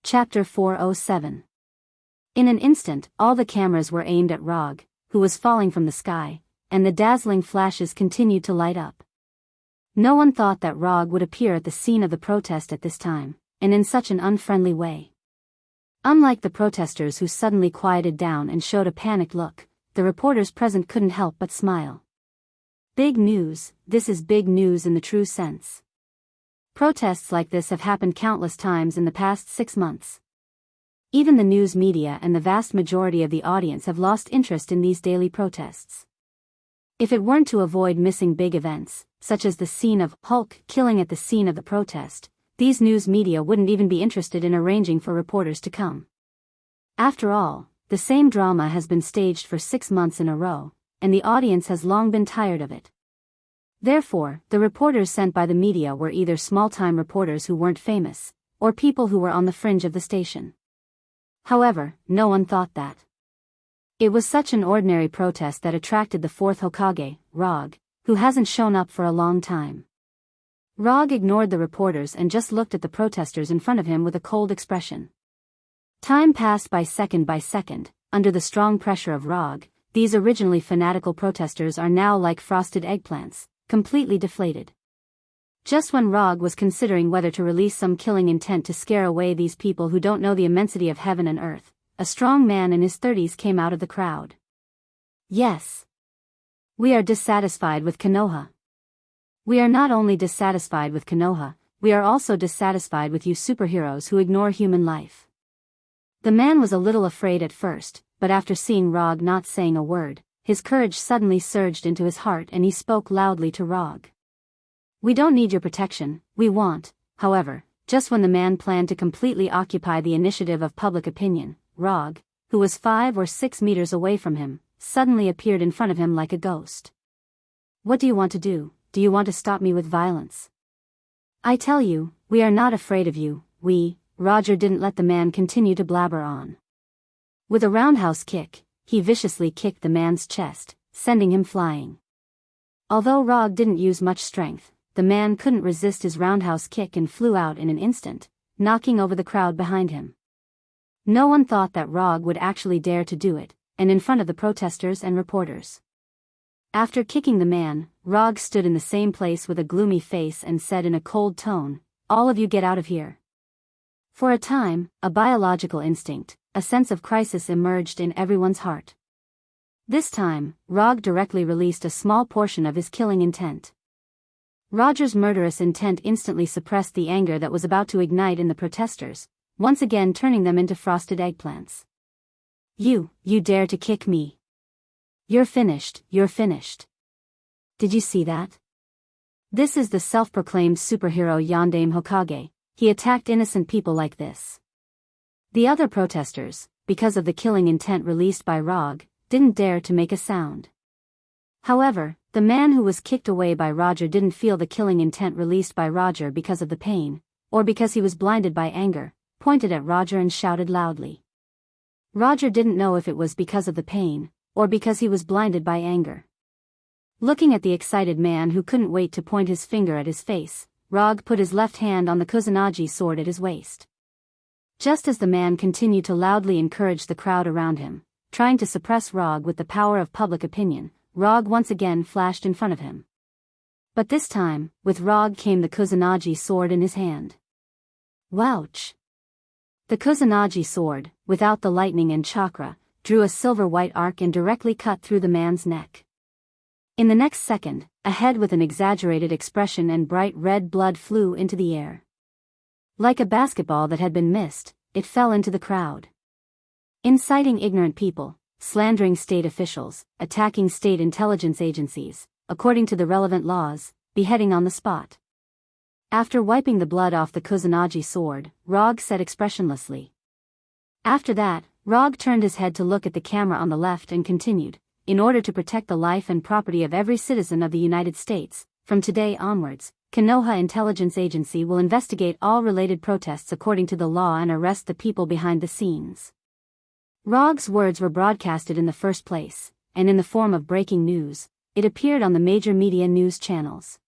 Chapter 407. In an instant, all the cameras were aimed at Rog, who was falling from the sky, and the dazzling flashes continued to light up. No one thought that Rog would appear at the scene of the protest at this time, and in such an unfriendly way. Unlike the protesters who suddenly quieted down and showed a panicked look, the reporters present couldn't help but smile. Big news, this is big news in the true sense. Protests like this have happened countless times in the past 6 months. Even the news media and the vast majority of the audience have lost interest in these daily protests. If it weren't to avoid missing big events, such as the scene of Hulk killing at the scene of the protest, these news media wouldn't even be interested in arranging for reporters to come. After all, the same drama has been staged for 6 months in a row, and the audience has long been tired of it. Therefore, the reporters sent by the media were either small-time reporters who weren't famous, or people who were on the fringe of the station. However, no one thought that. It was such an ordinary protest that attracted the fourth Hokage, Rog, who hasn't shown up for a long time. Rog ignored the reporters and just looked at the protesters in front of him with a cold expression. Time passed by second, under the strong pressure of Rog. These originally fanatical protesters are now like frosted eggplants, completely deflated. Just when Rog was considering whether to release some killing intent to scare away these people who don't know the immensity of heaven and earth, a strong man in his 30s came out of the crowd. Yes. We are dissatisfied with Konoha. We are not only dissatisfied with Konoha, we are also dissatisfied with you superheroes who ignore human life. The man was a little afraid at first, but after seeing Rog not saying a word, his courage suddenly surged into his heart and he spoke loudly to Rog. We don't need your protection, we want, however, just when the man planned to completely occupy the initiative of public opinion, Rog, who was 5 or 6 meters away from him, suddenly appeared in front of him like a ghost. What do you want to do? Do you want to stop me with violence? I tell you, we are not afraid of you, Roger didn't let the man continue to blabber on. With a roundhouse kick, he viciously kicked the man's chest, sending him flying. Although Rog didn't use much strength, the man couldn't resist his roundhouse kick and flew out in an instant, knocking over the crowd behind him. No one thought that Rog would actually dare to do it, and in front of the protesters and reporters. After kicking the man, Rog stood in the same place with a gloomy face and said in a cold tone, "All of you get out of here." For a time, a biological instinct, a sense of crisis emerged in everyone's heart. This time, Rog directly released a small portion of his killing intent. Roger's murderous intent instantly suppressed the anger that was about to ignite in the protesters, once again turning them into frosted eggplants. You dare to kick me. You're finished. Did you see that? This is the self-proclaimed superhero Yondaime Hokage. He attacked innocent people like this. The other protesters, because of the killing intent released by Rog, didn't dare to make a sound. However, the man who was kicked away by Roger didn't feel the killing intent released by Roger because of the pain, or because he was blinded by anger, pointed at Roger and shouted loudly. Roger didn't know if it was because of the pain, or because he was blinded by anger. Looking at the excited man who couldn't wait to point his finger at his face, Rog put his left hand on the Kusanagi sword at his waist. Just as the man continued to loudly encourage the crowd around him, trying to suppress Rog with the power of public opinion, Rog once again flashed in front of him. But this time, with Rog came the Kusanagi sword in his hand. Wouch! The Kusanagi sword, without the lightning and chakra, drew a silver-white arc and directly cut through the man's neck. In the next second, a head with an exaggerated expression and bright red blood flew into the air. Like a basketball that had been missed, it fell into the crowd. Inciting ignorant people, slandering state officials, attacking state intelligence agencies, according to the relevant laws, beheading on the spot. After wiping the blood off the Kusanagi sword, Rog said expressionlessly. After that, Rog turned his head to look at the camera on the left and continued, "In order to protect the life and property of every citizen of the United States, from today onwards, Konoha Intelligence Agency will investigate all related protests according to the law and arrest the people behind the scenes." Rog's words were broadcasted in the first place, and in the form of breaking news, it appeared on the major media news channels.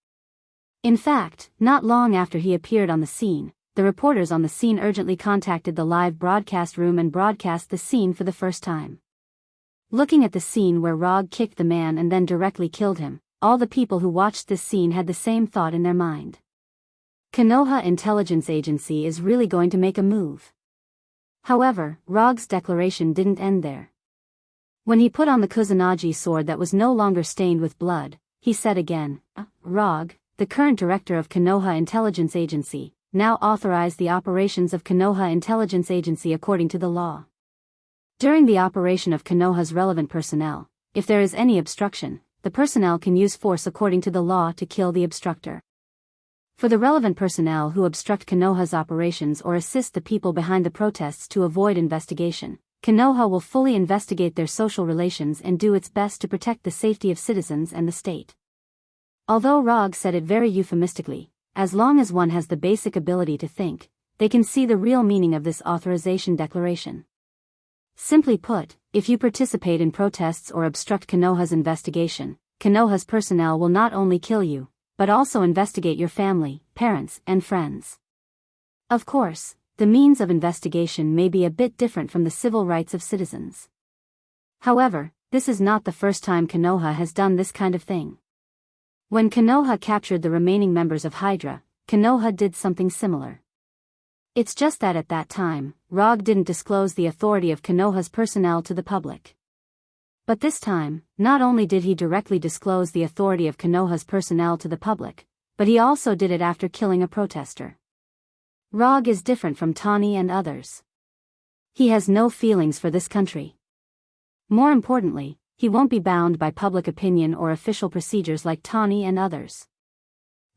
In fact, not long after he appeared on the scene, the reporters on the scene urgently contacted the live broadcast room and broadcast the scene for the first time. Looking at the scene where Rog kicked the man and then directly killed him, all the people who watched this scene had the same thought in their mind. Konoha Intelligence Agency is really going to make a move. However, Rog's declaration didn't end there. When he put on the Kusanagi sword that was no longer stained with blood, he said again, Rog, the current director of Konoha Intelligence Agency, now authorize the operations of Konoha Intelligence Agency according to the law. During the operation of Konoha's relevant personnel, if there is any obstruction, the personnel can use force according to the law to kill the obstructor. For the relevant personnel who obstruct Konoha's operations or assist the people behind the protests to avoid investigation, Konoha will fully investigate their social relations and do its best to protect the safety of citizens and the state. Although Rog said it very euphemistically, as long as one has the basic ability to think, they can see the real meaning of this authorization declaration. Simply put, if you participate in protests or obstruct Konoha's investigation, Konoha's personnel will not only kill you, but also investigate your family, parents, and friends. Of course, the means of investigation may be a bit different from the civil rights of citizens. However, this is not the first time Konoha has done this kind of thing. When Konoha captured the remaining members of Hydra, Konoha did something similar. It's just that at that time, Rog didn't disclose the authority of Konoha's personnel to the public. But this time, not only did he directly disclose the authority of Konoha's personnel to the public, but he also did it after killing a protester. Rog is different from Tani and others. He has no feelings for this country. More importantly, he won't be bound by public opinion or official procedures like Tani and others.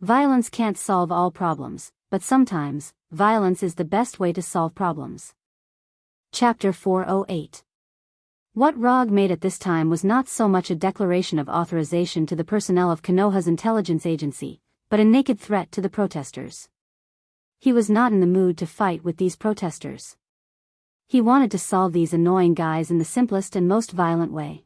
Violence can't solve all problems, but sometimes, violence is the best way to solve problems. Chapter 408. What Rog made at this time was not so much a declaration of authorization to the personnel of Konoha's intelligence agency, but a naked threat to the protesters. He was not in the mood to fight with these protesters. He wanted to solve these annoying guys in the simplest and most violent way.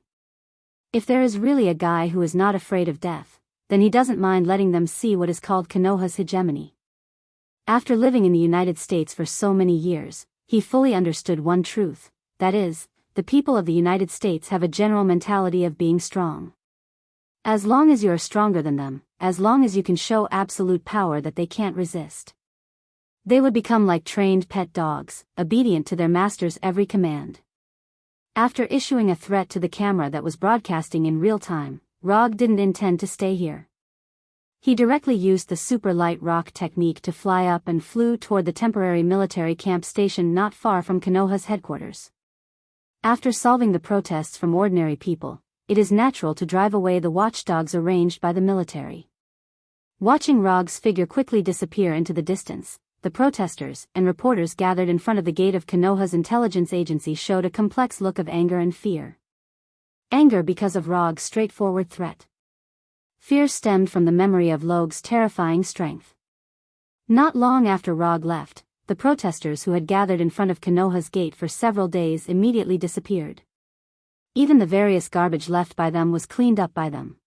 If there is really a guy who is not afraid of death, then he doesn't mind letting them see what is called Konoha's hegemony. After living in the United States for so many years, he fully understood one truth, that is, the people of the United States have a general mentality of being strong. As long as you are stronger than them, as long as you can show absolute power that they can't resist, they would become like trained pet dogs, obedient to their master's every command. After issuing a threat to the camera that was broadcasting in real time, Rog didn't intend to stay here. He directly used the super light rock technique to fly up and flew toward the temporary military camp station not far from Konoha's headquarters. After solving the protests from ordinary people, it is natural to drive away the watchdogs arranged by the military. Watching Rog's figure quickly disappear into the distance, the protesters and reporters gathered in front of the gate of Konoha's intelligence agency showed a complex look of anger and fear. Anger because of Rog's straightforward threat. Fear stemmed from the memory of Log's terrifying strength. Not long after Rog left, the protesters who had gathered in front of Konoha's gate for several days immediately disappeared. Even the various garbage left by them was cleaned up by them.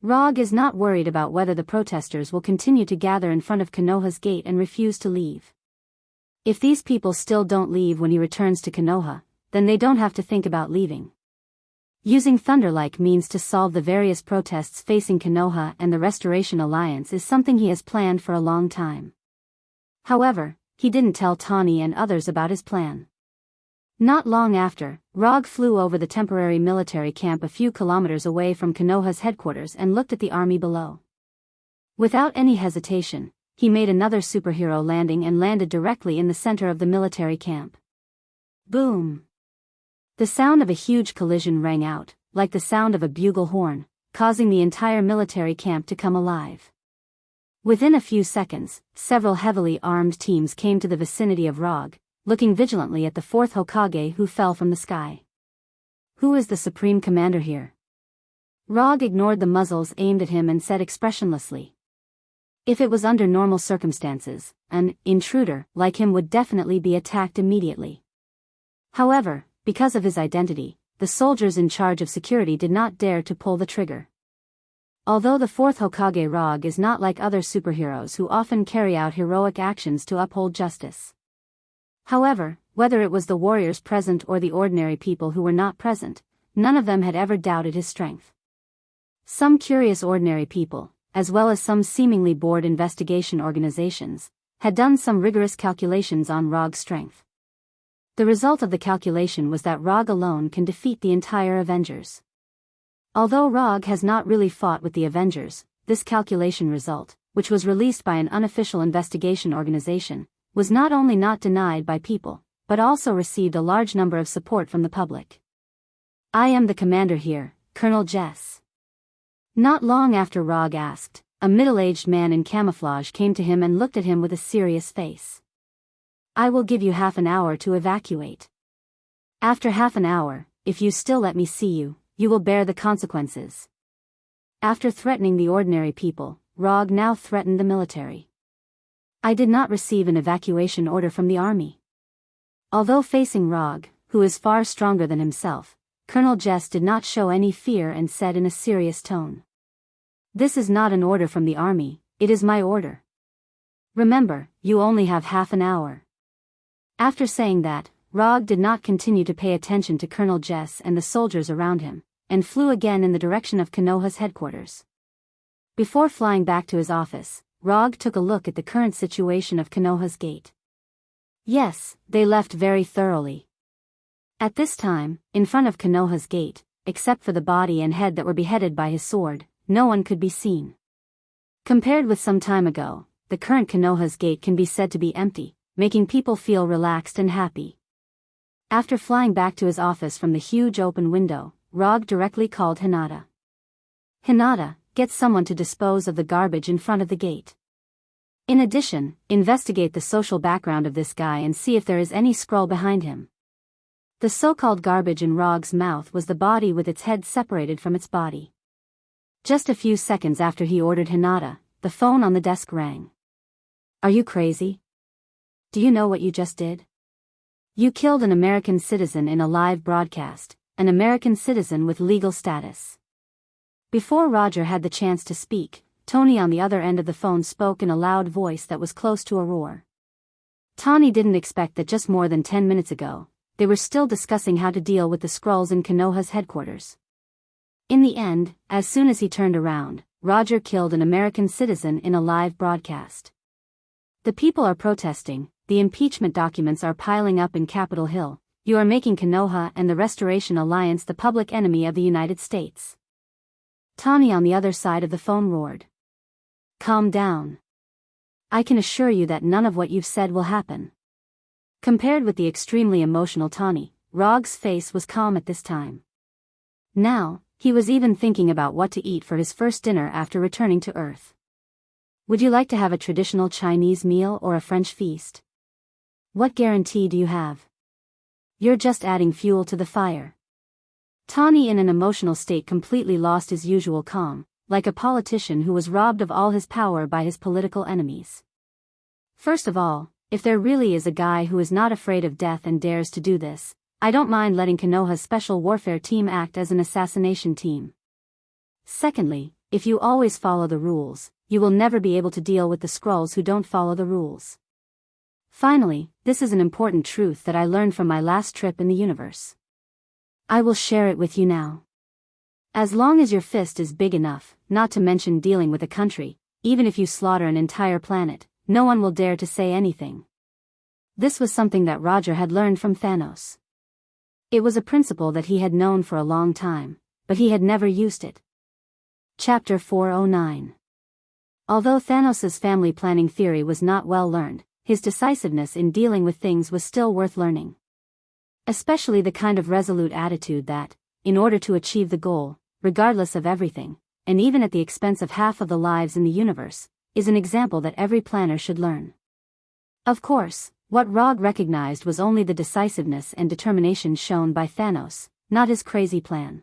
Rog is not worried about whether the protesters will continue to gather in front of Konoha's gate and refuse to leave. If these people still don't leave when he returns to Konoha, then they don't have to think about leaving. Using thunder-like means to solve the various protests facing Konoha and the Restoration Alliance is something he has planned for a long time. However, he didn't tell Tani and others about his plan. Not long after, Rog flew over the temporary military camp a few kilometers away from Konoha's headquarters and looked at the army below. Without any hesitation, he made another superhero landing and landed directly in the center of the military camp. Boom! The sound of a huge collision rang out, like the sound of a bugle horn, causing the entire military camp to come alive. Within a few seconds, several heavily armed teams came to the vicinity of Rog, looking vigilantly at the fourth Hokage who fell from the sky. Who is the supreme commander here? Rog ignored the muzzles aimed at him and said expressionlessly. If it was under normal circumstances, an intruder like him would definitely be attacked immediately. However, because of his identity, the soldiers in charge of security did not dare to pull the trigger. Although the fourth Hokage Rog is not like other superheroes who often carry out heroic actions to uphold justice. However, whether it was the warriors present or the ordinary people who were not present, none of them had ever doubted his strength. Some curious ordinary people, as well as some seemingly bored investigation organizations, had done some rigorous calculations on Rog's strength. The result of the calculation was that Rog alone can defeat the entire Avengers. Although Rog has not really fought with the Avengers, this calculation result, which was released by an unofficial investigation organization, was not only not denied by people, but also received a large number of support from the public. "I am the commander here, Colonel Jess." Not long after Rog asked, a middle-aged man in camouflage came to him and looked at him with a serious face. "I will give you half an hour to evacuate. After half an hour, if you still let me see you, you will bear the consequences." After threatening the ordinary people, Rog now threatened the military. "I did not receive an evacuation order from the army." Although facing Rog, who is far stronger than himself, Colonel Jess did not show any fear and said in a serious tone, "This is not an order from the army, it is my order. Remember, you only have half an hour." After saying that, Rog did not continue to pay attention to Colonel Jess and the soldiers around him, and flew again in the direction of Konoha's headquarters. Before flying back to his office, Rog took a look at the current situation of Konoha's gate. Yes, they left very thoroughly. At this time, in front of Konoha's gate, except for the body and head that were beheaded by his sword, no one could be seen. Compared with some time ago, the current Konoha's gate can be said to be empty, making people feel relaxed and happy. After flying back to his office from the huge open window, Rog directly called Hinata. "Hinata, get someone to dispose of the garbage in front of the gate. In addition, investigate the social background of this guy and see if there is any scroll behind him." The so-called garbage in Rog's mouth was the body with its head separated from its body. Just a few seconds after he ordered Hinata, the phone on the desk rang. "Are you crazy? Do you know what you just did? You killed an American citizen in a live broadcast, an American citizen with legal status." Before Roger had the chance to speak, Tony on the other end of the phone spoke in a loud voice that was close to a roar. Tony didn't expect that just more than 10 minutes ago, they were still discussing how to deal with the Skrulls in Konoha's headquarters. In the end, as soon as he turned around, Roger killed an American citizen in a live broadcast. "The people are protesting, the impeachment documents are piling up in Capitol Hill, you are making Konoha and the Restoration Alliance the public enemy of the United States." Tony on the other side of the phone roared. "Calm down. I can assure you that none of what you've said will happen." Compared with the extremely emotional Tony, Rog's face was calm at this time. Now, he was even thinking about what to eat for his first dinner after returning to Earth. "Would you like to have a traditional Chinese meal or a French feast? What guarantee do you have? You're just adding fuel to the fire." Tony in an emotional state completely lost his usual calm, like a politician who was robbed of all his power by his political enemies. "First of all, if there really is a guy who is not afraid of death and dares to do this, I don't mind letting Konoha's special warfare team act as an assassination team. Secondly, if you always follow the rules, you will never be able to deal with the Skrulls who don't follow the rules. Finally, this is an important truth that I learned from my last trip in the universe. I will share it with you now. As long as your fist is big enough, not to mention dealing with a country, even if you slaughter an entire planet, no one will dare to say anything." This was something that Roger had learned from Thanos. It was a principle that he had known for a long time, but he had never used it. Chapter 409. Although Thanos's family planning theory was not well learned, his decisiveness in dealing with things was still worth learning. Especially the kind of resolute attitude that, in order to achieve the goal, regardless of everything, and even at the expense of half of the lives in the universe, is an example that every planner should learn. Of course, what Rog recognized was only the decisiveness and determination shown by Thanos, not his crazy plan.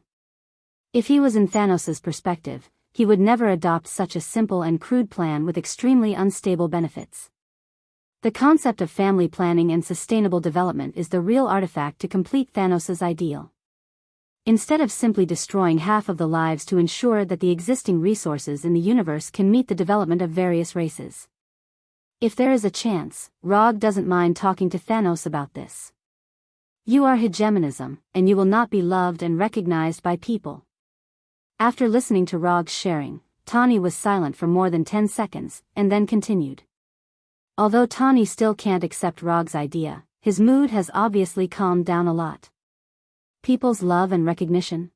If he was in Thanos's perspective, he would never adopt such a simple and crude plan with extremely unstable benefits. The concept of family planning and sustainable development is the real artifact to complete Thanos's ideal. instead of simply destroying half of the lives to ensure that the existing resources in the universe can meet the development of various races. If there is a chance, Rog doesn't mind talking to Thanos about this. You are hegemonism, and you will not be loved and recognized by people. After listening to Rog's sharing, Tawny was silent for more than 10 seconds, and then continued. Although Tawny still can't accept Rog's idea, his mood has obviously calmed down a lot. People's love and recognition?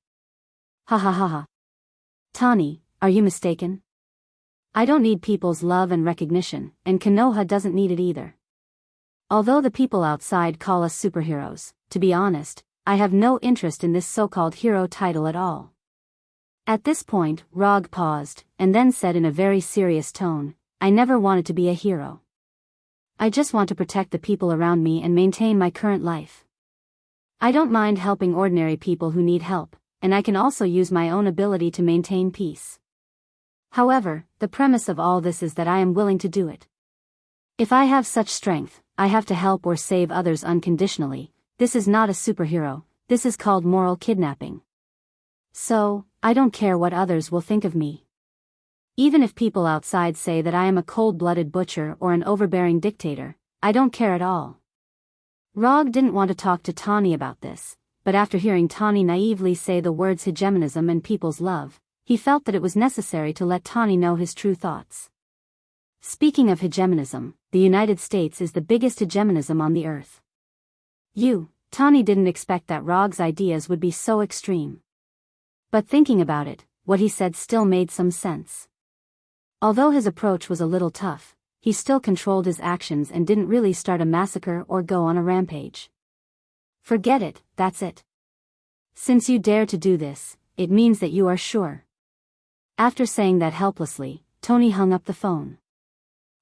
Ha ha ha ha. Tawny, are you mistaken? I don't need people's love and recognition, and Konoha doesn't need it either. Although the people outside call us superheroes, to be honest, I have no interest in this so-called hero title at all. At this point, Rog paused, and then said in a very serious tone, I never wanted to be a hero. I just want to protect the people around me and maintain my current life. I don't mind helping ordinary people who need help, and I can also use my own ability to maintain peace. However, the premise of all this is that I am willing to do it. If I have such strength, I have to help or save others unconditionally. This is not a superhero, this is called moral kidnapping. So, I don't care what others will think of me. Even if people outside say that I am a cold-blooded butcher or an overbearing dictator, I don't care at all. Rog didn't want to talk to Tawny about this, but after hearing Tawny naively say the words hegemonism and people's love, he felt that it was necessary to let Tawny know his true thoughts. Speaking of hegemonism, the United States is the biggest hegemonism on the earth. Tawny didn't expect that Rog's ideas would be so extreme. But thinking about it, what he said still made some sense. Although his approach was a little tough, he still controlled his actions and didn't really start a massacre or go on a rampage. Forget it, that's it. Since you dare to do this, it means that you are sure. After saying that helplessly, Tony hung up the phone.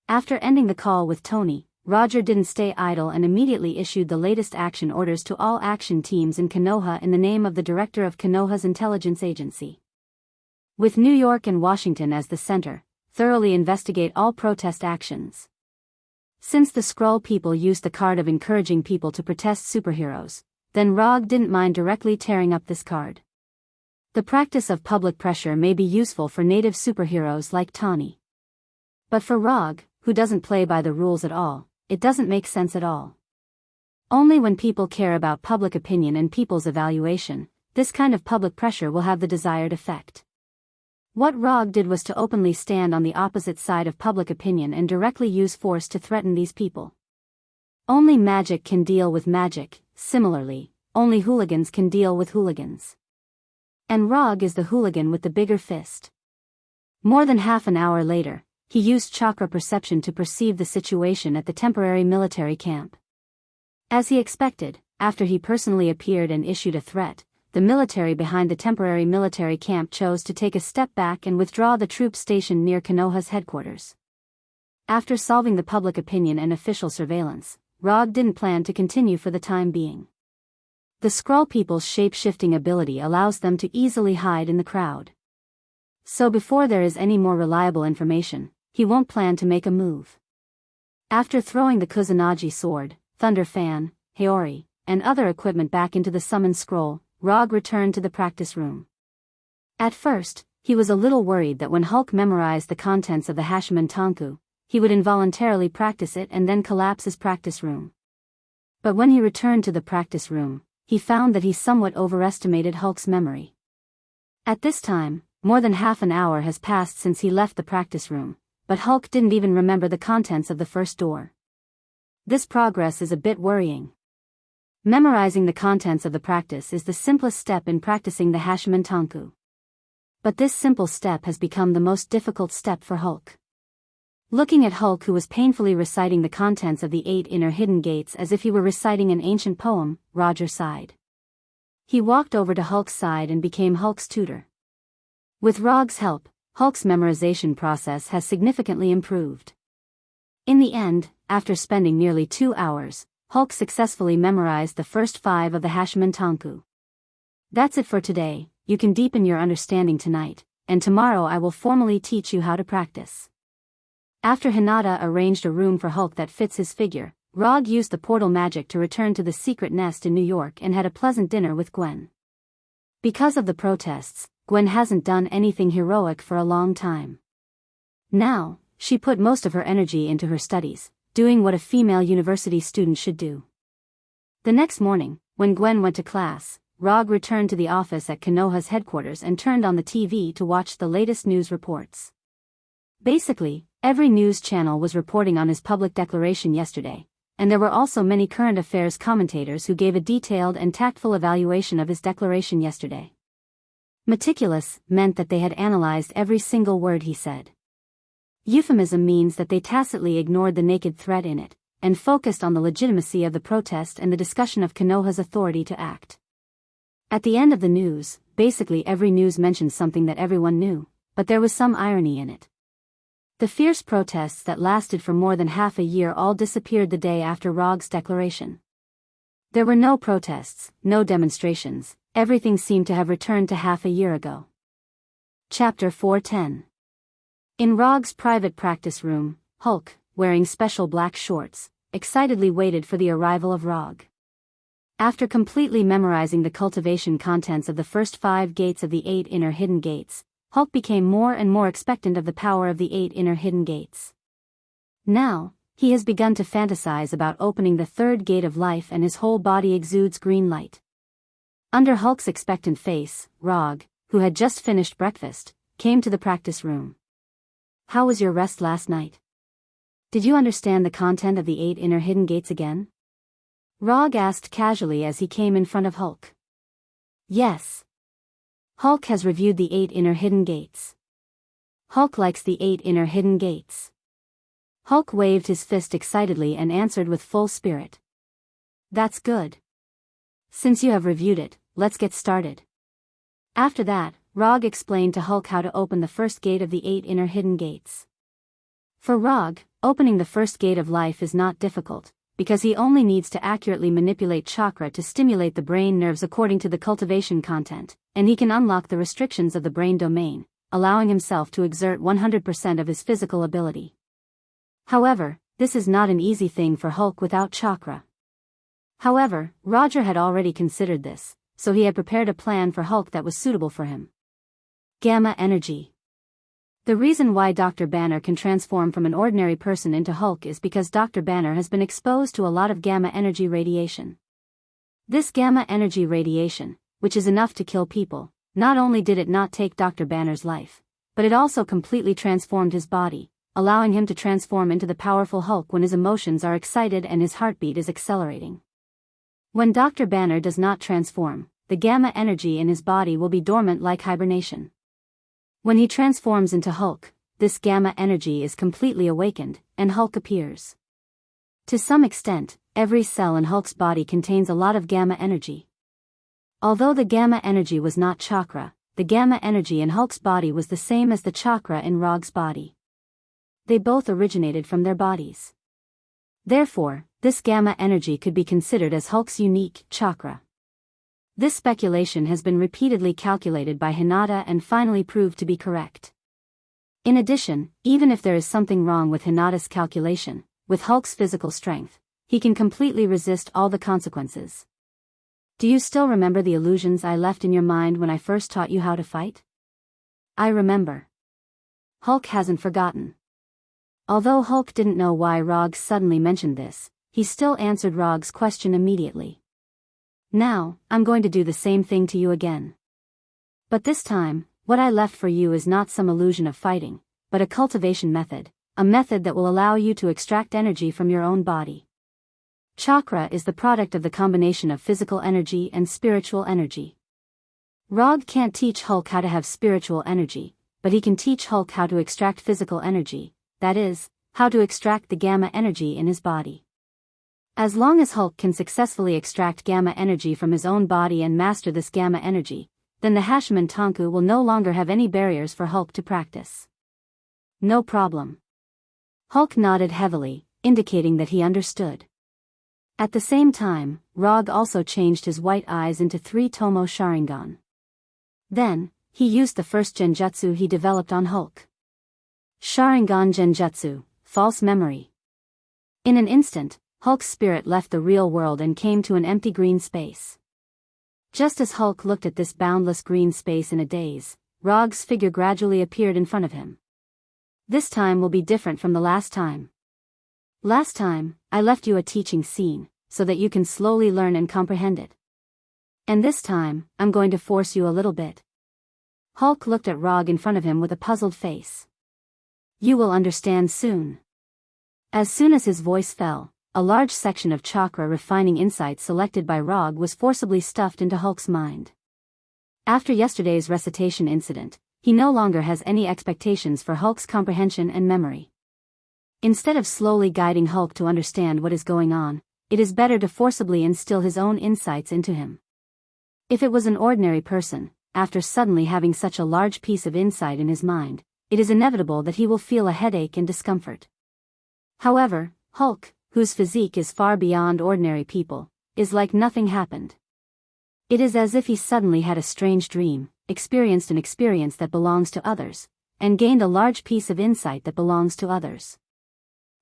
After ending the call with Tony, Roger didn't stay idle and immediately issued the latest action orders to all action teams in Konoha in the name of the director of Konoha's intelligence agency. With New York and Washington as the center, thoroughly investigate all protest actions. Since the Skrull people used the card of encouraging people to protest superheroes, then Rog didn't mind directly tearing up this card. The practice of public pressure may be useful for native superheroes like Tawny. But for Rog, who doesn't play by the rules at all, it doesn't make sense at all. Only when people care about public opinion and people's evaluation, this kind of public pressure will have the desired effect. What Rog did was to openly stand on the opposite side of public opinion and directly use force to threaten these people. Only magic can deal with magic, similarly, only hooligans can deal with hooligans. And Rog is the hooligan with the bigger fist. More than half an hour later, he used chakra perception to perceive the situation at the temporary military camp. As he expected, after he personally appeared and issued a threat, the military behind the temporary military camp chose to take a step back and withdraw the troops stationed near Konoha's headquarters. After solving the public opinion and official surveillance, Rog didn't plan to continue for the time being. The Skrull people's shape-shifting ability allows them to easily hide in the crowd. So before there is any more reliable information, he won't plan to make a move. After throwing the Kusanagi sword, Thunder Fan, Haori, and other equipment back into the summon scroll, Rog returned to the practice room. At first, he was a little worried that when Hulk memorized the contents of the Hashimoto Tanku, he would involuntarily practice it and then collapse his practice room. But when he returned to the practice room, he found that he somewhat overestimated Hulk's memory. At this time, more than half an hour has passed since he left the practice room, but Hulk didn't even remember the contents of the first door. This progress is a bit worrying. Memorizing the contents of the practice is the simplest step in practicing the Hashimoto Tanku. But this simple step has become the most difficult step for Hulk. Looking at Hulk, who was painfully reciting the contents of the 8 inner hidden gates as if he were reciting an ancient poem, Roger sighed. He walked over to Hulk's side and became Hulk's tutor. With Rog's help, Hulk's memorization process has significantly improved. In the end, after spending nearly 2 hours, Hulk successfully memorized the first 5 of the Hashimoto Tanku. That's it for today. You can deepen your understanding tonight, and tomorrow I will formally teach you how to practice. After Hinata arranged a room for Hulk that fits his figure, Rog used the portal magic to return to the secret nest in New York and had a pleasant dinner with Gwen. Because of the protests, Gwen hasn't done anything heroic for a long time. Now, she put most of her energy into her studies, doing what a female university student should do. The next morning, when Gwen went to class, Rog returned to the office at Konoha's headquarters and turned on the TV to watch the latest news reports. Basically, every news channel was reporting on his public declaration yesterday, and there were also many current affairs commentators who gave a detailed and tactful evaluation of his declaration yesterday. Meticulous meant that they had analyzed every single word he said. Euphemism means that they tacitly ignored the naked threat in it, and focused on the legitimacy of the protest and the discussion of Konoha's authority to act. At the end of the news, basically every news mentioned something that everyone knew, but there was some irony in it. The fierce protests that lasted for more than half a year all disappeared the day after Rog's declaration. There were no protests, no demonstrations, everything seemed to have returned to half a year ago. Chapter 410. In Rog's private practice room, Hulk, wearing special black shorts, excitedly waited for the arrival of Rog. After completely memorizing the cultivation contents of the first 5 gates of the 8 inner hidden gates, Hulk became more and more expectant of the power of the 8 inner hidden gates. Now, he has begun to fantasize about opening the 3rd gate of life and his whole body exudes green light. Under Hulk's expectant face, Rog, who had just finished breakfast, came to the practice room. "How was your rest last night? Did you understand the content of the 8 inner hidden gates again?" Rog asked casually as he came in front of Hulk. "Yes. Hulk has reviewed the 8 inner hidden gates. Hulk likes the 8 inner hidden gates." Hulk waved his fist excitedly and answered with full spirit. "That's good. Since you have reviewed it, let's get started." After that, Rog explained to Hulk how to open the first gate of the 8 inner hidden gates. For Rog, opening the first gate of life is not difficult, because he only needs to accurately manipulate chakra to stimulate the brain nerves according to the cultivation content, and he can unlock the restrictions of the brain domain, allowing himself to exert 100% of his physical ability. However, this is not an easy thing for Hulk without chakra. However, Roger had already considered this, so he had prepared a plan for Hulk that was suitable for him. Gamma energy. The reason why Dr. Banner can transform from an ordinary person into Hulk is because Dr. Banner has been exposed to a lot of gamma energy radiation. This gamma energy radiation, which is enough to kill people, not only did it not take Dr. Banner's life, but it also completely transformed his body, allowing him to transform into the powerful Hulk when his emotions are excited and his heartbeat is accelerating. When Dr. Banner does not transform, the gamma energy in his body will be dormant like hibernation. When he transforms into Hulk, this gamma energy is completely awakened, and Hulk appears. To some extent, every cell in Hulk's body contains a lot of gamma energy. Although the gamma energy was not chakra, the gamma energy in Hulk's body was the same as the chakra in Rog's body. They both originated from their bodies. Therefore, this gamma energy could be considered as Hulk's unique chakra. This speculation has been repeatedly calculated by Hinata and finally proved to be correct. In addition, even if there is something wrong with Hinata's calculation, with Hulk's physical strength, he can completely resist all the consequences. Do you still remember the illusions I left in your mind when I first taught you how to fight? I remember. Hulk hasn't forgotten. Although Hulk didn't know why Rog suddenly mentioned this, he still answered Rog's question immediately. Now, I'm going to do the same thing to you again. But this time, what I left for you is not some illusion of fighting, but a cultivation method, a method that will allow you to extract energy from your own body. Chakra is the product of the combination of physical energy and spiritual energy. Rog can't teach Hulk how to have spiritual energy, but he can teach Hulk how to extract physical energy, that is, how to extract the gamma energy in his body. As long as Hulk can successfully extract gamma energy from his own body and master this gamma energy, then the Hashiman Tonku will no longer have any barriers for Hulk to practice. No problem. Hulk nodded heavily, indicating that he understood. At the same time, Rog also changed his white eyes into 3 Tomo Sharingan. Then, he used the first genjutsu he developed on Hulk. Sharingan Genjutsu, False Memory. In an instant, Hulk's spirit left the real world and came to an empty green space. Just as Hulk looked at this boundless green space in a daze, Rog's figure gradually appeared in front of him. This time will be different from the last time. Last time, I left you a teaching scene, so that you can slowly learn and comprehend it. And this time, I'm going to force you a little bit. Hulk looked at Rog in front of him with a puzzled face. You will understand soon. As soon as his voice fell, a large section of chakra refining insight selected by Rog was forcibly stuffed into Hulk's mind. After yesterday's recitation incident, he no longer has any expectations for Hulk's comprehension and memory. Instead of slowly guiding Hulk to understand what is going on, it is better to forcibly instill his own insights into him. If it was an ordinary person, after suddenly having such a large piece of insight in his mind, it is inevitable that he will feel a headache and discomfort. However, Hulk, whose physique is far beyond ordinary people, is like nothing happened. It is as if he suddenly had a strange dream, experienced an experience that belongs to others, and gained a large piece of insight that belongs to others.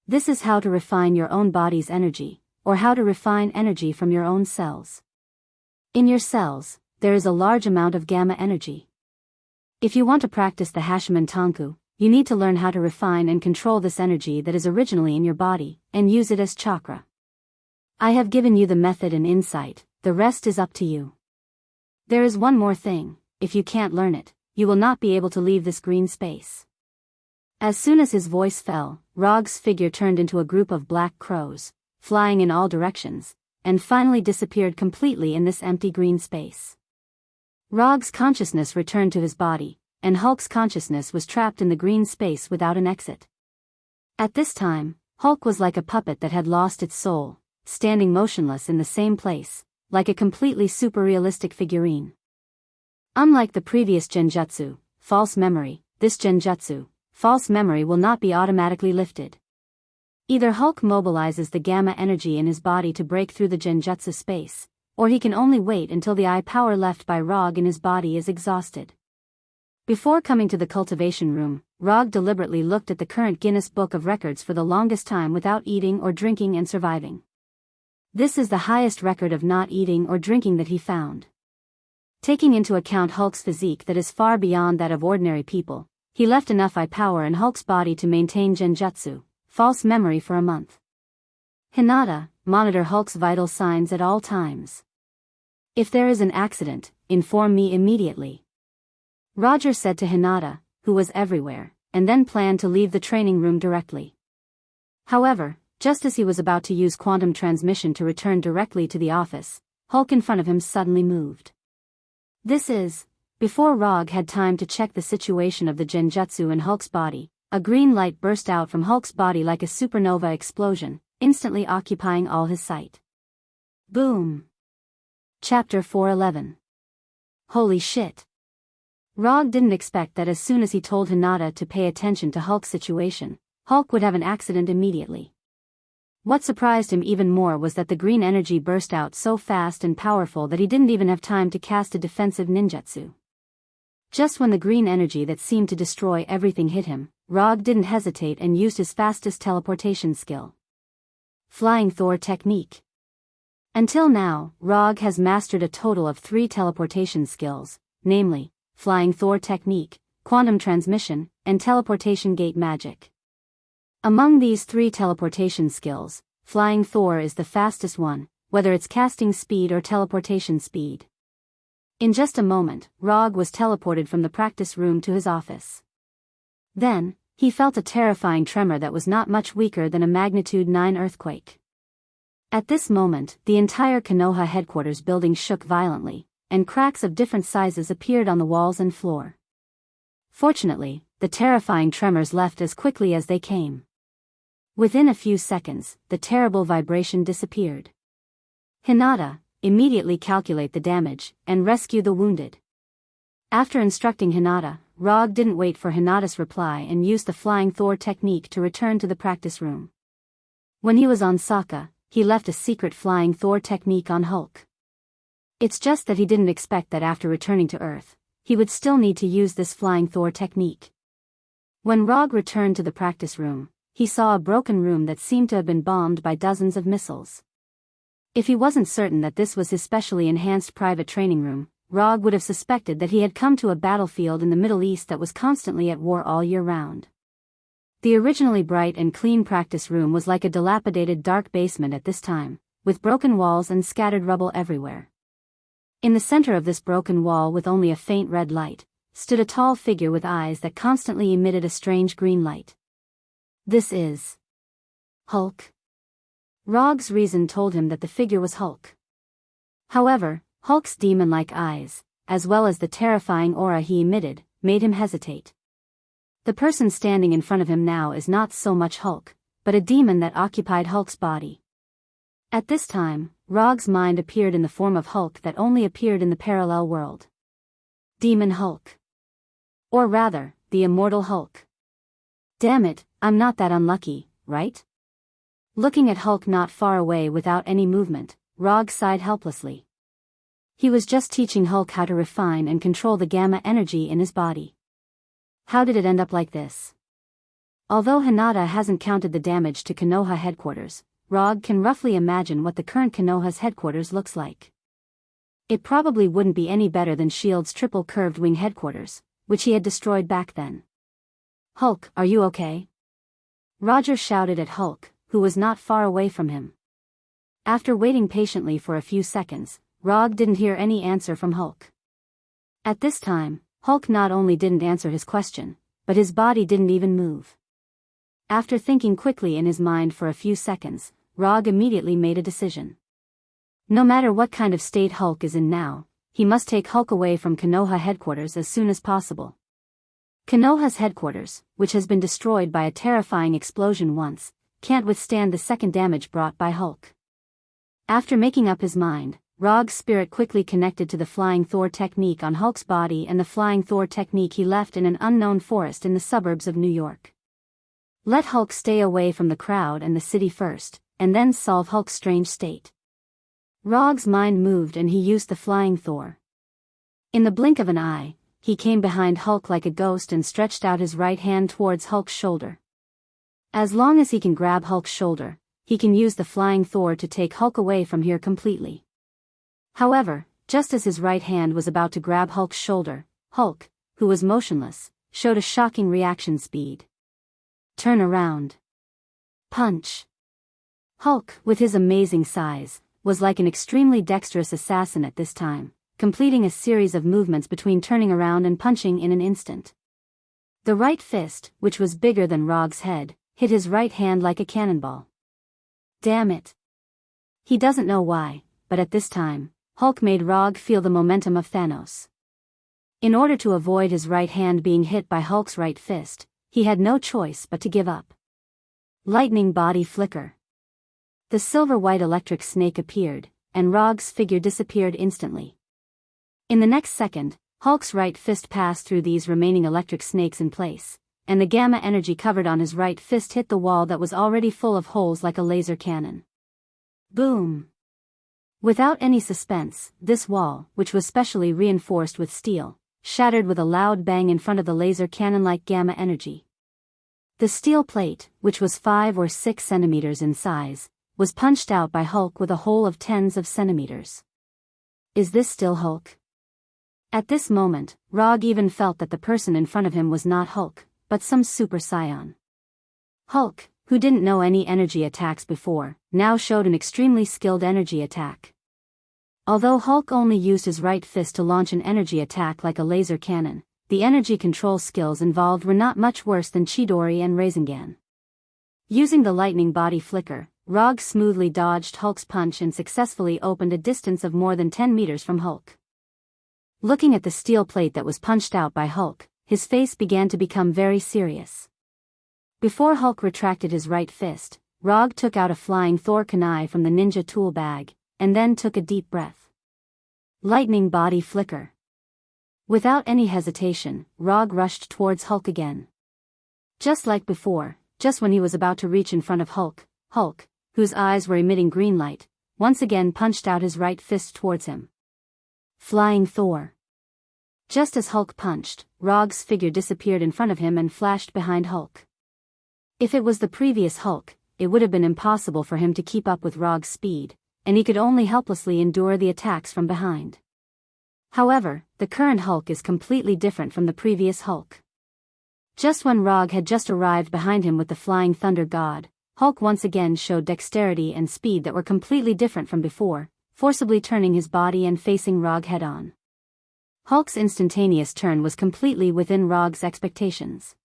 This is how to refine your own body's energy, or how to refine energy from your own cells. In your cells, there is a large amount of gamma energy. If you want to practice the Hashiman Tanku, you need to learn how to refine and control this energy that is originally in your body, and use it as chakra. I have given you the method and insight, the rest is up to you. There is one more thing, if you can't learn it, you will not be able to leave this green space. As soon as his voice fell, Rog's figure turned into a group of black crows, flying in all directions, and finally disappeared completely in this empty green space. Rog's consciousness returned to his body, and Hulk's consciousness was trapped in the green space without an exit. At this time, Hulk was like a puppet that had lost its soul, standing motionless in the same place, like a completely super-realistic figurine. Unlike the previous genjutsu, false memory, this genjutsu, false memory will not be automatically lifted. Either Hulk mobilizes the gamma energy in his body to break through the genjutsu space, or he can only wait until the eye power left by Rog in his body is exhausted. Before coming to the cultivation room, Rog deliberately looked at the current Guinness Book of Records for the longest time without eating or drinking and surviving. This is the highest record of not eating or drinking that he found. Taking into account Hulk's physique that is far beyond that of ordinary people, he left enough eye power in Hulk's body to maintain genjutsu, false memory, for a month. Hinata, monitor Hulk's vital signs at all times. If there is an accident, inform me immediately. Roger said to Hinata, who was everywhere, and then planned to leave the training room directly. However, just as he was about to use quantum transmission to return directly to the office, Hulk in front of him suddenly moved. Before Rog had time to check the situation of the genjutsu in Hulk's body, a green light burst out from Hulk's body like a supernova explosion, instantly occupying all his sight. Boom! Chapter 411. Holy shit! Rog didn't expect that as soon as he told Hinata to pay attention to Hulk's situation, Hulk would have an accident immediately. What surprised him even more was that the green energy burst out so fast and powerful that he didn't even have time to cast a defensive ninjutsu. Just when the green energy that seemed to destroy everything hit him, Rog didn't hesitate and used his fastest teleportation skill. Flying Thor technique. Until now, Rog has mastered a total of 3 teleportation skills, namely, Flying Thor technique, quantum transmission, and teleportation gate magic. Among these 3 teleportation skills, Flying Thor is the fastest one, whether it's casting speed or teleportation speed. In just a moment, Rog was teleported from the practice room to his office. Then, he felt a terrifying tremor that was not much weaker than a magnitude 9 earthquake. At this moment, the entire Konoha headquarters building shook violently, and cracks of different sizes appeared on the walls and floor. Fortunately, the terrifying tremors left as quickly as they came. Within a few seconds, the terrible vibration disappeared. Hinata, immediately calculate the damage, and rescue the wounded. After instructing Hinata, Rog didn't wait for Hinata's reply and used the Flying Thor technique to return to the practice room. When he was on Sokka, he left a secret Flying Thor technique on Hulk. It's just that he didn't expect that after returning to Earth, he would still need to use this Flying Thor technique. When Rog returned to the practice room, he saw a broken room that seemed to have been bombed by dozens of missiles. If he wasn't certain that this was his specially enhanced private training room, Rog would have suspected that he had come to a battlefield in the Middle East that was constantly at war all year round. The originally bright and clean practice room was like a dilapidated dark basement at this time, with broken walls and scattered rubble everywhere. In the center of this broken wall, with only a faint red light, stood a tall figure with eyes that constantly emitted a strange green light. This is Hulk. Rog's reason told him that the figure was Hulk. However, Hulk's demon-like eyes, as well as the terrifying aura he emitted, made him hesitate. The person standing in front of him now is not so much Hulk, but a demon that occupied Hulk's body. At this time, Rog's mind appeared in the form of Hulk that only appeared in the parallel world. Demon Hulk. Or rather, the immortal Hulk. Damn it, I'm not that unlucky, right? Looking at Hulk not far away without any movement, Rog sighed helplessly. He was just teaching Hulk how to refine and control the gamma energy in his body. How did it end up like this? Although Hinata hasn't counted the damage to Konoha headquarters, Rog can roughly imagine what the current Konoha's headquarters looks like. It probably wouldn't be any better than S.H.I.E.L.D.'s triple curved wing headquarters, which he had destroyed back then. Hulk, are you okay? Roger shouted at Hulk, who was not far away from him. After waiting patiently for a few seconds, Rog didn't hear any answer from Hulk. At this time, Hulk not only didn't answer his question, but his body didn't even move. After thinking quickly in his mind for a few seconds, Rog immediately made a decision. No matter what kind of state Hulk is in now, he must take Hulk away from Konoha headquarters as soon as possible. Konoha's headquarters, which has been destroyed by a terrifying explosion once, can't withstand the second damage brought by Hulk. After making up his mind, Rog's spirit quickly connected to the Flying Thor technique on Hulk's body and the Flying Thor technique he left in an unknown forest in the suburbs of New York. Let Hulk stay away from the crowd and the city first, and then solve Hulk's strange state. Rog's mind moved and he used the Flying Thor. In the blink of an eye, he came behind Hulk like a ghost and stretched out his right hand towards Hulk's shoulder. As long as he can grab Hulk's shoulder, he can use the Flying Thor to take Hulk away from here completely. However, just as his right hand was about to grab Hulk's shoulder, Hulk, who was motionless, showed a shocking reaction speed. Turn around. Punch. Hulk, with his amazing size, was like an extremely dexterous assassin at this time, completing a series of movements between turning around and punching in an instant. The right fist, which was bigger than Rog's head, hit his right hand like a cannonball. Damn it. He doesn't know why, but at this time, Hulk made Rog feel the momentum of Thanos. In order to avoid his right hand being hit by Hulk's right fist, he had no choice but to give up. Lightning body flicker. The silver-white electric snake appeared, and Rog's figure disappeared instantly. In the next second, Hulk's right fist passed through these remaining electric snakes in place, and the gamma energy covered on his right fist hit the wall that was already full of holes like a laser cannon. Boom! Without any suspense, this wall, which was specially reinforced with steel, shattered with a loud bang in front of the laser cannon-like gamma energy. The steel plate, which was 5 or 6 centimeters in size, was punched out by Hulk with a hole of tens of centimeters. Is this still Hulk? At this moment, Rog even felt that the person in front of him was not Hulk, but some super scion. Hulk, who didn't know any energy attacks before, now showed an extremely skilled energy attack. Although Hulk only used his right fist to launch an energy attack like a laser cannon, the energy control skills involved were not much worse than Chidori and Rasengan. Using the lightning body flicker, Rog smoothly dodged Hulk's punch and successfully opened a distance of more than 10 meters from Hulk. Looking at the steel plate that was punched out by Hulk, his face began to become very serious. Before Hulk retracted his right fist, Rog took out a Flying Thor kunai from the ninja tool bag, and then took a deep breath. Lightning body flicker. Without any hesitation, Rog rushed towards Hulk again. Just like before, just when he was about to reach in front of Hulk, Hulk, whose eyes were emitting green light, once again punched out his right fist towards him. Flying Thor. Just as Hulk punched, Rog's figure disappeared in front of him and flashed behind Hulk. If it was the previous Hulk, it would have been impossible for him to keep up with Rog's speed, and he could only helplessly endure the attacks from behind. However, the current Hulk is completely different from the previous Hulk. Just when Rog had just arrived behind him with the flying thunder god, Hulk once again showed dexterity and speed that were completely different from before, forcibly turning his body and facing Rog head-on. Hulk's instantaneous turn was completely within Rog's expectations.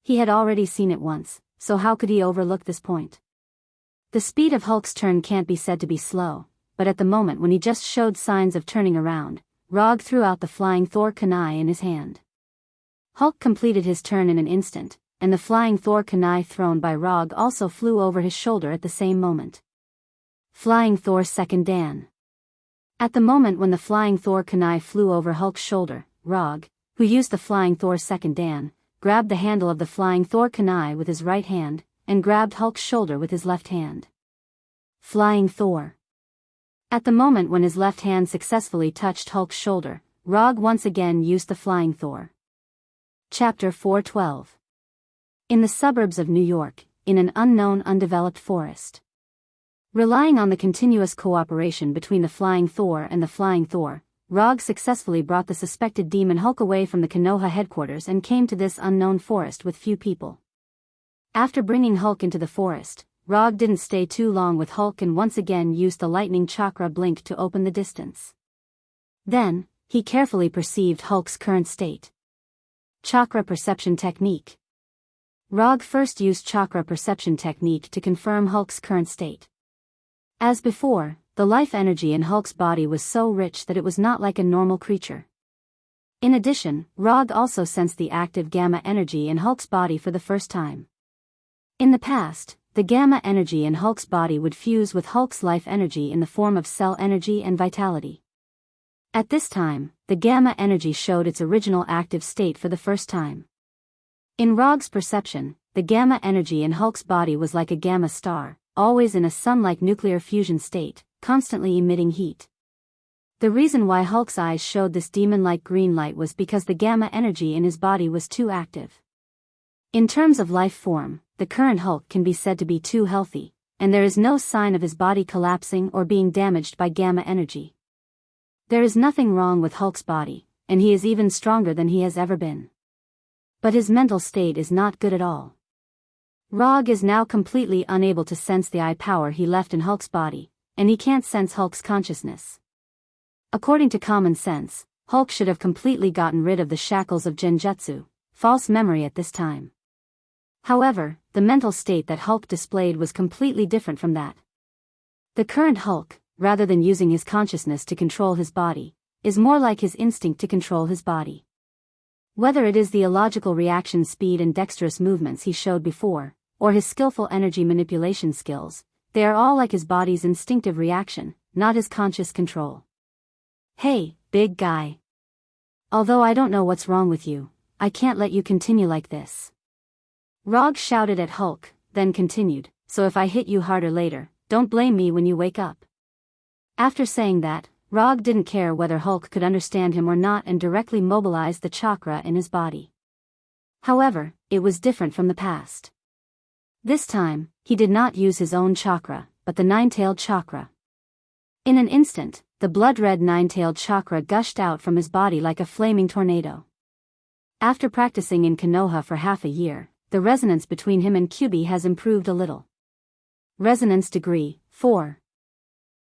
He had already seen it once, so how could he overlook this point? The speed of Hulk's turn can't be said to be slow, but at the moment when he just showed signs of turning around, Rog threw out the flying Thor kunai in his hand. Hulk completed his turn in an instant, and the flying Thor kunai thrown by Rog also flew over his shoulder at the same moment. Flying Thor Second Dan. At the moment when the flying Thor kunai flew over Hulk's shoulder, Rog, who used the flying Thor Second Dan, grabbed the handle of the flying Thor kunai with his right hand, and grabbed Hulk's shoulder with his left hand. Flying Thor. At the moment when his left hand successfully touched Hulk's shoulder, Rog once again used the flying Thor. Chapter 412. In the suburbs of New York, in an unknown undeveloped forest. Relying on the continuous cooperation between the Flying Thor and the Flying Thor, Rog successfully brought the suspected demon Hulk away from the Konoha headquarters and came to this unknown forest with few people. After bringing Hulk into the forest, Rog didn't stay too long with Hulk and once again used the lightning chakra blink to open the distance. Then, he carefully perceived Hulk's current state. Chakra Perception Technique. Rog first used Chakra Perception Technique to confirm Hulk's current state. As before, the life energy in Hulk's body was so rich that it was not like a normal creature. In addition, Rog also sensed the active gamma energy in Hulk's body for the first time. In the past, the gamma energy in Hulk's body would fuse with Hulk's life energy in the form of cell energy and vitality. At this time, the gamma energy showed its original active state for the first time. In Rog's perception, the gamma energy in Hulk's body was like a gamma star, always in a sun-like nuclear fusion state, constantly emitting heat. The reason why Hulk's eyes showed this demon-like green light was because the gamma energy in his body was too active. In terms of life form, the current Hulk can be said to be too healthy, and there is no sign of his body collapsing or being damaged by gamma energy. There is nothing wrong with Hulk's body, and he is even stronger than he has ever been. But his mental state is not good at all. Rog is now completely unable to sense the eye power he left in Hulk's body, and he can't sense Hulk's consciousness. According to common sense, Hulk should have completely gotten rid of the shackles of genjutsu, false memory at this time. However, the mental state that Hulk displayed was completely different from that. The current Hulk, rather than using his consciousness to control his body, is more like his instinct to control his body. Whether it is the illogical reaction speed and dexterous movements he showed before, or his skillful energy manipulation skills, they are all like his body's instinctive reaction, not his conscious control. Hey, big guy. Although I don't know what's wrong with you, I can't let you continue like this. Rog shouted at Hulk, then continued, so if I hit you harder later, don't blame me when you wake up. After saying that, Rog didn't care whether Hulk could understand him or not and directly mobilized the chakra in his body. However, it was different from the past. This time, he did not use his own chakra, but the nine-tailed chakra. In an instant, the blood-red nine-tailed chakra gushed out from his body like a flaming tornado. After practicing in Konoha for half a year, the resonance between him and Kyubi has improved a little. Resonance degree, 4.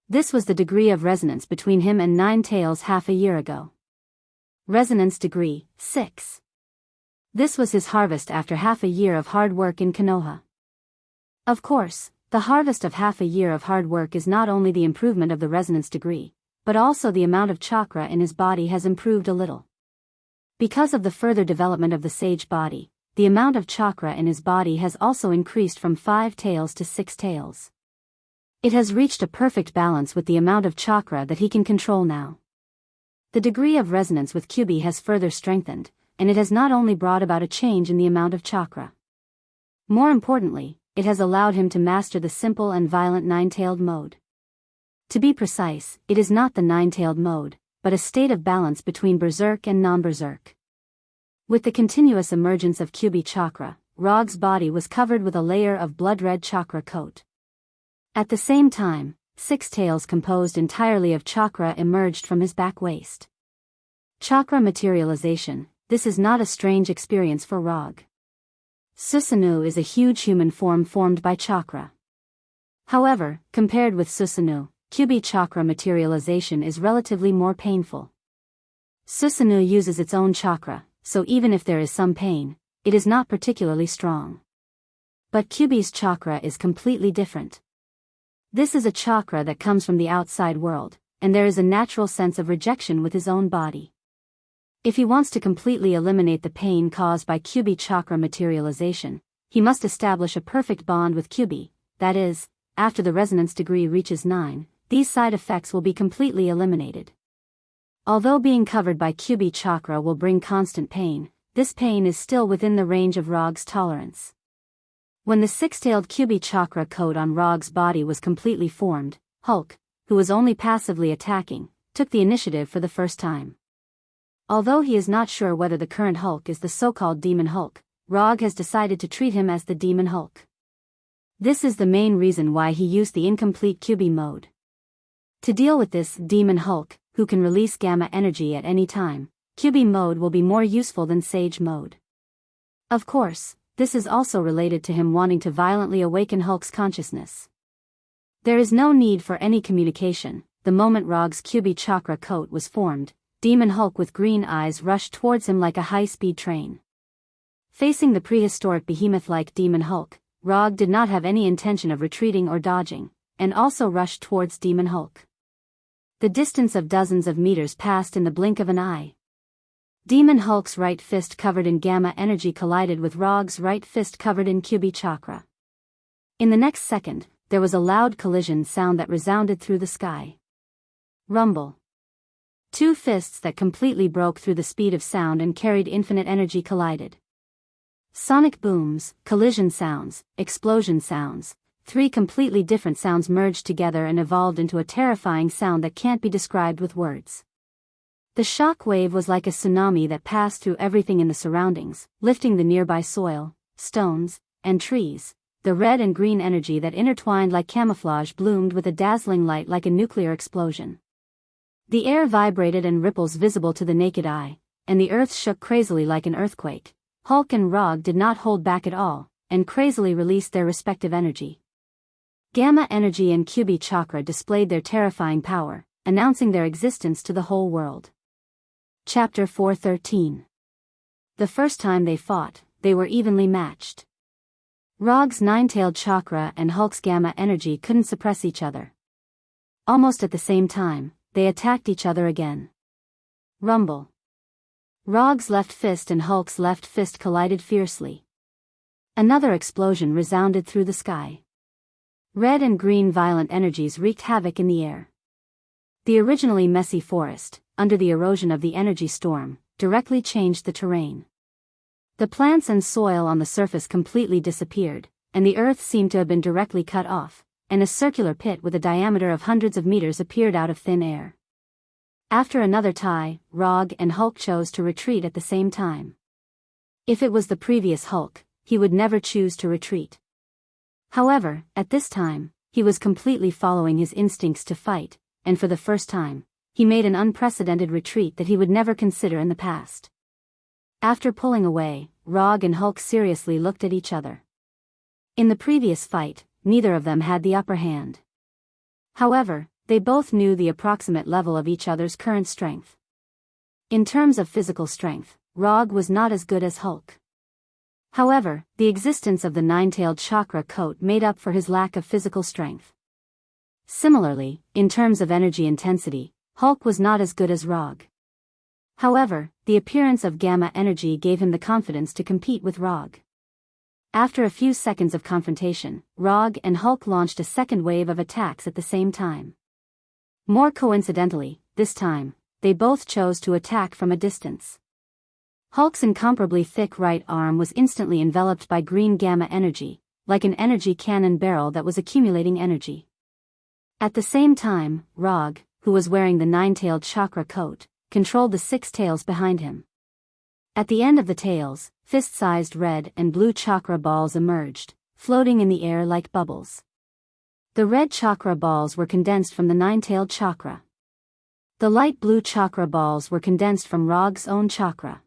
This was the degree of resonance between him and Nine Tails half a year ago. Resonance degree, 6. This was his harvest after half a year of hard work in Konoha. Of course, the harvest of half a year of hard work is not only the improvement of the resonance degree, but also the amount of chakra in his body has improved a little. Because of the further development of the sage body, the amount of chakra in his body has also increased from 5 tails to 6 tails. It has reached a perfect balance with the amount of chakra that he can control now. The degree of resonance with Kyubi has further strengthened, and it has not only brought about a change in the amount of chakra. More importantly, it has allowed him to master the simple and violent nine-tailed mode. To be precise, it is not the nine-tailed mode, but a state of balance between berserk and non-berserk. With the continuous emergence of Kyubi chakra, Rog's body was covered with a layer of blood-red chakra coat. At the same time, 6 tails composed entirely of chakra emerged from his back waist. Chakra materialization. This is not a strange experience for Rog. Susanoo is a huge human form formed by chakra. However, compared with Susanoo, Kyubi chakra materialization is relatively more painful. Susanoo uses its own chakra, so even if there is some pain, it is not particularly strong. But Kyubi's chakra is completely different. This is a chakra that comes from the outside world, and there is a natural sense of rejection with his own body. If he wants to completely eliminate the pain caused by Kyubi chakra materialization, he must establish a perfect bond with Kyubi, that is, after the resonance degree reaches 9, these side effects will be completely eliminated. Although being covered by Kyubi chakra will bring constant pain, this pain is still within the range of Rog's tolerance. When the 6-tailed Kyubi chakra coat on Rog's body was completely formed, Hulk, who was only passively attacking, took the initiative for the first time. Although he is not sure whether the current Hulk is the so-called Demon Hulk, Rog has decided to treat him as the Demon Hulk. This is the main reason why he used the incomplete Kyubi mode. To deal with this Demon Hulk, who can release gamma energy at any time, Kyubi mode will be more useful than Sage mode. Of course, this is also related to him wanting to violently awaken Hulk's consciousness. There is no need for any communication. The moment Rog's Kyubi chakra coat was formed, Demon Hulk with green eyes rushed towards him like a high-speed train. Facing the prehistoric behemoth-like Demon Hulk, Rog did not have any intention of retreating or dodging, and also rushed towards Demon Hulk. The distance of dozens of meters passed in the blink of an eye. Demon Hulk's right fist covered in gamma energy collided with Rog's right fist covered in Kyubi chakra. In the next second, there was a loud collision sound that resounded through the sky. Rumble. Two fists that completely broke through the speed of sound and carried infinite energy collided. Sonic booms, collision sounds, explosion sounds, 3 completely different sounds merged together and evolved into a terrifying sound that can't be described with words. The shock wave was like a tsunami that passed through everything in the surroundings, lifting the nearby soil, stones, and trees. The red and green energy that intertwined like camouflage bloomed with a dazzling light like a nuclear explosion. The air vibrated and ripples visible to the naked eye, and the earth shook crazily like an earthquake. Hulk and Rog did not hold back at all, and crazily released their respective energy. Gamma energy and Kyubi chakra displayed their terrifying power, announcing their existence to the whole world. Chapter 413. The first time they fought, they were evenly matched. Rog's 9-tailed chakra and Hulk's gamma energy couldn't suppress each other. Almost at the same time, they attacked each other again. Rumble. Rog's left fist and Hulk's left fist collided fiercely. Another explosion resounded through the sky. Red and green violent energies wreaked havoc in the air. The originally messy forest, under the erosion of the energy storm, directly changed the terrain. The plants and soil on the surface completely disappeared, and the earth seemed to have been directly cut off, and a circular pit with a diameter of hundreds of meters appeared out of thin air. After another tie, Rog and Hulk chose to retreat at the same time. If it was the previous Hulk, he would never choose to retreat. However, at this time, he was completely following his instincts to fight, and for the first time, he made an unprecedented retreat that he would never consider in the past. After pulling away, Rog and Hulk seriously looked at each other. In the previous fight, neither of them had the upper hand. However, they both knew the approximate level of each other's current strength. In terms of physical strength, Rog was not as good as Hulk. However, the existence of the 9-tailed chakra coat made up for his lack of physical strength. Similarly, in terms of energy intensity, Hulk was not as good as Rog. However, the appearance of gamma energy gave him the confidence to compete with Rog. After a few seconds of confrontation, Rog and Hulk launched a second wave of attacks at the same time. More coincidentally, this time, they both chose to attack from a distance. Hulk's incomparably thick right arm was instantly enveloped by green gamma energy, like an energy cannon barrel that was accumulating energy. At the same time, Rog, who was wearing the 9-tailed chakra coat, controlled the 6 tails behind him. At the end of the tails, fist-sized red and blue chakra balls emerged, floating in the air like bubbles. The red chakra balls were condensed from the nine-tailed chakra. The light blue chakra balls were condensed from Rog's own chakra.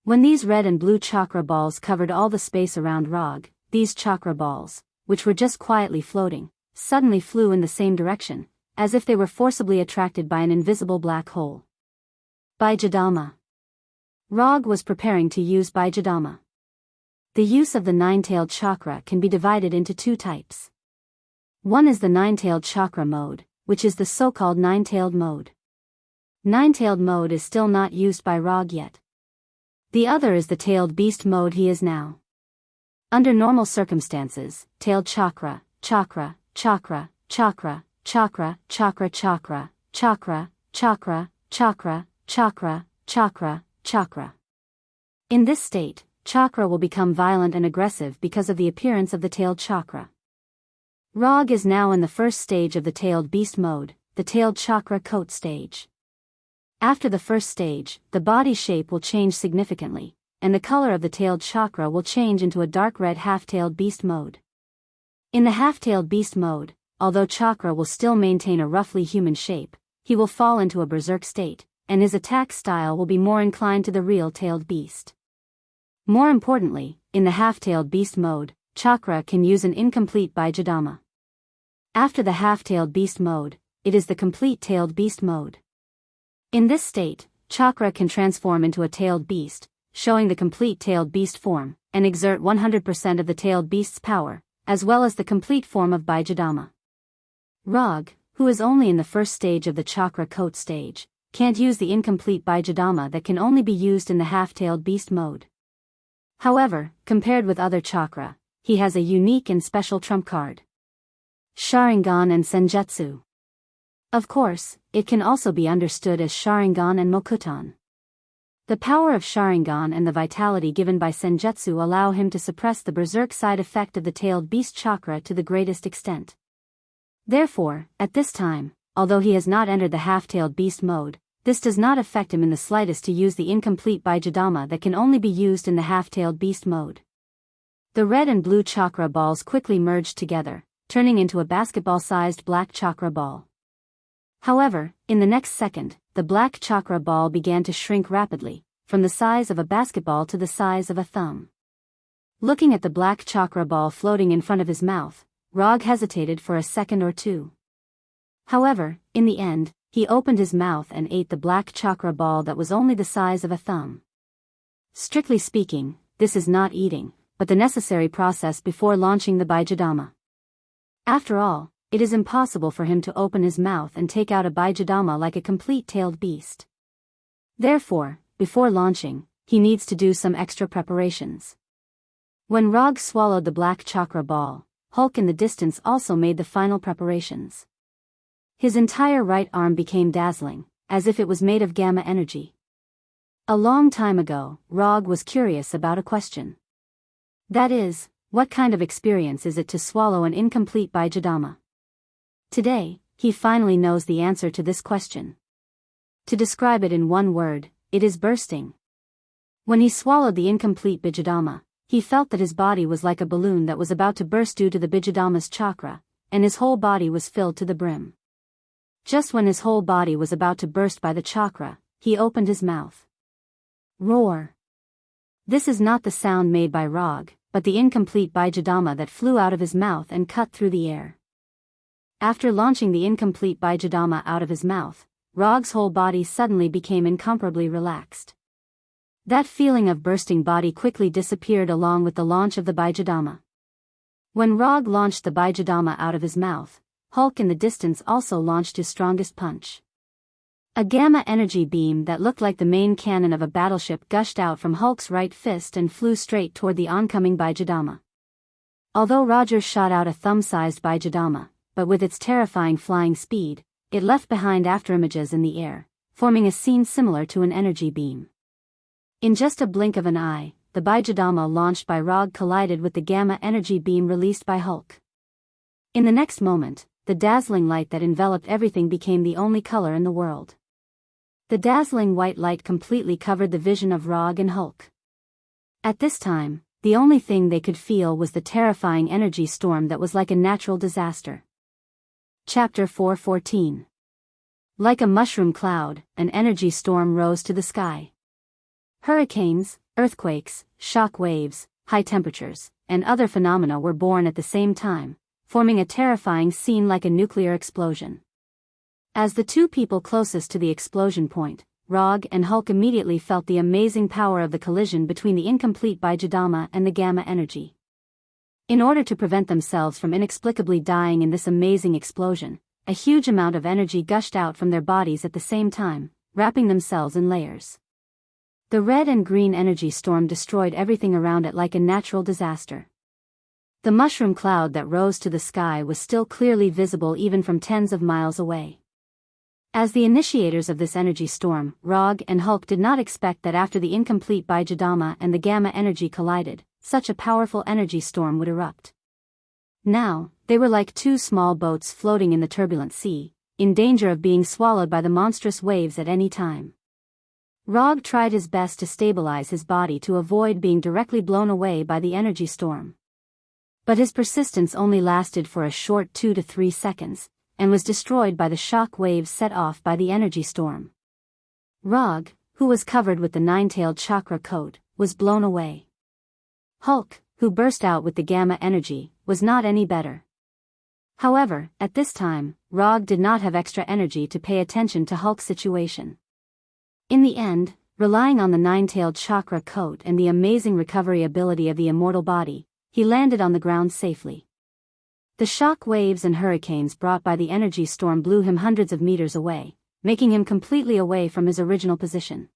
When these red and blue chakra balls covered all the space around Rog, these chakra balls, which were just quietly floating, suddenly flew in the same direction, as if they were forcibly attracted by an invisible black hole. Bijadama. Rog was preparing to use Bijadama. The use of the nine-tailed chakra can be divided into two types. One is the nine-tailed chakra mode, which is the so-called nine-tailed mode. Nine-tailed mode is still not used by Rog yet. The other is the tailed beast mode he is now. Under normal circumstances, tailed chakra, chakra, chakra, chakra, chakra, chakra, chakra, chakra, chakra, chakra, chakra, chakra, chakra. In this state, chakra will become violent and aggressive because of the appearance of the tailed chakra. Rog is now in the first stage of the tailed beast mode, the tailed chakra coat stage. After the first stage, the body shape will change significantly, and the color of the tailed chakra will change into a dark red half-tailed beast mode. In the half-tailed beast mode, although chakra will still maintain a roughly human shape, he will fall into a berserk state, and his attack style will be more inclined to the real tailed beast. More importantly, in the half-tailed beast mode, chakra can use an incomplete Bijadama. After the half-tailed beast mode, it is the complete tailed beast mode. In this state, chakra can transform into a tailed beast, showing the complete tailed beast form, and exert 100% of the tailed beast's power, as well as the complete form of Bijadama. Rog, who is only in the first stage of the chakra coat stage, can't use the incomplete Bijadama that can only be used in the half-tailed beast mode. However, compared with other chakra, he has a unique and special trump card: Sharingan and Senjutsu. Of course, it can also be understood as Sharingan and Mokuton. The power of Sharingan and the vitality given by Senjutsu allow him to suppress the berserk side effect of the tailed beast chakra to the greatest extent. Therefore, at this time, although he has not entered the half-tailed beast mode, this does not affect him in the slightest to use the incomplete Bijadama that can only be used in the half-tailed beast mode. The red and blue chakra balls quickly merged together, turning into a basketball-sized black chakra ball. However, in the next second, the black chakra ball began to shrink rapidly, from the size of a basketball to the size of a thumb. Looking at the black chakra ball floating in front of his mouth, Rog hesitated for a second or two. However, in the end, he opened his mouth and ate the black chakra ball that was only the size of a thumb. Strictly speaking, this is not eating, but the necessary process before launching the Bijadama. After all, it is impossible for him to open his mouth and take out a Bijadama like a complete tailed beast. Therefore, before launching, he needs to do some extra preparations. When Rog swallowed the black chakra ball, Hulk in the distance also made the final preparations. His entire right arm became dazzling, as if it was made of gamma energy. A long time ago, Rog was curious about a question. That is, what kind of experience is it to swallow an incomplete Bijadama? Today, he finally knows the answer to this question. To describe it in one word, it is bursting. When he swallowed the incomplete Bijadama, he felt that his body was like a balloon that was about to burst due to the Bijadama's chakra, and his whole body was filled to the brim. Just when his whole body was about to burst by the chakra, he opened his mouth. Roar! This is not the sound made by Rog, but the incomplete Bijadama that flew out of his mouth and cut through the air. After launching the incomplete Bijadama out of his mouth, Rog's whole body suddenly became incomparably relaxed. That feeling of bursting body quickly disappeared along with the launch of the Bijadama. When Rog launched the Bijadama out of his mouth, Hulk in the distance also launched his strongest punch. A gamma energy beam that looked like the main cannon of a battleship gushed out from Hulk's right fist and flew straight toward the oncoming Bijadama. Although Roger shot out a thumb-sized Bijadama, but with its terrifying flying speed, it left behind afterimages in the air, forming a scene similar to an energy beam. In just a blink of an eye, the Bijadama launched by Rog collided with the gamma energy beam released by Hulk. In the next moment, the dazzling light that enveloped everything became the only color in the world. The dazzling white light completely covered the vision of Rog and Hulk. At this time, the only thing they could feel was the terrifying energy storm that was like a natural disaster. Chapter 4:14. Like a mushroom cloud, an energy storm rose to the sky. Hurricanes, earthquakes, shock waves, high temperatures, and other phenomena were born at the same time, forming a terrifying scene like a nuclear explosion. As the two people closest to the explosion point, Rog and Hulk immediately felt the amazing power of the collision between the incomplete Bijadama and the gamma energy. In order to prevent themselves from inexplicably dying in this amazing explosion, a huge amount of energy gushed out from their bodies at the same time, wrapping themselves in layers. The red and green energy storm destroyed everything around it like a natural disaster. The mushroom cloud that rose to the sky was still clearly visible even from tens of miles away. As the initiators of this energy storm, Rog and Hulk did not expect that after the incomplete Bijadama and the gamma energy collided, such a powerful energy storm would erupt. Now, they were like two small boats floating in the turbulent sea, in danger of being swallowed by the monstrous waves at any time. Rog tried his best to stabilize his body to avoid being directly blown away by the energy storm. But his persistence only lasted for a short 2 to 3 seconds, and was destroyed by the shock waves set off by the energy storm. Rog, who was covered with the nine-tailed chakra coat, was blown away. Hulk, who burst out with the gamma energy, was not any better. However, at this time, Rog did not have extra energy to pay attention to Hulk's situation. In the end, relying on the nine-tailed chakra coat and the amazing recovery ability of the immortal body, he landed on the ground safely. The shock waves and hurricanes brought by the energy storm blew him hundreds of meters away, making him completely away from his original position.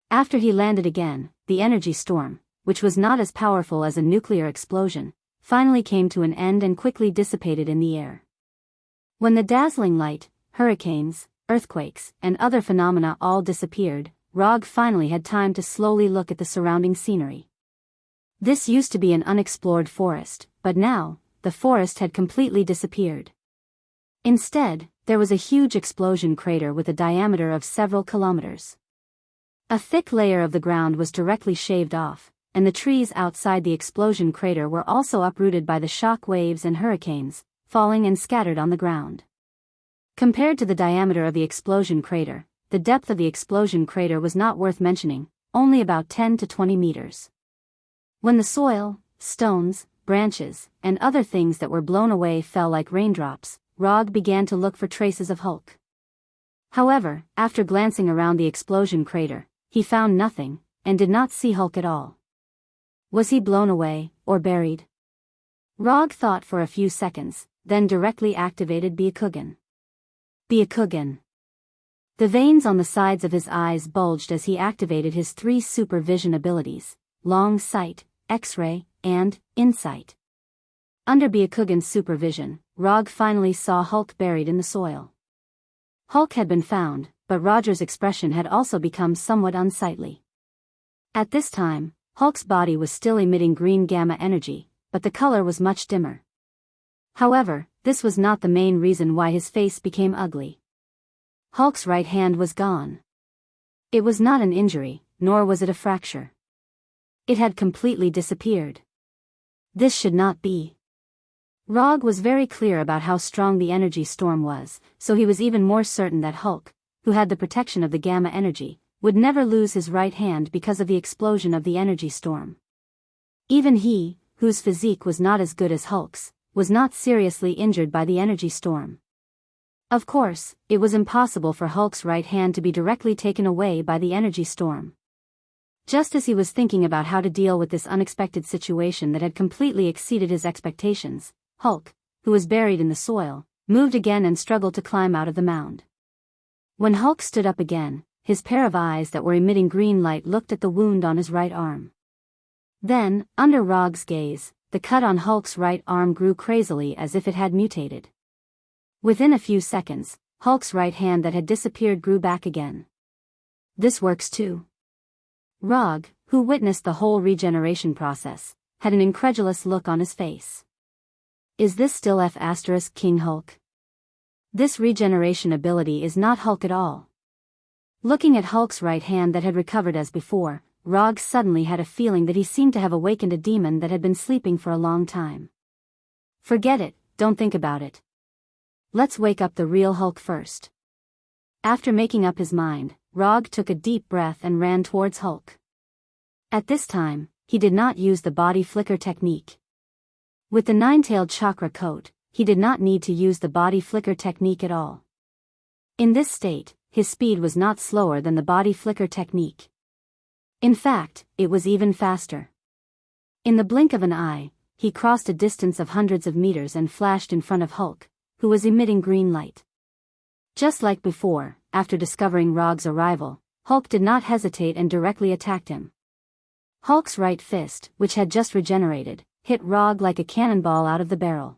After he landed again, the energy storm, which was not as powerful as a nuclear explosion, finally came to an end and quickly dissipated in the air. When the dazzling light, hurricanes, earthquakes, and other phenomena all disappeared, Rog finally had time to slowly look at the surrounding scenery. This used to be an unexplored forest, but now, the forest had completely disappeared. Instead, there was a huge explosion crater with a diameter of several kilometers. A thick layer of the ground was directly shaved off, and the trees outside the explosion crater were also uprooted by the shock waves and hurricanes, falling and scattered on the ground. Compared to the diameter of the explosion crater, the depth of the explosion crater was not worth mentioning, only about 10 to 20 meters. When the soil, stones, branches, and other things that were blown away fell like raindrops, Rog began to look for traces of Hulk. However, after glancing around the explosion crater, he found nothing, and did not see Hulk at all. Was he blown away, or buried? Rog thought for a few seconds, then directly activated Byakugan. Byakugan. The veins on the sides of his eyes bulged as he activated his 3 super vision abilities, long sight, X-ray, and insight. Under Byakugan's supervision, Rog finally saw Hulk buried in the soil. Hulk had been found, but Roger's expression had also become somewhat unsightly. At this time, Hulk's body was still emitting green gamma energy, but the color was much dimmer. However, this was not the main reason why his face became ugly. Hulk's right hand was gone. It was not an injury, nor was it a fracture. It had completely disappeared. This should not be. Rog was very clear about how strong the energy storm was, so he was even more certain that Hulk, who had the protection of the gamma energy, would never lose his right hand because of the explosion of the energy storm. Even he, whose physique was not as good as Hulk's, was not seriously injured by the energy storm. Of course, it was impossible for Hulk's right hand to be directly taken away by the energy storm. Just as he was thinking about how to deal with this unexpected situation that had completely exceeded his expectations, Hulk, who was buried in the soil, moved again and struggled to climb out of the mound. When Hulk stood up again, his pair of eyes that were emitting green light looked at the wound on his right arm. Then, under Rog's gaze, the cut on Hulk's right arm grew crazily as if it had mutated. Within a few seconds, Hulk's right hand that had disappeared grew back again. This works too. Rog, who witnessed the whole regeneration process, had an incredulous look on his face. Is this still King Hulk? This regeneration ability is not Hulk at all. Looking at Hulk's right hand that had recovered as before, Rog suddenly had a feeling that he seemed to have awakened a demon that had been sleeping for a long time. Forget it, don't think about it. Let's wake up the real Hulk first. After making up his mind, Rog took a deep breath and ran towards Hulk. At this time, he did not use the body flicker technique. With the nine-tailed chakra coat, he did not need to use the body flicker technique at all. In this state, his speed was not slower than the body flicker technique. In fact, it was even faster. In the blink of an eye, he crossed a distance of hundreds of meters and flashed in front of Hulk, who was emitting green light. Just like before, after discovering Rog's arrival, Hulk did not hesitate and directly attacked him. Hulk's right fist, which had just regenerated, hit Rog like a cannonball out of the barrel.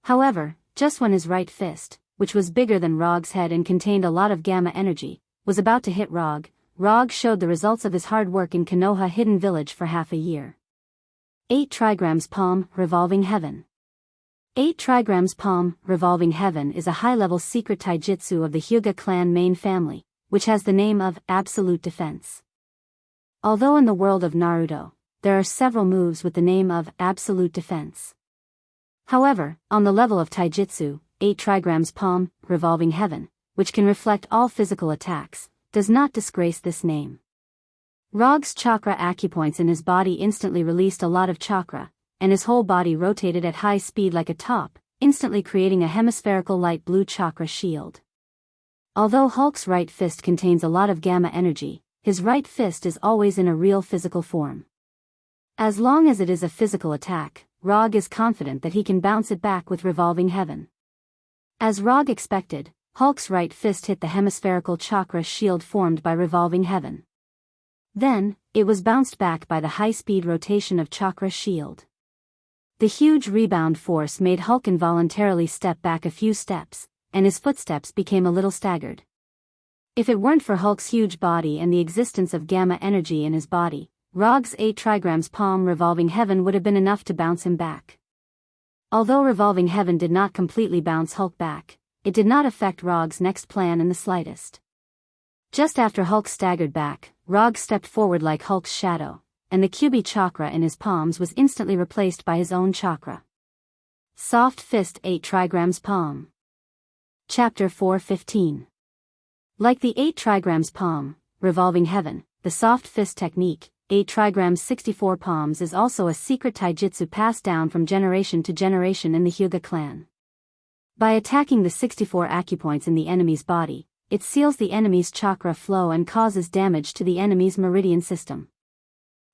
However, just when his right fist, which was bigger than Rog's head and contained a lot of gamma energy, was about to hit Rog, Rog showed the results of his hard work in Konoha Hidden Village for half a year. 8 trigrams palm, revolving heaven. 8 trigrams palm, revolving heaven is a high-level secret taijutsu of the Hyuga clan main family, which has the name of absolute defense. Although in the world of Naruto, there are several moves with the name of absolute defense. However, on the level of taijutsu, 8 trigrams palm, revolving heaven, which can reflect all physical attacks, does not disgrace this name. Rog's chakra acupoints in his body instantly released a lot of chakra, and his whole body rotated at high speed like a top, instantly creating a hemispherical light blue chakra shield. Although Hulk's right fist contains a lot of gamma energy, his right fist is always in a real physical form. As long as it is a physical attack, Rog is confident that he can bounce it back with revolving heaven. As Rog expected, Hulk's right fist hit the hemispherical chakra shield formed by revolving heaven. Then, it was bounced back by the high-speed rotation of chakra shield. The huge rebound force made Hulk involuntarily step back a few steps, and his footsteps became a little staggered. If it weren't for Hulk's huge body and the existence of gamma energy in his body, Rog's 8 trigrams palm revolving heaven would have been enough to bounce him back. Although revolving heaven did not completely bounce Hulk back, it did not affect Rog's next plan in the slightest. Just after Hulk staggered back, Rog stepped forward like Hulk's shadow, and the Kyubi chakra in his palms was instantly replaced by his own chakra. Soft Fist 8 trigrams palm. Chapter 4:15. Like the 8 trigrams palm, revolving heaven, the soft fist technique, 8 trigrams 64 palms is also a secret taijutsu passed down from generation to generation in the Hyuga clan. By attacking the 64 acupoints in the enemy's body, it seals the enemy's chakra flow and causes damage to the enemy's meridian system.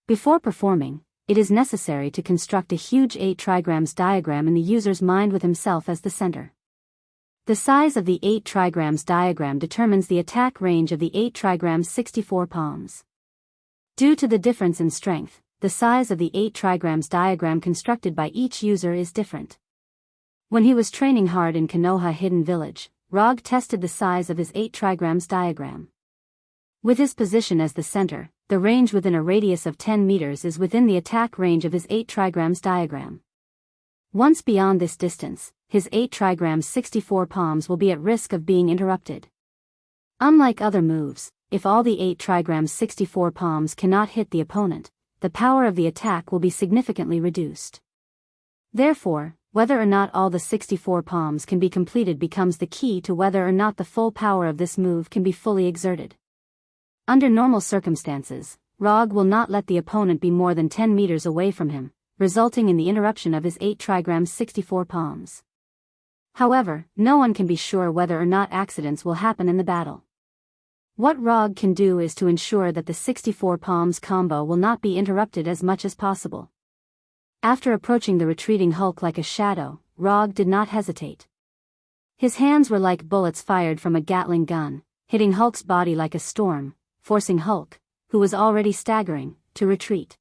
Before performing, it is necessary to construct a huge 8 trigrams diagram in the user's mind with himself as the center. The size of the 8 trigrams diagram determines the attack range of the 8 trigrams 64 palms. Due to the difference in strength, the size of the 8 trigrams diagram constructed by each user is different. When he was training hard in Konoha Hidden Village, Rog tested the size of his 8 trigrams diagram. With his position as the center, the range within a radius of 10 meters is within the attack range of his 8 trigrams diagram. Once beyond this distance, his 8 trigrams 64 palms will be at risk of being interrupted. Unlike other moves, if all the 8 trigrams 64 palms cannot hit the opponent, the power of the attack will be significantly reduced. Therefore, whether or not all the 64 palms can be completed becomes the key to whether or not the full power of this move can be fully exerted. Under normal circumstances, Rog will not let the opponent be more than 10 meters away from him, resulting in the interruption of his 8 trigrams 64 palms. However, no one can be sure whether or not accidents will happen in the battle. What Rog can do is to ensure that the 64 palms combo will not be interrupted as much as possible. After approaching the retreating Hulk like a shadow, Rog did not hesitate. His hands were like bullets fired from a Gatling gun, hitting Hulk's body like a storm, forcing Hulk, who was already staggering, to retreat.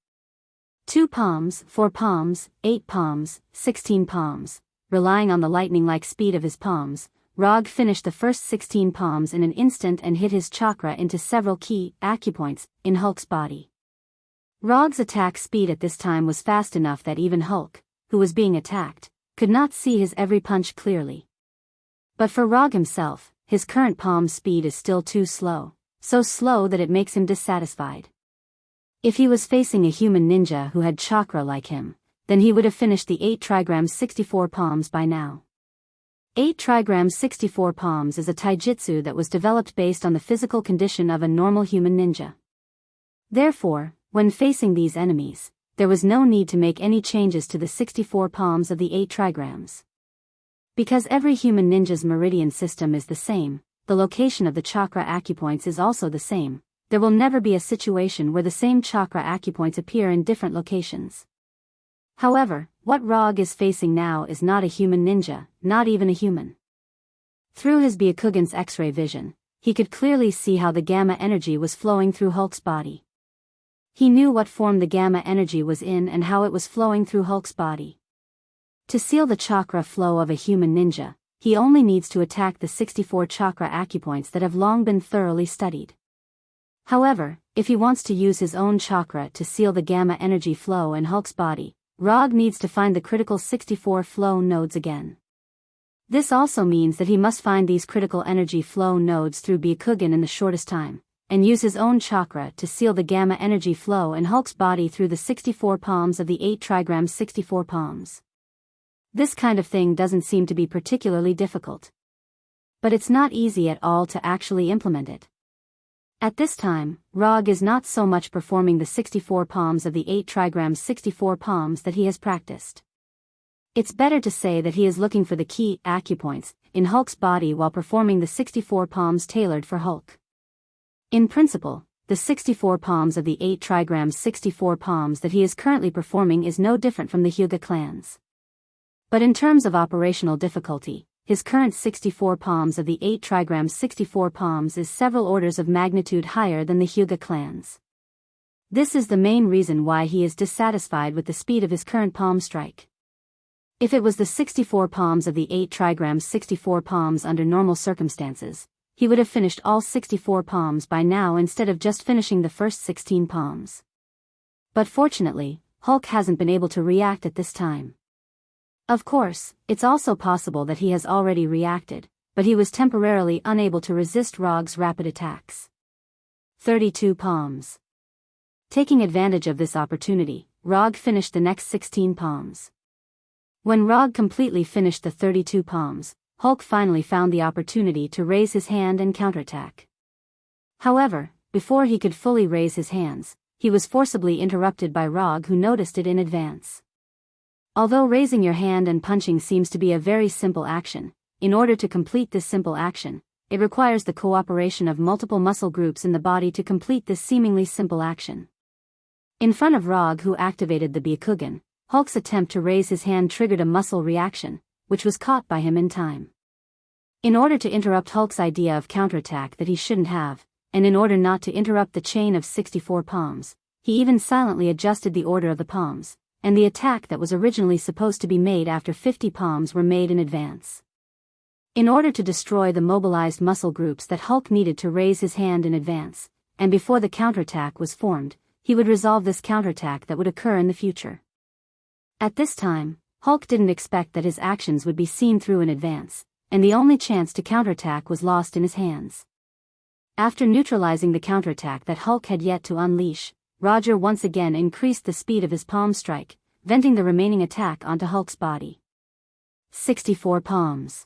2 palms, 4 palms, 8 palms, 16 palms. Relying on the lightning-like speed of his palms, Rog finished the first 16 palms in an instant and hit his chakra into several key acupoints in Hulk's body. Rog's attack speed at this time was fast enough that even Hulk, who was being attacked, could not see his every punch clearly. But for Rog himself, his current palm speed is still too slow, so slow that it makes him dissatisfied. If he was facing a human ninja who had chakra like him, then he would have finished the 8 trigrams 64 palms by now. 8 trigrams 64 palms is a taijutsu that was developed based on the physical condition of a normal human ninja. Therefore, when facing these enemies, there was no need to make any changes to the 64 palms of the 8 trigrams. Because every human ninja's meridian system is the same, the location of the chakra acupoints is also the same. There will never be a situation where the same chakra acupoints appear in different locations. However, what Rog is facing now is not a human ninja, not even a human. Through his Byakugan's X-ray vision, he could clearly see how the gamma energy was flowing through Hulk's body. He knew what form the gamma energy was in and how it was flowing through Hulk's body. To seal the chakra flow of a human ninja, he only needs to attack the 64 chakra acupoints that have long been thoroughly studied. However, if he wants to use his own chakra to seal the gamma energy flow in Hulk's body, Rog needs to find the critical 64 flow nodes again. This also means that he must find these critical energy flow nodes through Byakugan in the shortest time, and use his own chakra to seal the gamma energy flow in Hulk's body through the 64 palms of the 8 trigrams 64 palms. This kind of thing doesn't seem to be particularly difficult. But it's not easy at all to actually implement it. At this time, Rog is not so much performing the 64 palms of the 8 trigrams 64 palms that he has practiced. It's better to say that he is looking for the key acupoints in Hulk's body while performing the 64 palms tailored for Hulk. In principle, the 64 palms of the 8 trigrams 64 palms that he is currently performing is no different from the Hyuga clans. But in terms of operational difficulty, his current 64 palms of the 8 trigrams 64 palms is several orders of magnitude higher than the Hyuga clans. This is the main reason why he is dissatisfied with the speed of his current palm strike. If it was the 64 palms of the 8 trigrams 64 palms under normal circumstances, he would have finished all 64 palms by now instead of just finishing the first 16 palms. But fortunately, Hulk hasn't been able to react at this time. Of course, it's also possible that he has already reacted, but he was temporarily unable to resist Rog's rapid attacks. 32 palms. Taking advantage of this opportunity, Rog finished the next 16 palms. When Rog completely finished the 32 palms, Hulk finally found the opportunity to raise his hand and counterattack. However, before he could fully raise his hands, he was forcibly interrupted by Rog, who noticed it in advance. Although raising your hand and punching seems to be a very simple action, in order to complete this simple action, it requires the cooperation of multiple muscle groups in the body to complete this seemingly simple action. In front of Rog, who activated the Byakugan, Hulk's attempt to raise his hand triggered a muscle reaction, which was caught by him in time. In order to interrupt Hulk's idea of counterattack that he shouldn't have, and in order not to interrupt the chain of 64 palms, he even silently adjusted the order of the palms, and the attack that was originally supposed to be made after 50 palms were made in advance. In order to destroy the mobilized muscle groups that Hulk needed to raise his hand in advance, and before the counterattack was formed, he would resolve this counterattack that would occur in the future. At this time, Hulk didn't expect that his actions would be seen through in advance, and the only chance to counterattack was lost in his hands. After neutralizing the counterattack that Hulk had yet to unleash, Roger once again increased the speed of his palm strike, venting the remaining attack onto Hulk's body. 64 palms.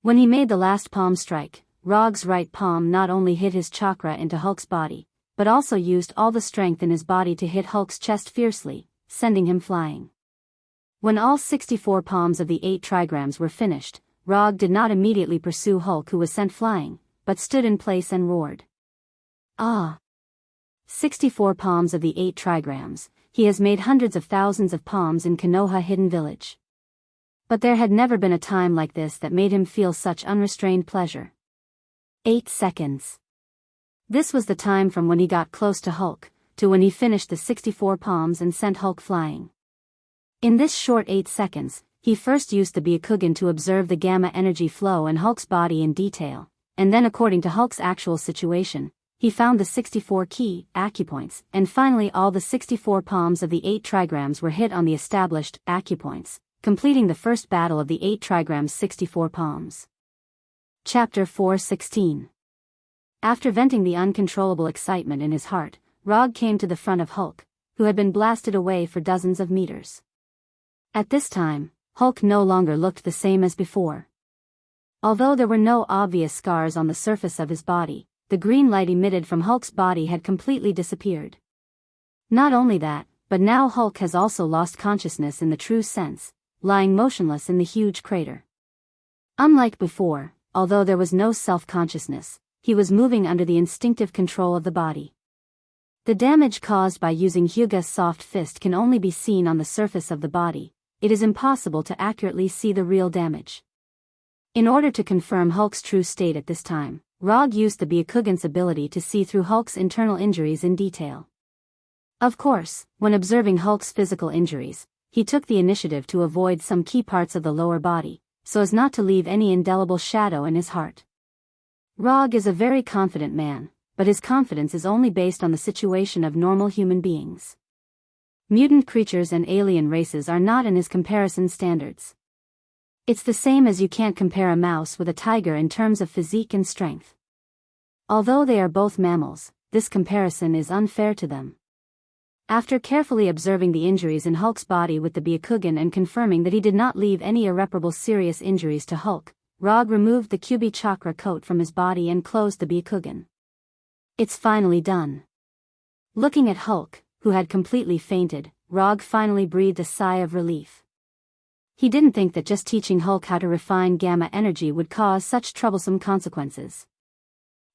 When he made the last palm strike, Rog's right palm not only hit his chakra into Hulk's body, but also used all the strength in his body to hit Hulk's chest fiercely, sending him flying. When all 64 palms of the 8 trigrams were finished, Rog did not immediately pursue Hulk, who was sent flying, but stood in place and roared. Ah! 64 palms of the 8 trigrams, he has made hundreds of thousands of palms in Konoha Hidden Village. But there had never been a time like this that made him feel such unrestrained pleasure. 8 seconds. This was the time from when he got close to Hulk, to when he finished the 64 palms and sent Hulk flying. In this short 8 seconds, he first used the Byakugan to observe the gamma energy flow in Hulk's body in detail, and then according to Hulk's actual situation, he found the 64 key acupoints, and finally all the 64 palms of the 8 trigrams were hit on the established acupoints, completing the first battle of the 8 trigrams 64 palms. Chapter 4:16. After venting the uncontrollable excitement in his heart, Rog came to the front of Hulk, who had been blasted away for dozens of meters. At this time, Hulk no longer looked the same as before. Although there were no obvious scars on the surface of his body, the green light emitted from Hulk's body had completely disappeared. Not only that, but now Hulk has also lost consciousness in the true sense, lying motionless in the huge crater. Unlike before, although there was no self-consciousness, he was moving under the instinctive control of the body. The damage caused by using Hyuga's soft fist can only be seen on the surface of the body. It is impossible to accurately see the real damage. In order to confirm Hulk's true state at this time, Rog used the Byakugan's ability to see through Hulk's internal injuries in detail. Of course, when observing Hulk's physical injuries, he took the initiative to avoid some key parts of the lower body, so as not to leave any indelible shadow in his heart. Rog is a very confident man, but his confidence is only based on the situation of normal human beings. Mutant creatures and alien races are not in his comparison standards. It's the same as you can't compare a mouse with a tiger in terms of physique and strength. Although they are both mammals, this comparison is unfair to them. After carefully observing the injuries in Hulk's body with the Byakugan and confirming that he did not leave any irreparable serious injuries to Hulk, Rog removed the Kyubi chakra coat from his body and closed the Byakugan. It's finally done. Looking at Hulk, who had completely fainted, Rog finally breathed a sigh of relief. He didn't think that just teaching Hulk how to refine gamma energy would cause such troublesome consequences.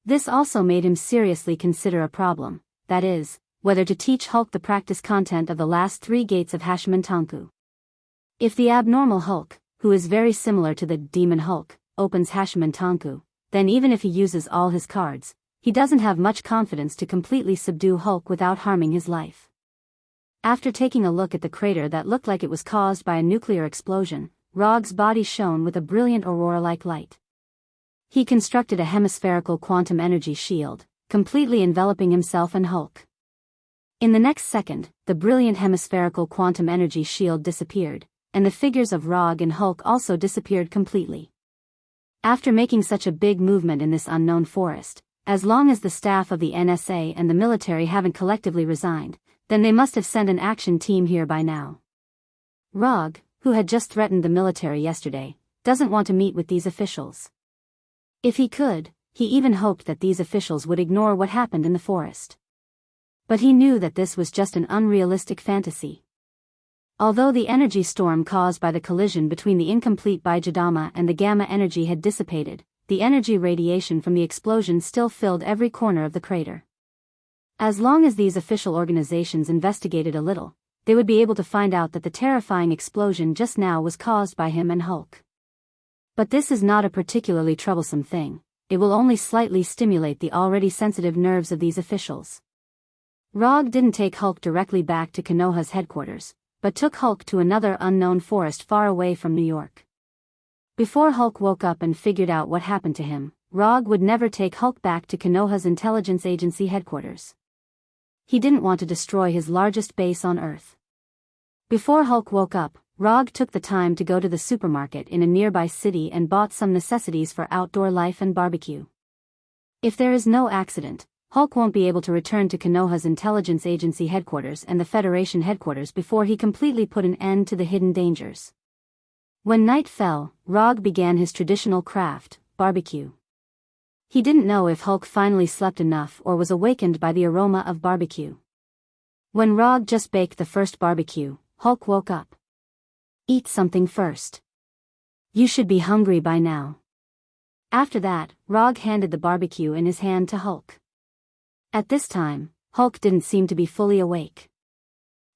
This also made him seriously consider a problem, that is, whether to teach Hulk the practice content of the last 3 gates of Hashimantanku. If the abnormal Hulk, who is very similar to the demon Hulk, opens Hashimantanku, then even if he uses all his cards, he doesn't have much confidence to completely subdue Hulk without harming his life. After taking a look at the crater that looked like it was caused by a nuclear explosion, Rog's body shone with a brilliant aurora-like light. He constructed a hemispherical quantum energy shield, completely enveloping himself and Hulk. In the next second, the brilliant hemispherical quantum energy shield disappeared, and the figures of Rog and Hulk also disappeared completely. After making such a big movement in this unknown forest, as long as the staff of the NSA and the military haven't collectively resigned, then they must have sent an action team here by now. Rog, who had just threatened the military yesterday, doesn't want to meet with these officials. If he could, he even hoped that these officials would ignore what happened in the forest. But he knew that this was just an unrealistic fantasy. Although the energy storm caused by the collision between the incomplete Baijidama and the gamma energy had dissipated, the energy radiation from the explosion still filled every corner of the crater. As long as these official organizations investigated a little, they would be able to find out that the terrifying explosion just now was caused by him and Hulk. But this is not a particularly troublesome thing. It will only slightly stimulate the already sensitive nerves of these officials. Rog didn't take Hulk directly back to Konoha's headquarters, but took Hulk to another unknown forest far away from New York. Before Hulk woke up and figured out what happened to him, Rog would never take Hulk back to Konoha's intelligence agency headquarters. He didn't want to destroy his largest base on Earth. Before Hulk woke up, Rog took the time to go to the supermarket in a nearby city and bought some necessities for outdoor life and barbecue. If there is no accident, Hulk won't be able to return to Konoha's intelligence agency headquarters and the Federation headquarters before he completely put an end to the hidden dangers. When night fell, Rog began his traditional craft, barbecue. He didn't know if Hulk finally slept enough or was awakened by the aroma of barbecue. When Rog just baked the first barbecue, Hulk woke up. Eat something first. You should be hungry by now. After that, Rog handed the barbecue in his hand to Hulk. At this time, Hulk didn't seem to be fully awake.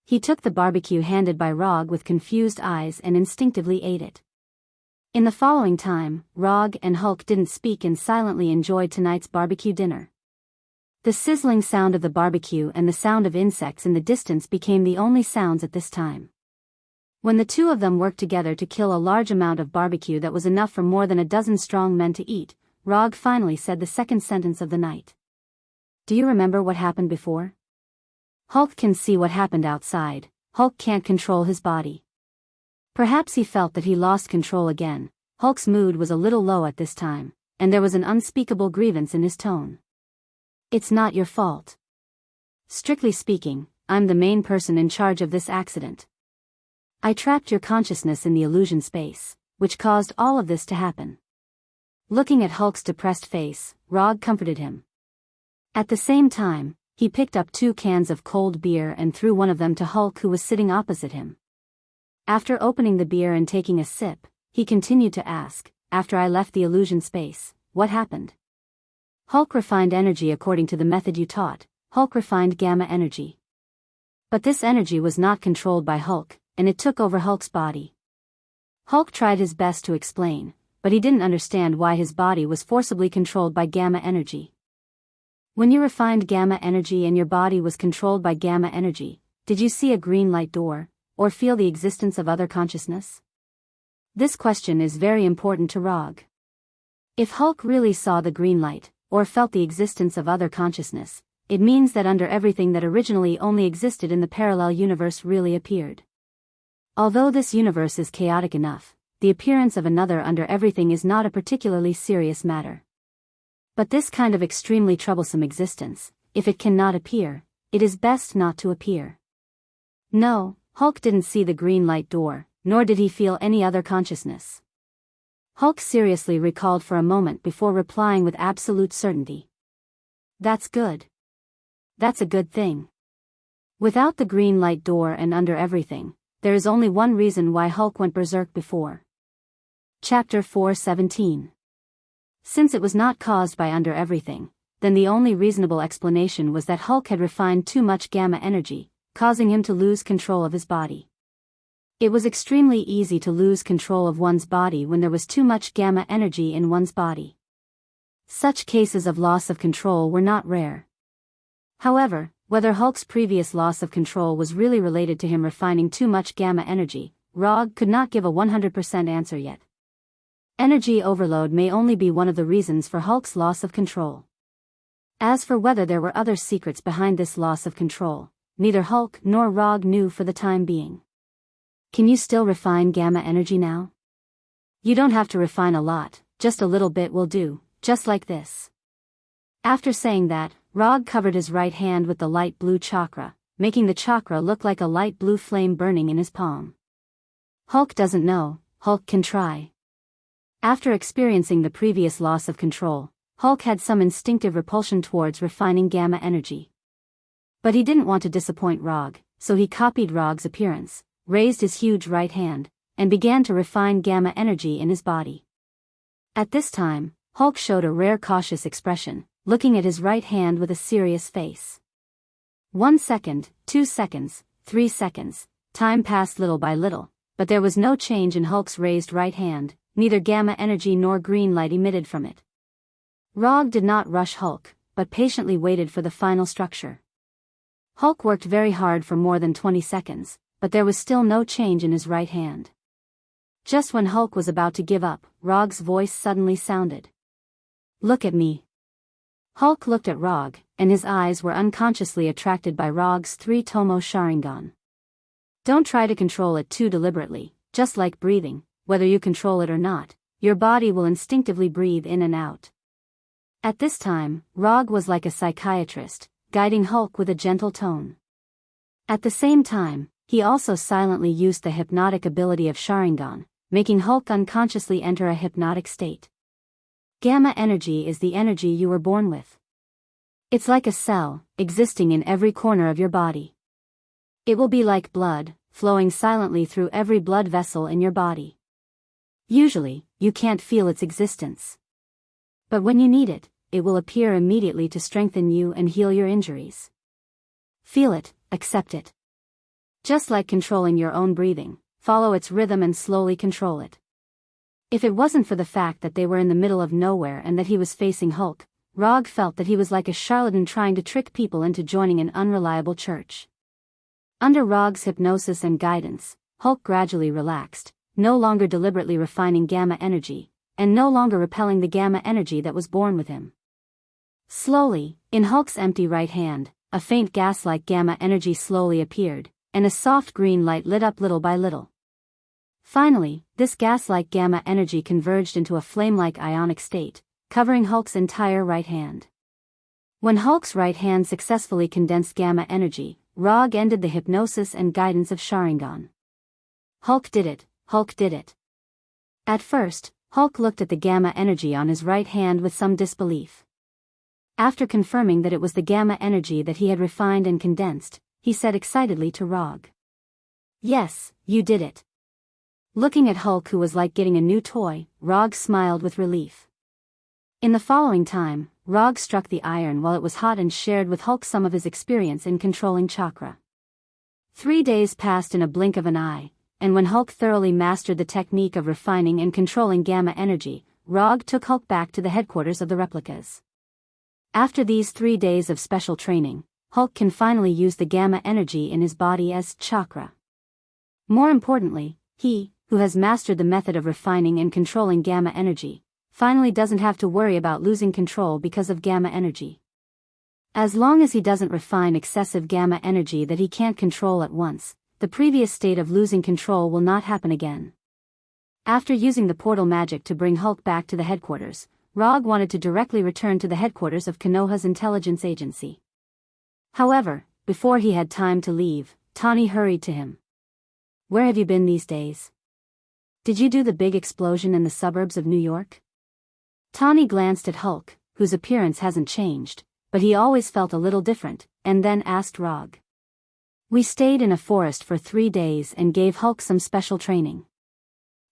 He took the barbecue handed by Rog with confused eyes and instinctively ate it. In the following time, Rog and Hulk didn't speak and silently enjoyed tonight's barbecue dinner. The sizzling sound of the barbecue and the sound of insects in the distance became the only sounds at this time. When the two of them worked together to kill a large amount of barbecue that was enough for more than a dozen strong men to eat, Rog finally said the second sentence of the night. Do you remember what happened before? Hulk can see what happened outside. Hulk can't control his body. Perhaps he felt that he lost control again. Hulk's mood was a little low at this time, and there was an unspeakable grievance in his tone. It's not your fault. Strictly speaking, I'm the main person in charge of this accident. I trapped your consciousness in the illusion space, which caused all of this to happen. Looking at Hulk's depressed face, Rog comforted him. At the same time, he picked up 2 cans of cold beer and threw one of them to Hulk, who was sitting opposite him. After opening the beer and taking a sip, he continued to ask, "After I left the illusion space, what happened?" "Hulk refined energy according to the method you taught." Hulk refined gamma energy. But this energy was not controlled by Hulk, and it took over Hulk's body. Hulk tried his best to explain, but he didn't understand why his body was forcibly controlled by gamma energy. When you refined gamma energy and your body was controlled by gamma energy, did you see a green light door, or feel the existence of other consciousness? This question is very important to Rog. If Hulk really saw the green light, or felt the existence of other consciousness, it means that under everything that originally only existed in the parallel universe really appeared. Although this universe is chaotic enough, the appearance of another under everything is not a particularly serious matter. But this kind of extremely troublesome existence, if it cannot appear, it is best not to appear. No, Hulk didn't see the green light door, nor did he feel any other consciousness. Hulk seriously recalled for a moment before replying with absolute certainty. "That's good. That's a good thing." Without the green light door and under everything, there is only one reason why Hulk went berserk before. Chapter 4:17. Since it was not caused by under everything, then the only reasonable explanation was that Hulk had refined too much gamma energy, causing him to lose control of his body. It was extremely easy to lose control of one's body when there was too much gamma energy in one's body. Such cases of loss of control were not rare. However, whether Hulk's previous loss of control was really related to him refining too much gamma energy, Rog could not give a 100% answer yet. Energy overload may only be one of the reasons for Hulk's loss of control. As for whether there were other secrets behind this loss of control, neither Hulk nor Rog knew for the time being. Can you still refine gamma energy now? You don't have to refine a lot, just a little bit will do, just like this. After saying that, Rog covered his right hand with the light blue chakra, making the chakra look like a light blue flame burning in his palm. Hulk doesn't know, Hulk can try. After experiencing the previous loss of control, Hulk had some instinctive repulsion towards refining gamma energy. But he didn't want to disappoint Rog, so he copied Rog's appearance, raised his huge right hand, and began to refine gamma energy in his body. At this time, Hulk showed a rare cautious expression, looking at his right hand with a serious face. 1 second, 2 seconds, 3 seconds, time passed little by little, but there was no change in Hulk's raised right hand, neither gamma energy nor green light emitted from it. Rog did not rush Hulk, but patiently waited for the final structure. Hulk worked very hard for more than 20 seconds, but there was still no change in his right hand. Just when Hulk was about to give up, Rog's voice suddenly sounded. "Look at me." Hulk looked at Rog, and his eyes were unconsciously attracted by Rog's 3-tomo Sharingan. Don't try to control it too deliberately, just like breathing, whether you control it or not, your body will instinctively breathe in and out. At this time, Rog was like a psychiatrist, guiding Hulk with a gentle tone. At the same time, he also silently used the hypnotic ability of Sharingan, making Hulk unconsciously enter a hypnotic state. Gamma energy is the energy you were born with. It's like a cell, existing in every corner of your body. It will be like blood, flowing silently through every blood vessel in your body. Usually, you can't feel its existence. But when you need it, it will appear immediately to strengthen you and heal your injuries. Feel it, accept it. Just like controlling your own breathing, follow its rhythm and slowly control it. If it wasn't for the fact that they were in the middle of nowhere and that he was facing Hulk, Rog felt that he was like a charlatan trying to trick people into joining an unreliable church. Under Rog's hypnosis and guidance, Hulk gradually relaxed, no longer deliberately refining gamma energy, and no longer repelling the gamma energy that was born with him. Slowly, in Hulk's empty right hand, a faint gas-like gamma energy slowly appeared, and a soft green light lit up little by little. Finally, this gas-like gamma energy converged into a flame-like ionic state, covering Hulk's entire right hand. When Hulk's right hand successfully condensed gamma energy, Rog ended the hypnosis and guidance of Sharingan. Hulk did it, Hulk did it. At first, Hulk looked at the gamma energy on his right hand with some disbelief. After confirming that it was the gamma energy that he had refined and condensed, he said excitedly to Rog. "Yes, you did it." Looking at Hulk, who was like getting a new toy, Rog smiled with relief. In the following time, Rog struck the iron while it was hot and shared with Hulk some of his experience in controlling chakra. 3 days passed in a blink of an eye, and when Hulk thoroughly mastered the technique of refining and controlling gamma energy, Rog took Hulk back to the headquarters of the replicas. After these 3 days of special training, Hulk can finally use the gamma energy in his body as chakra. More importantly, he, who has mastered the method of refining and controlling gamma energy, finally doesn't have to worry about losing control because of gamma energy. As long as he doesn't refine excessive gamma energy that he can't control at once, the previous state of losing control will not happen again. After using the portal magic to bring Hulk back to the headquarters, Rog wanted to directly return to the headquarters of Konoha's intelligence agency. However, before he had time to leave, Tani hurried to him. "Where have you been these days? Did you do the big explosion in the suburbs of New York?" Tani glanced at Hulk, whose appearance hasn't changed, but he always felt a little different, and then asked Rog. "We stayed in a forest for 3 days and gave Hulk some special training.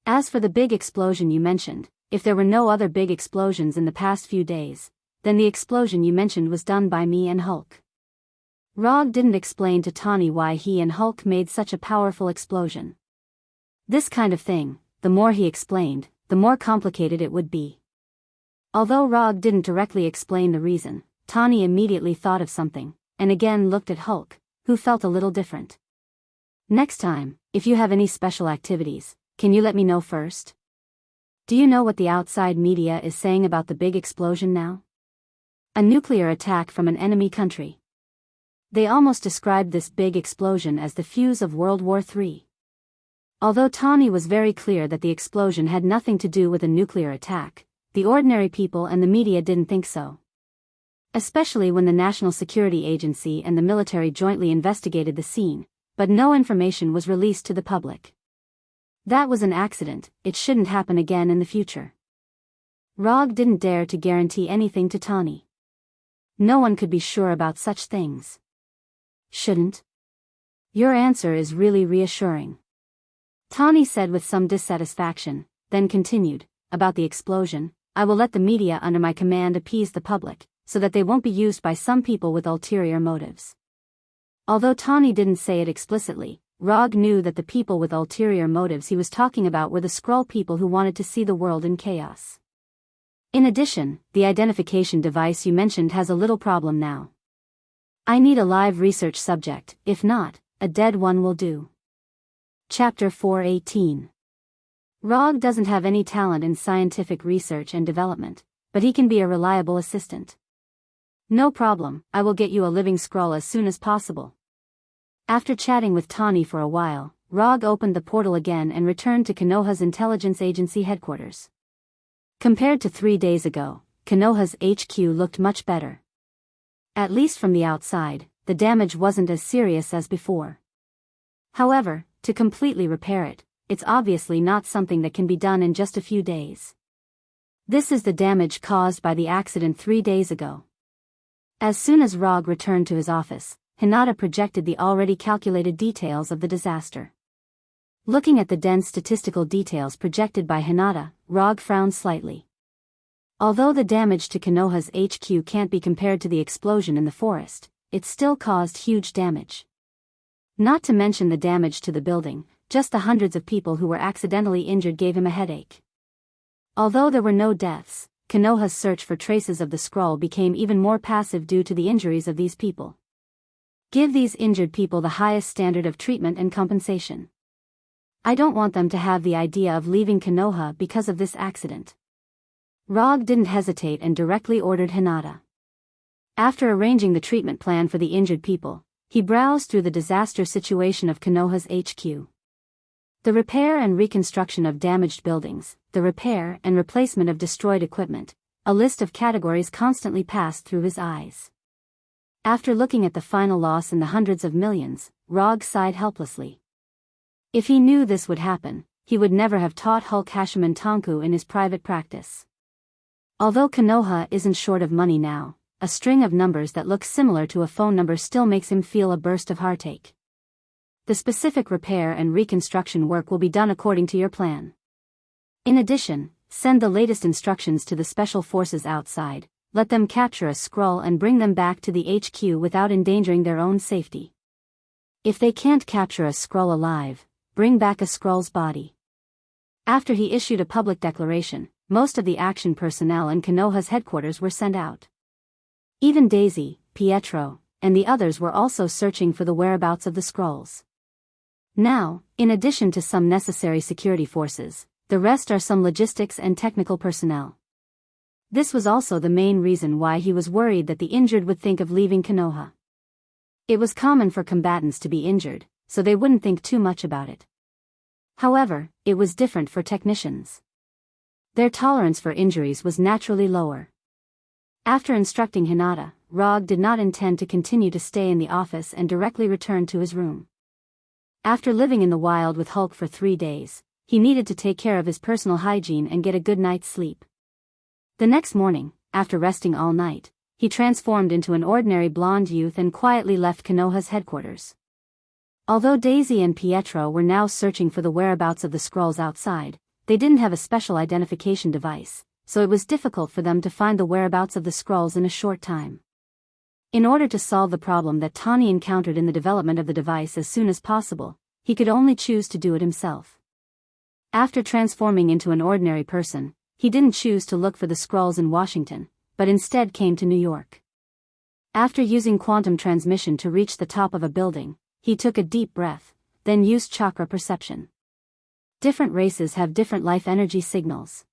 As for the big explosion you mentioned, if there were no other big explosions in the past few days, then the explosion you mentioned was done by me and Hulk." Rog didn't explain to Tani why he and Hulk made such a powerful explosion. This kind of thing, the more he explained, the more complicated it would be. Although Rog didn't directly explain the reason, Tani immediately thought of something, and again looked at Hulk, who felt a little different. "Next time, if you have any special activities, can you let me know first? Do you know what the outside media is saying about the big explosion now? A nuclear attack from an enemy country. They almost described this big explosion as the fuse of World War III. Although Tani was very clear that the explosion had nothing to do with a nuclear attack, the ordinary people and the media didn't think so. Especially when the National Security Agency and the military jointly investigated the scene, but no information was released to the public. That was an accident, it shouldn't happen again in the future. Rog didn't dare to guarantee anything to Tani. No one could be sure about such things. "Shouldn't? Your answer is really reassuring," Tani said with some dissatisfaction, then continued, "About the explosion, I will let the media under my command appease the public, so that they won't be used by some people with ulterior motives." Although Tani didn't say it explicitly, Rog knew that the people with ulterior motives he was talking about were the Skrull people who wanted to see the world in chaos. In addition, the identification device you mentioned has a little problem now. I need a live research subject, if not, a dead one will do. Chapter 418. Rog doesn't have any talent in scientific research and development, but he can be a reliable assistant. "No problem, I will get you a living Skrull as soon as possible." After chatting with Tani for a while, Rog opened the portal again and returned to Konoha's intelligence agency headquarters. Compared to 3 days ago, Konoha's HQ looked much better. At least from the outside, the damage wasn't as serious as before. However, to completely repair it, it's obviously not something that can be done in just a few days. This is the damage caused by the accident 3 days ago. As soon as Rog returned to his office, Hinata projected the already calculated details of the disaster. Looking at the dense statistical details projected by Hinata, Rog frowned slightly. Although the damage to Konoha's HQ can't be compared to the explosion in the forest, it still caused huge damage. Not to mention the damage to the building, just the hundreds of people who were accidentally injured gave him a headache. Although there were no deaths, Konoha's search for traces of the Skrull became even more passive due to the injuries of these people. Give these injured people the highest standard of treatment and compensation. I don't want them to have the idea of leaving Konoha because of this accident. Rog didn't hesitate and directly ordered Hinata. After arranging the treatment plan for the injured people, he browsed through the disaster situation of Konoha's HQ. The repair and reconstruction of damaged buildings, the repair and replacement of destroyed equipment, a list of categories constantly passed through his eyes. After looking at the final loss in the hundreds of millions, Rog sighed helplessly. If he knew this would happen, he would never have taught Hulk Hashiman Tonku in his private practice. Although Konoha isn't short of money now, a string of numbers that look similar to a phone number still makes him feel a burst of heartache. The specific repair and reconstruction work will be done according to your plan. In addition, send the latest instructions to the special forces outside, let them capture a scroll and bring them back to the HQ without endangering their own safety. If they can't capture a scroll alive, bring back a scroll's body. After he issued a public declaration, most of the action personnel in Konoha's headquarters were sent out. Even Daisy, Pietro, and the others were also searching for the whereabouts of the scrolls. Now, in addition to some necessary security forces, the rest are some logistics and technical personnel. This was also the main reason why he was worried that the injured would think of leaving Konoha. It was common for combatants to be injured, so they wouldn't think too much about it. However, it was different for technicians. Their tolerance for injuries was naturally lower. After instructing Hinata, Rog did not intend to continue to stay in the office and directly returned to his room. After living in the wild with Hulk for 3 days, he needed to take care of his personal hygiene and get a good night's sleep. The next morning, after resting all night, he transformed into an ordinary blonde youth and quietly left Konoha's headquarters. Although Daisy and Pietro were now searching for the whereabouts of the scrolls outside, they didn't have a special identification device, so it was difficult for them to find the whereabouts of the scrolls in a short time. In order to solve the problem that Tani encountered in the development of the device as soon as possible, he could only choose to do it himself. After transforming into an ordinary person, he didn't choose to look for the scrolls in Washington, but instead came to New York. After using quantum transmission to reach the top of a building, he took a deep breath, then used chakra perception. Different races have different life energy signals.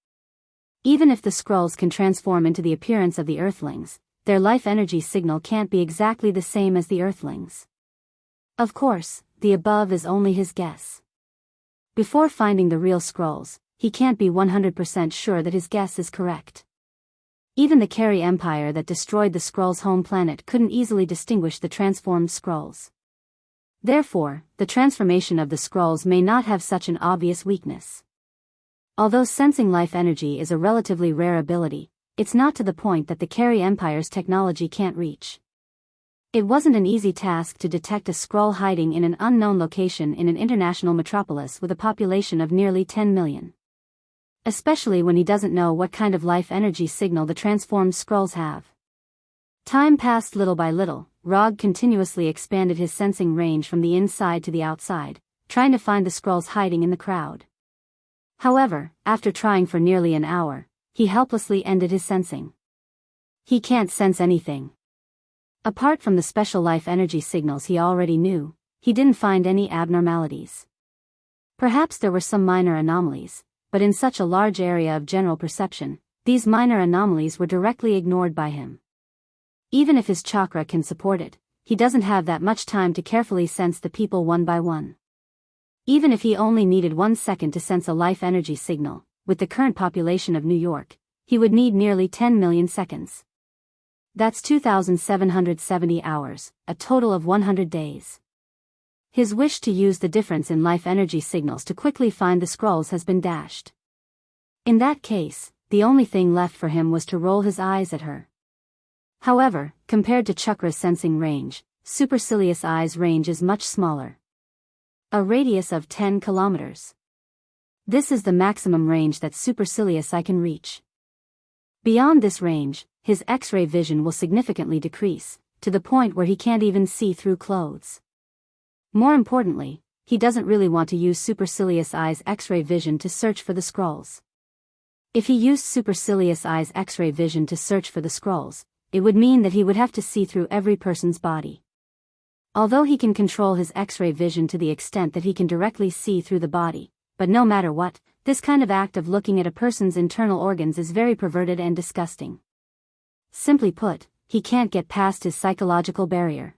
Even if the scrolls can transform into the appearance of the Earthlings, their life energy signal can't be exactly the same as the Earthlings. Of course, the above is only his guess. Before finding the real scrolls, he can't be 100% sure that his guess is correct. Even the Carey Empire that destroyed the scrolls' home planet couldn't easily distinguish the transformed scrolls. Therefore, the transformation of the scrolls may not have such an obvious weakness. Although sensing life energy is a relatively rare ability, it's not to the point that the Carey Empire's technology can't reach. It wasn't an easy task to detect a scroll hiding in an unknown location in an international metropolis with a population of nearly 10 million. Especially when he doesn't know what kind of life energy signal the transformed scrolls have. Time passed little by little. Rog continuously expanded his sensing range from the inside to the outside, trying to find the scrolls hiding in the crowd. However, after trying for nearly an hour, he helplessly ended his sensing. He can't sense anything. Apart from the special life energy signals he already knew, he didn't find any abnormalities. Perhaps there were some minor anomalies, but in such a large area of general perception, these minor anomalies were directly ignored by him. Even if his chakra can support it, he doesn't have that much time to carefully sense the people one by one. Even if he only needed 1 second to sense a life energy signal, with the current population of New York, he would need nearly 10 million seconds. That's 2,770 hours, a total of 100 days. His wish to use the difference in life energy signals to quickly find the scrolls has been dashed. In that case, the only thing left for him was to roll his eyes at her. However, compared to Chakra's sensing range, Supercilious Eye's range is much smaller. A radius of 10 kilometers. This is the maximum range that Supercilious Eye can reach. Beyond this range, his X-ray vision will significantly decrease, to the point where he can't even see through clothes. More importantly, he doesn't really want to use Supercilious Eye's X-ray vision to search for the scrolls. If he used Supercilious Eye's X-ray vision to search for the scrolls, it would mean that he would have to see through every person's body. Although he can control his X-ray vision to the extent that he can directly see through the body, but no matter what, this kind of act of looking at a person's internal organs is very perverted and disgusting. Simply put, he can't get past his psychological barrier.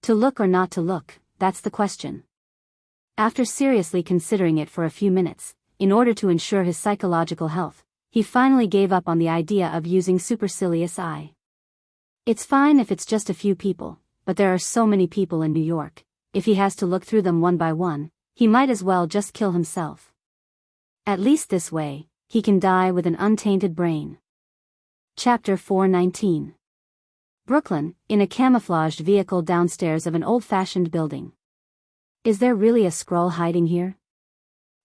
To look or not to look, that's the question. After seriously considering it for a few minutes, in order to ensure his psychological health, he finally gave up on the idea of using Supercilious Eye. It's fine if it's just a few people, but there are so many people in New York, if he has to look through them one by one, he might as well just kill himself. At least this way, he can die with an untainted brain. Chapter 419. Brooklyn, in a camouflaged vehicle downstairs of an old-fashioned building. Is there really a Skrull hiding here?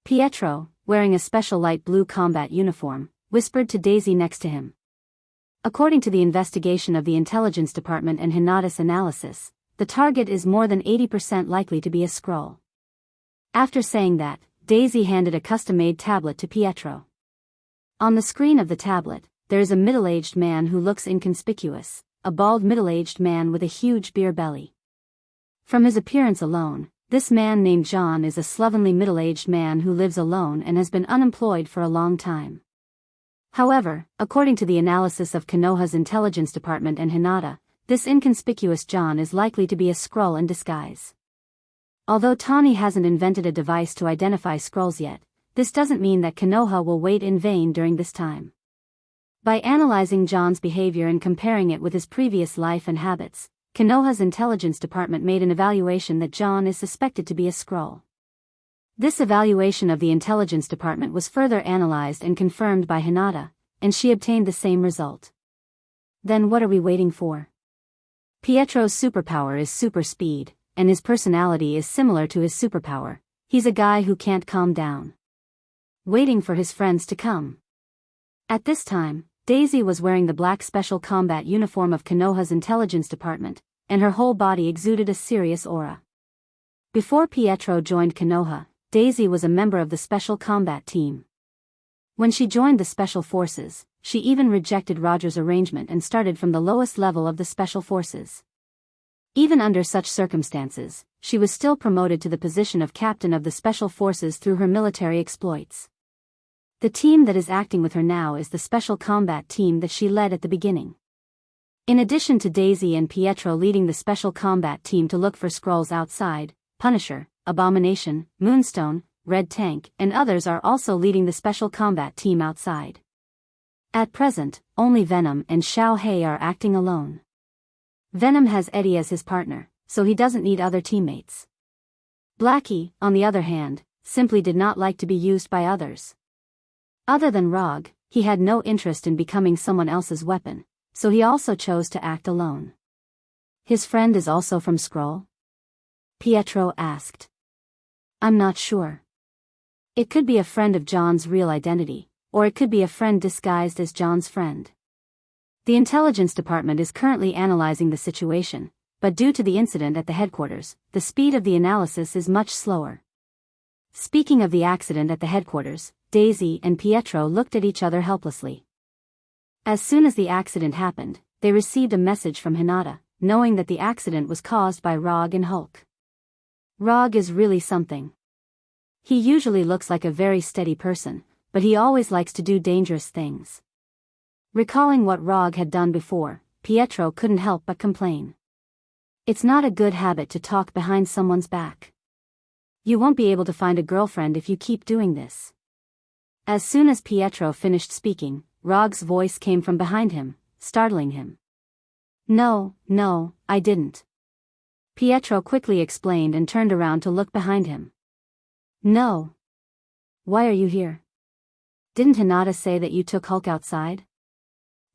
Pietro, wearing a special light blue combat uniform, whispered to Daisy next to him. According to the investigation of the Intelligence Department and Hinata's analysis, the target is more than 80% likely to be a Skrull. After saying that, Daisy handed a custom-made tablet to Pietro. On the screen of the tablet, there is a middle-aged man who looks inconspicuous, a bald middle-aged man with a huge beer belly. From his appearance alone, this man named John is a slovenly middle-aged man who lives alone and has been unemployed for a long time. However, according to the analysis of Konoha's Intelligence Department and Hinata, this inconspicuous John is likely to be a Skrull in disguise. Although Tani hasn't invented a device to identify Skrulls yet, this doesn't mean that Konoha will wait in vain during this time. By analyzing John's behavior and comparing it with his previous life and habits, Konoha's Intelligence Department made an evaluation that John is suspected to be a Skrull. This evaluation of the Intelligence Department was further analyzed and confirmed by Hinata, and she obtained the same result. Then what are we waiting for? Pietro's superpower is super speed, and his personality is similar to his superpower. He's a guy who can't calm down. Waiting for his friends to come. At this time, Daisy was wearing the black special combat uniform of Konoha's Intelligence Department, and her whole body exuded a serious aura. Before Pietro joined Konoha, Daisy was a member of the Special Combat Team. When she joined the Special Forces, she even rejected Roger's arrangement and started from the lowest level of the Special Forces. Even under such circumstances, she was still promoted to the position of captain of the Special Forces through her military exploits. The team that is acting with her now is the Special Combat Team that she led at the beginning. In addition to Daisy and Pietro leading the Special Combat Team to look for Skrulls outside, Punisher, Abomination, Moonstone, Red Tank, and others are also leading the Special Combat Team outside. At present, only Venom and Xiao Hei are acting alone. Venom has Eddie as his partner, so he doesn't need other teammates. Blackie, on the other hand, simply did not like to be used by others. Other than Rog, he had no interest in becoming someone else's weapon, so he also chose to act alone. His friend is also from Skrull? Pietro asked. I'm not sure. It could be a friend of John's real identity, or it could be a friend disguised as John's friend. The Intelligence Department is currently analyzing the situation, but due to the incident at the headquarters, the speed of the analysis is much slower. Speaking of the accident at the headquarters, Daisy and Pietro looked at each other helplessly. As soon as the accident happened, they received a message from Hinata, knowing that the accident was caused by Rog and Hulk. Rog is really something. He usually looks like a very steady person, but he always likes to do dangerous things. Recalling what Rog had done before, Pietro couldn't help but complain. It's not a good habit to talk behind someone's back. You won't be able to find a girlfriend if you keep doing this. As soon as Pietro finished speaking, Rog's voice came from behind him, startling him. No, I didn't. Pietro quickly explained and turned around to look behind him. No. Why are you here? Didn't Hinata say that you took Hulk outside?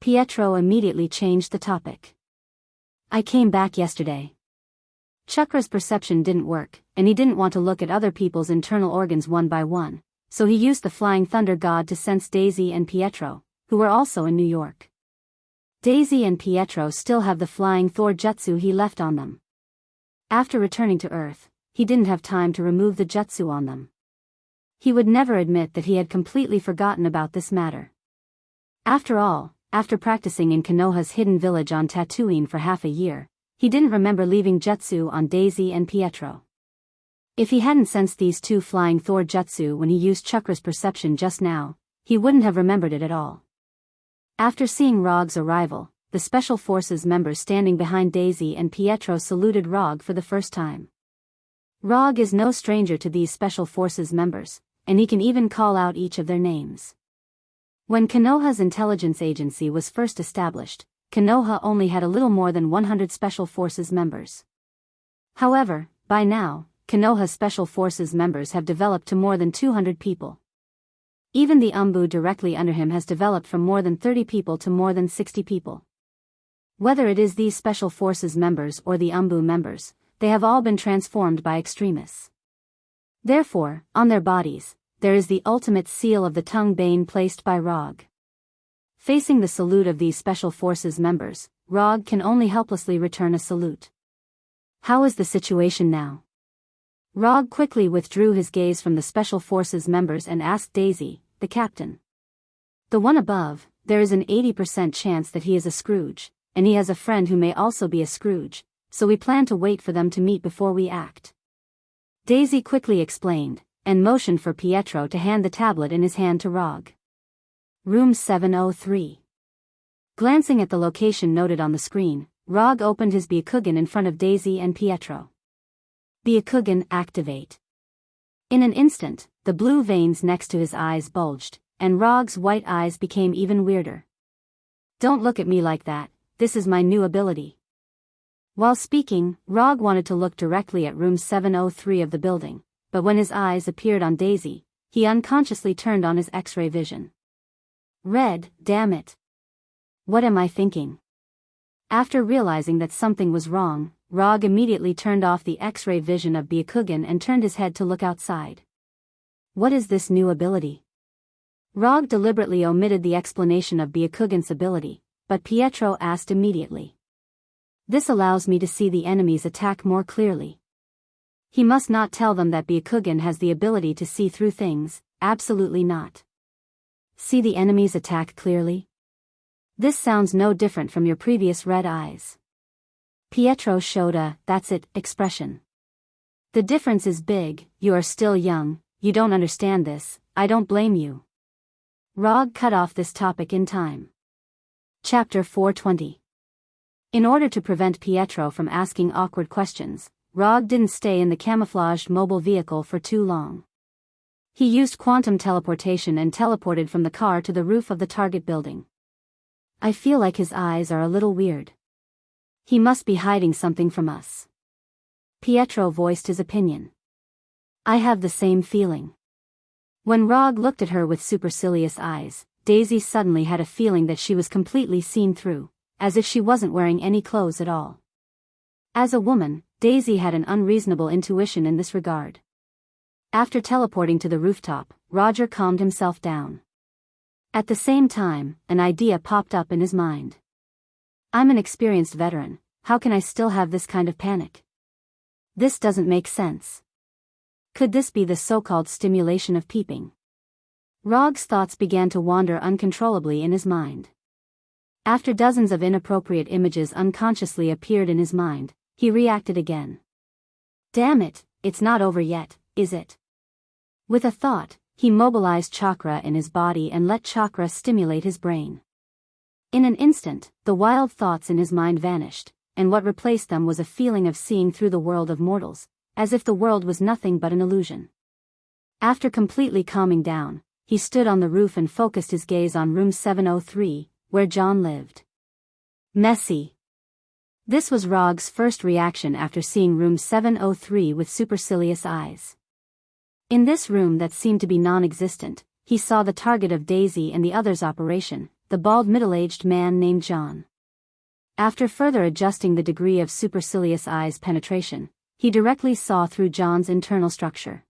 Pietro immediately changed the topic. I came back yesterday. Chakra's perception didn't work, and he didn't want to look at other people's internal organs one by one, so he used the Flying Thunder God to sense Daisy and Pietro, who were also in New York. Daisy and Pietro still have the Flying Thor jutsu he left on them. After returning to Earth, he didn't have time to remove the jutsu on them. He would never admit that he had completely forgotten about this matter. After all, after practicing in Konoha's hidden village on Tatooine for half a year, he didn't remember leaving jutsu on Daisy and Pietro. If he hadn't sensed these two Flying Thor jutsu when he used Chakra's perception just now, he wouldn't have remembered it at all. After seeing Rog's arrival, the Special Forces members standing behind Daisy and Pietro saluted Rog for the first time. Rog is no stranger to these Special Forces members, and he can even call out each of their names. When Konoha's intelligence agency was first established, Konoha only had a little more than 100 Special Forces members. However, by now, Konoha's Special Forces members have developed to more than 200 people. Even the Umbu directly under him has developed from more than 30 people to more than 60 people. Whether it is these Special Forces members or the Umbu members, they have all been transformed by extremists. Therefore, on their bodies, there is the ultimate seal of the tongue bane placed by Rog. Facing the salute of these Special Forces members, Rog can only helplessly return a salute. How is the situation now? Rog quickly withdrew his gaze from the Special Forces members and asked Daisy, the captain. The one above, there is an 80% chance that he is a Scrooge, and he has a friend who may also be a Scrooge, so we plan to wait for them to meet before we act. Daisy quickly explained, and motioned for Pietro to hand the tablet in his hand to Rog. Room 703. Glancing at the location noted on the screen, Rog opened his Byakugan in front of Daisy and Pietro. Byakugan activate. In an instant, the blue veins next to his eyes bulged, and Rog's white eyes became even weirder. Don't look at me like that, this is my new ability. While speaking, Rog wanted to look directly at room 703 of the building, but when his eyes appeared on Daisy, he unconsciously turned on his X-ray vision. Red, damn it. What am I thinking? After realizing that something was wrong, Rog immediately turned off the X-ray vision of Byakugan and turned his head to look outside. What is this new ability? Rog deliberately omitted the explanation of Byakugan's ability, but Pietro asked immediately. This allows me to see the enemy's attack more clearly. He must not tell them that Byakugan has the ability to see through things, absolutely not. See the enemy's attack clearly? This sounds no different from your previous red eyes. Pietro showed a, that's it, expression. The difference is big, you are still young, you don't understand this, I don't blame you. Rog cut off this topic in time. Chapter 420. In order to prevent Pietro from asking awkward questions, Rog didn't stay in the camouflaged mobile vehicle for too long. He used quantum teleportation and teleported from the car to the roof of the target building. I feel like his eyes are a little weird. He must be hiding something from us. Pietro voiced his opinion. I have the same feeling. When Rog looked at her with supercilious eyes, Daisy suddenly had a feeling that she was completely seen through, as if she wasn't wearing any clothes at all. As a woman, Daisy had an unreasonable intuition in this regard. After teleporting to the rooftop, Roger calmed himself down. At the same time, an idea popped up in his mind. I'm an experienced veteran, how can I still have this kind of panic? This doesn't make sense. Could this be the so-called stimulation of peeping? Rog's thoughts began to wander uncontrollably in his mind. After dozens of inappropriate images unconsciously appeared in his mind, he reacted again. Damn it, it's not over yet, is it? With a thought, he mobilized chakra in his body and let chakra stimulate his brain. In an instant, the wild thoughts in his mind vanished, and what replaced them was a feeling of seeing through the world of mortals, as if the world was nothing but an illusion. After completely calming down, he stood on the roof and focused his gaze on room 703, where John lived. Messy. This was Rog's first reaction after seeing room 703 with supercilious eyes. In this room that seemed to be non-existent, he saw the target of Daisy and the others' operation, the bald middle-aged man named John. After further adjusting the degree of supercilious eyes penetration, he directly saw through John's internal structure.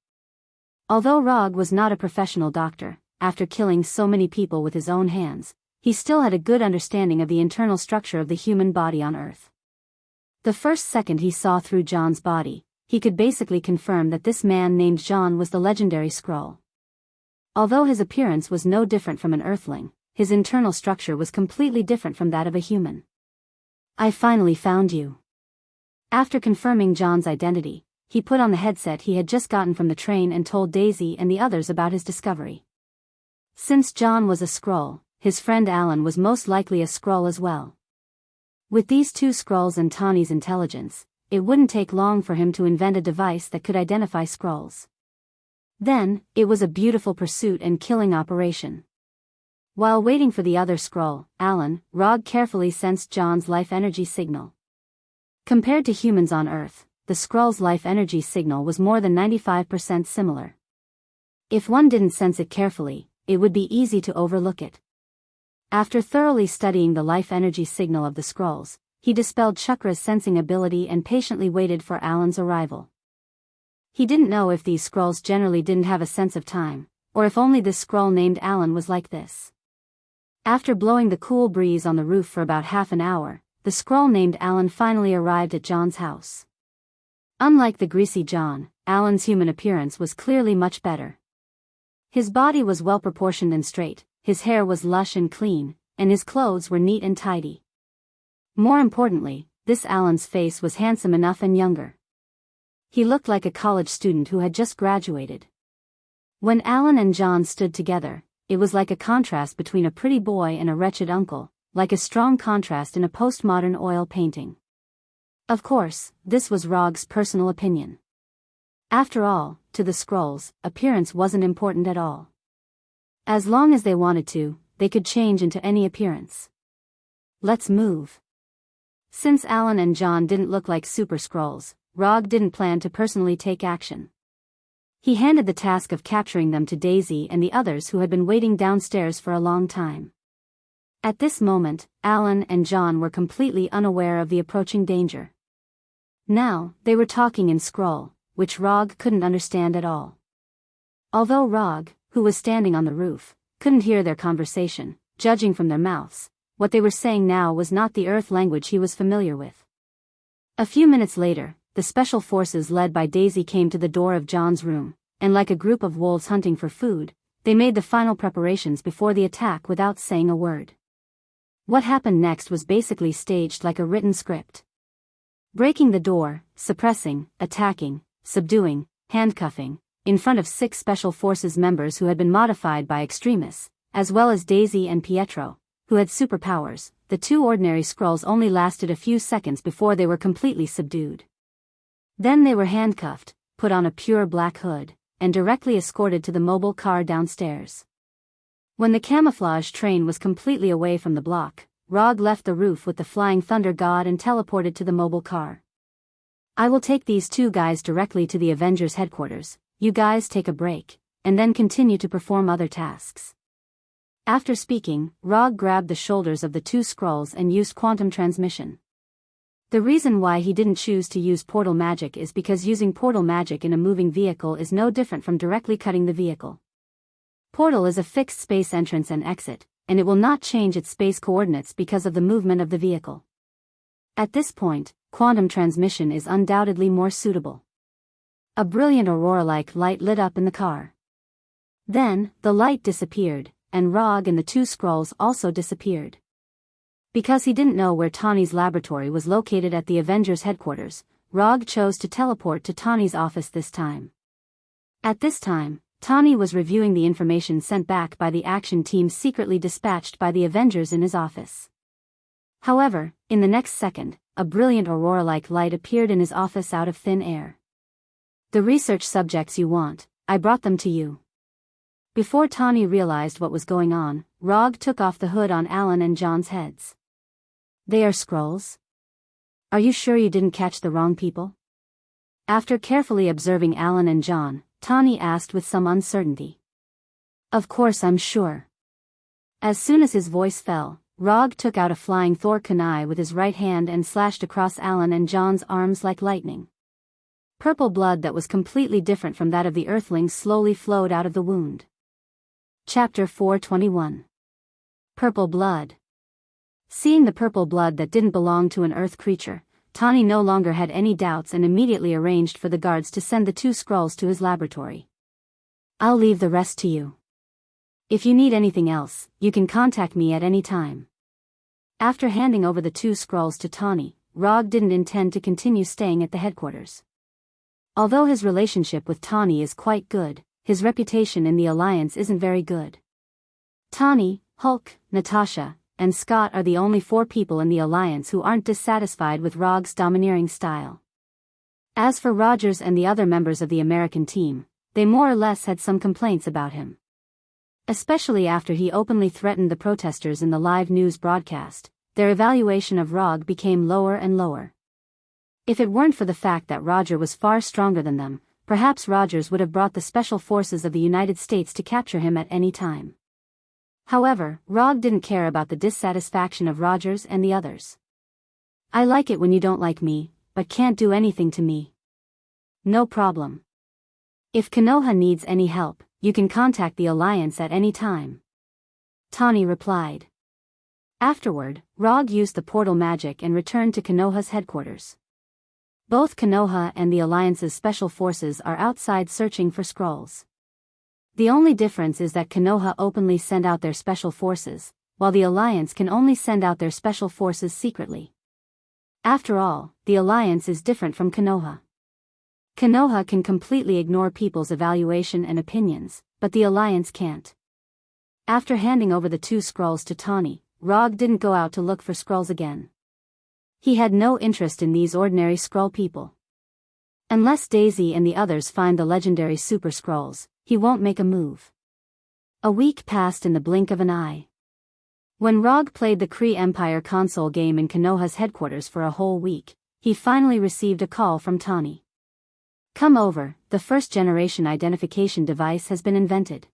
Although Rog was not a professional doctor, after killing so many people with his own hands, he still had a good understanding of the internal structure of the human body on Earth. The first second he saw through John's body, he could basically confirm that this man named John was the legendary Skrull. Although his appearance was no different from an Earthling, his internal structure was completely different from that of a human. I finally found you. After confirming John's identity, he put on the headset he had just gotten from the train and told Daisy and the others about his discovery. Since John was a Skrull, his friend Alan was most likely a Skrull as well. With these two Skrulls and Tawny's intelligence, it wouldn't take long for him to invent a device that could identify Skrulls. Then, it was a beautiful pursuit and killing operation. While waiting for the other Skrull, Alan, Rog carefully sensed John's life energy signal. Compared to humans on Earth, the Skrull's life energy signal was more than 95% similar. If one didn't sense it carefully, it would be easy to overlook it. After thoroughly studying the life energy signal of the scrolls, he dispelled Chakra's sensing ability and patiently waited for Alan's arrival. He didn't know if these scrolls generally didn't have a sense of time, or if only this scroll named Alan was like this. After blowing the cool breeze on the roof for about half an hour, the scroll named Alan finally arrived at John's house. Unlike the greasy John, Alan's human appearance was clearly much better. His body was well proportioned and straight, his hair was lush and clean, and his clothes were neat and tidy. More importantly, this Alan's face was handsome enough and younger. He looked like a college student who had just graduated. When Alan and John stood together, it was like a contrast between a pretty boy and a wretched uncle, like a strong contrast in a postmodern oil painting. Of course, this was Rog's personal opinion. After all, to the scrolls, appearance wasn't important at all. As long as they wanted to, they could change into any appearance. Let's move. Since Alan and John didn't look like super scrolls, Rog didn't plan to personally take action. He handed the task of capturing them to Daisy and the others who had been waiting downstairs for a long time. At this moment, Alan and John were completely unaware of the approaching danger. Now, they were talking in scroll, which Rog couldn't understand at all. Although Rog, who was standing on the roof, couldn't hear their conversation, judging from their mouths, what they were saying now was not the Earth language he was familiar with. A few minutes later, the special forces led by Daisy came to the door of John's room, and like a group of wolves hunting for food, they made the final preparations before the attack without saying a word. What happened next was basically staged like a written script. Breaking the door, suppressing, attacking, subduing, handcuffing, in front of 6 special forces members who had been modified by extremists, as well as Daisy and Pietro, who had superpowers, the 2 ordinary scrolls only lasted a few seconds before they were completely subdued. Then they were handcuffed, put on a pure black hood, and directly escorted to the mobile car downstairs. When the camouflage train was completely away from the block, Rog left the roof with the flying thunder god and teleported to the mobile car. I will take these 2 guys directly to the Avengers headquarters, you guys take a break, and then continue to perform other tasks. After speaking, Rog grabbed the shoulders of the 2 scrolls and used quantum transmission. The reason why he didn't choose to use portal magic is because using portal magic in a moving vehicle is no different from directly cutting the vehicle. Portal is a fixed space entrance and exit, and it will not change its space coordinates because of the movement of the vehicle. At this point, quantum transmission is undoubtedly more suitable. A brilliant aurora-like light lit up in the car. Then, the light disappeared, and Rog and the 2 scrolls also disappeared. Because he didn't know where Tawny's laboratory was located at the Avengers headquarters, Rog chose to teleport to Tawny's office this time. At this time, Tawny was reviewing the information sent back by the action team secretly dispatched by the Avengers in his office. However, in the next second, a brilliant aurora-like light appeared in his office out of thin air. The research subjects you want, I brought them to you. Before Tawny realized what was going on, Rog took off the hood on Alan and John's heads. They are scrolls? Are you sure you didn't catch the wrong people? After carefully observing Alan and John, Tawny asked with some uncertainty. Of course I'm sure. As soon as his voice fell, Rog took out a flying Thor kunai with his right hand and slashed across Alan and John's arms like lightning. Purple blood that was completely different from that of the Earthlings slowly flowed out of the wound. Chapter 421. Purple blood. Seeing the purple blood that didn't belong to an Earth creature, Tawny no longer had any doubts and immediately arranged for the guards to send the 2 scrolls to his laboratory. I'll leave the rest to you. If you need anything else, you can contact me at any time. After handing over the 2 scrolls to Tawny, Rog didn't intend to continue staying at the headquarters. Although his relationship with Tawny is quite good, his reputation in the Alliance isn't very good. Tawny, Hulk, Natasha, and Scott are the only 4 people in the Alliance who aren't dissatisfied with Rog's domineering style. As for Rogers and the other members of the American team, they more or less had some complaints about him. Especially after he openly threatened the protesters in the live news broadcast, their evaluation of Rog became lower and lower. If it weren't for the fact that Roger was far stronger than them, perhaps Rogers would have brought the special forces of the United States to capture him at any time. However, Rog didn't care about the dissatisfaction of Rogers and the others. "I like it when you don't like me, but can't do anything to me." "No problem. If Konoha needs any help, you can contact the Alliance at any time," Tani replied. Afterward, Rog used the portal magic and returned to Konoha's headquarters. Both Konoha and the Alliance's special forces are outside searching for scrolls. The only difference is that Konoha openly send out their special forces, while the Alliance can only send out their special forces secretly. After all, the Alliance is different from Konoha. Konoha can completely ignore people's evaluation and opinions, but the Alliance can't. After handing over the 2 scrolls to Tani, Rog didn't go out to look for scrolls again. He had no interest in these ordinary scroll people. Unless Daisy and the others find the legendary super scrolls, he won't make a move. A week passed in the blink of an eye. When Rog played the Kree Empire console game in Konoha's headquarters for a whole week, he finally received a call from Tani. "Come over, the first-generation identification device has been invented."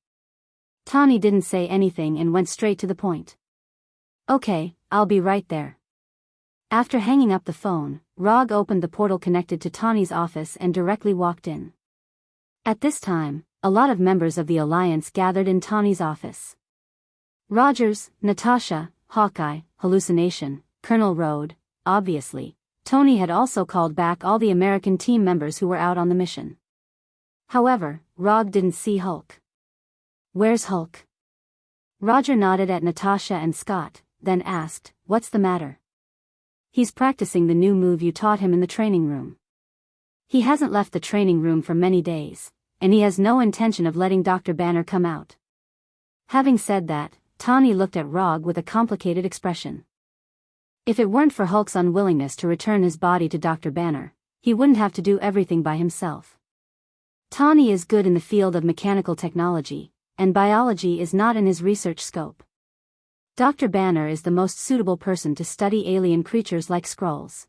Tani didn't say anything and went straight to the point. "Okay, I'll be right there." After hanging up the phone, Rog opened the portal connected to Tani's office and directly walked in. At this time, a lot of members of the Alliance gathered in Tani's office. Rogers, Natasha, Hawkeye, Hallucination, Colonel Road, obviously. Tony had also called back all the American team members who were out on the mission. However, Rog didn't see Hulk. "Where's Hulk?" Roger nodded at Natasha and Scott, then asked, "What's the matter?" "He's practicing the new move you taught him in the training room. He hasn't left the training room for many days, and he has no intention of letting Dr. Banner come out." Having said that, Tani looked at Rog with a complicated expression. If it weren't for Hulk's unwillingness to return his body to Dr. Banner, he wouldn't have to do everything by himself. Tani is good in the field of mechanical technology, and biology is not in his research scope. Dr. Banner is the most suitable person to study alien creatures like Skrulls.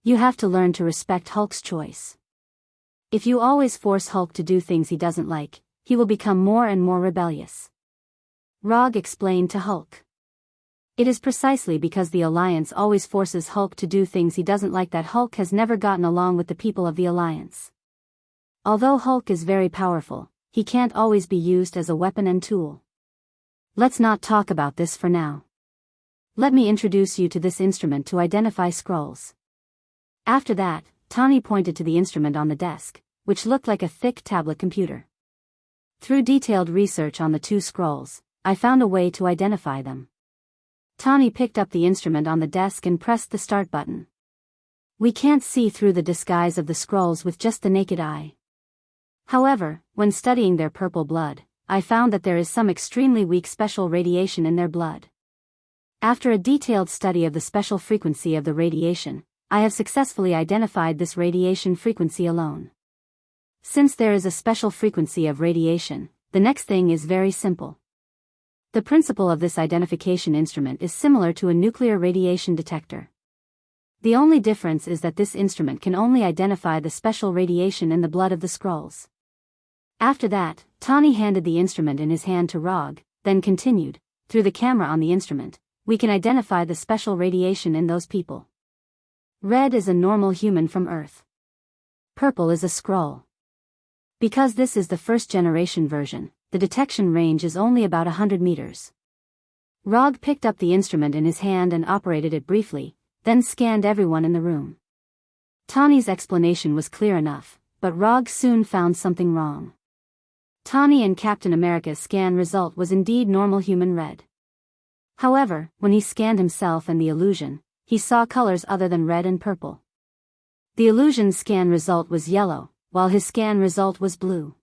You have to learn to respect Hulk's choice. If you always force Hulk to do things he doesn't like, he will become more and more rebellious. Rog explained to Hulk. It is precisely because the Alliance always forces Hulk to do things he doesn't like that Hulk has never gotten along with the people of the Alliance. Although Hulk is very powerful, he can't always be used as a weapon and tool. Let's not talk about this for now. Let me introduce you to this instrument to identify scrolls. After that, Tani pointed to the instrument on the desk, which looked like a thick tablet computer. Through detailed research on the 2 scrolls, I found a way to identify them. Tani picked up the instrument on the desk and pressed the start button. We can't see through the disguise of the scrolls with just the naked eye. However, when studying their purple blood, I found that there is some extremely weak special radiation in their blood. After a detailed study of the special frequency of the radiation, I have successfully identified this radiation frequency alone. Since there is a special frequency of radiation, the next thing is very simple. The principle of this identification instrument is similar to a nuclear radiation detector. The only difference is that this instrument can only identify the special radiation in the blood of the Skrulls. After that, Tani handed the instrument in his hand to Rog, then continued, "Through the camera on the instrument, we can identify the special radiation in those people. Red is a normal human from Earth. Purple is a Skrull. Because this is the first-generation version, the detection range is only about 100 meters." Rog picked up the instrument in his hand and operated it briefly, then scanned everyone in the room. Tani's explanation was clear enough, but Rog soon found something wrong. Tani and Captain America's scan result was indeed normal human red. However, when he scanned himself and the illusion, he saw colors other than red and purple. The illusion's scan result was yellow, while his scan result was blue.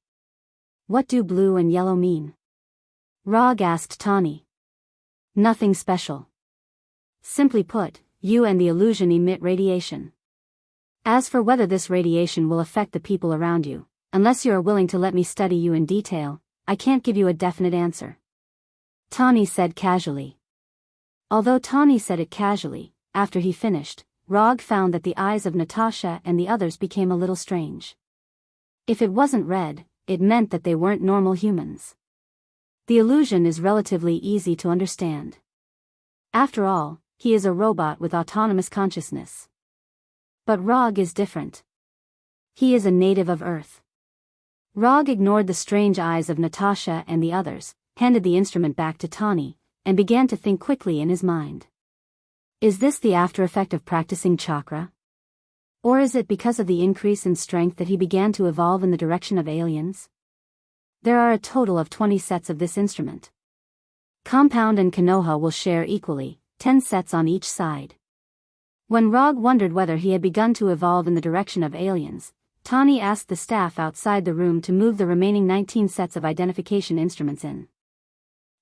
What do blue and yellow mean? Rog asked Tani. Nothing special. Simply put, you and the illusion emit radiation. As for whether this radiation will affect the people around you, unless you are willing to let me study you in detail, I can't give you a definite answer. Tani said casually. Although Tani said it casually, after he finished, Rog found that the eyes of Natasha and the others became a little strange. If it wasn't red, it meant that they weren't normal humans. The illusion is relatively easy to understand. After all, he is a robot with autonomous consciousness. But Rog is different. He is a native of Earth. Rog ignored the strange eyes of Natasha and the others, handed the instrument back to Tawny, and began to think quickly in his mind. Is this the after effect of practicing chakra? Or is it because of the increase in strength that he began to evolve in the direction of aliens? There are a total of 20 sets of this instrument. Compound and Konoha will share equally, 10 sets on each side. When Rog wondered whether he had begun to evolve in the direction of aliens, Tawny asked the staff outside the room to move the remaining 19 sets of identification instruments in.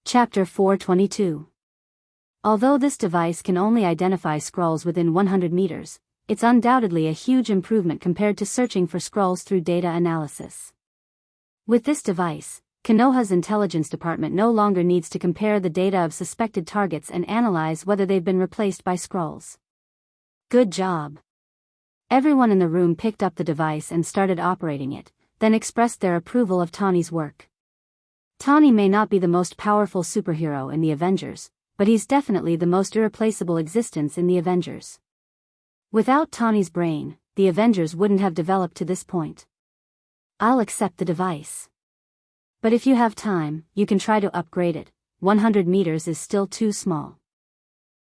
Chapter 422. Although this device can only identify scrolls within 100 meters, it's undoubtedly a huge improvement compared to searching for scrolls through data analysis. With this device, Konoha's intelligence department no longer needs to compare the data of suspected targets and analyze whether they've been replaced by scrolls. Good job. Everyone in the room picked up the device and started operating it, then expressed their approval of Tawny's work. Tawny may not be the most powerful superhero in the Avengers, but he's definitely the most irreplaceable existence in the Avengers. Without Tawny's brain, the Avengers wouldn't have developed to this point. I'll accept the device. But if you have time, you can try to upgrade it. 100 meters is still too small.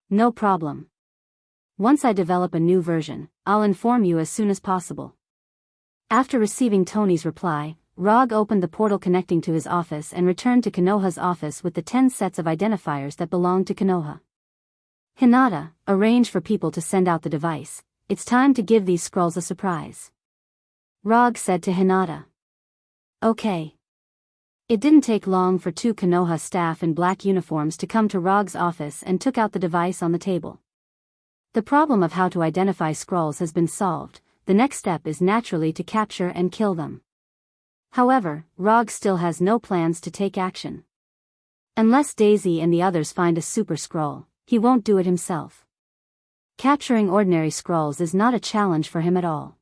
No problem. Once I develop a new version, I'll inform you as soon as possible. After receiving Tony's reply, Rog opened the portal connecting to his office and returned to Konoha's office with the 10 sets of identifiers that belonged to Konoha. Hinata, arrange for people to send out the device. It's time to give these scrolls a surprise. Rog said to Hinata. Okay. It didn't take long for 2 Konoha staff in black uniforms to come to Rog's office and took out the device on the table. The problem of how to identify scrolls has been solved. The next step is naturally to capture and kill them. However, Rog still has no plans to take action. Unless Daisy and the others find a super scroll, he won't do it himself. Capturing ordinary scrolls is not a challenge for him at all.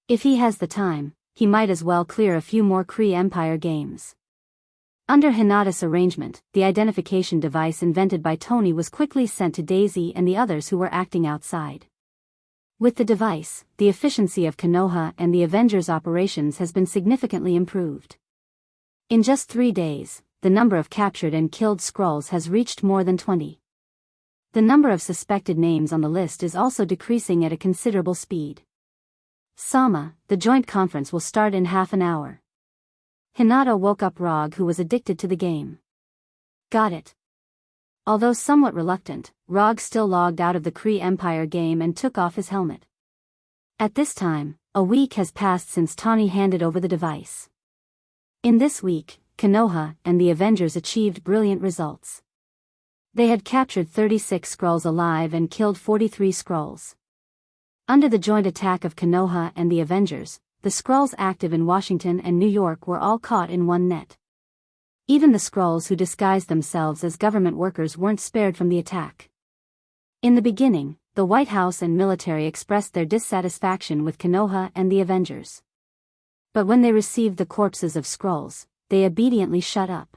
If he has the time, he might as well clear a few more Kree Empire games. Under Hinata's arrangement, the identification device invented by Tony was quickly sent to Daisy and the others who were acting outside. With the device, the efficiency of Konoha and the Avengers' operations has been significantly improved. In just 3 days, the number of captured and killed scrolls has reached more than 20. The number of suspected names on the list is also decreasing at a considerable speed. Sama, the joint conference will start in half an hour. Hinata woke up Rog, who was addicted to the game. Got it. Although somewhat reluctant, Rog still logged out of the Kree Empire game and took off his helmet. At this time, a week has passed since Tawny handed over the device. In this week, Konoha and the Avengers achieved brilliant results. They had captured 36 Skrulls alive and killed 43 Skrulls. Under the joint attack of Konoha and the Avengers, the Skrulls active in Washington and New York were all caught in one net. Even the Skrulls who disguised themselves as government workers weren't spared from the attack. In the beginning, the White House and military expressed their dissatisfaction with Konoha and the Avengers. But when they received the corpses of Skrulls, they obediently shut up.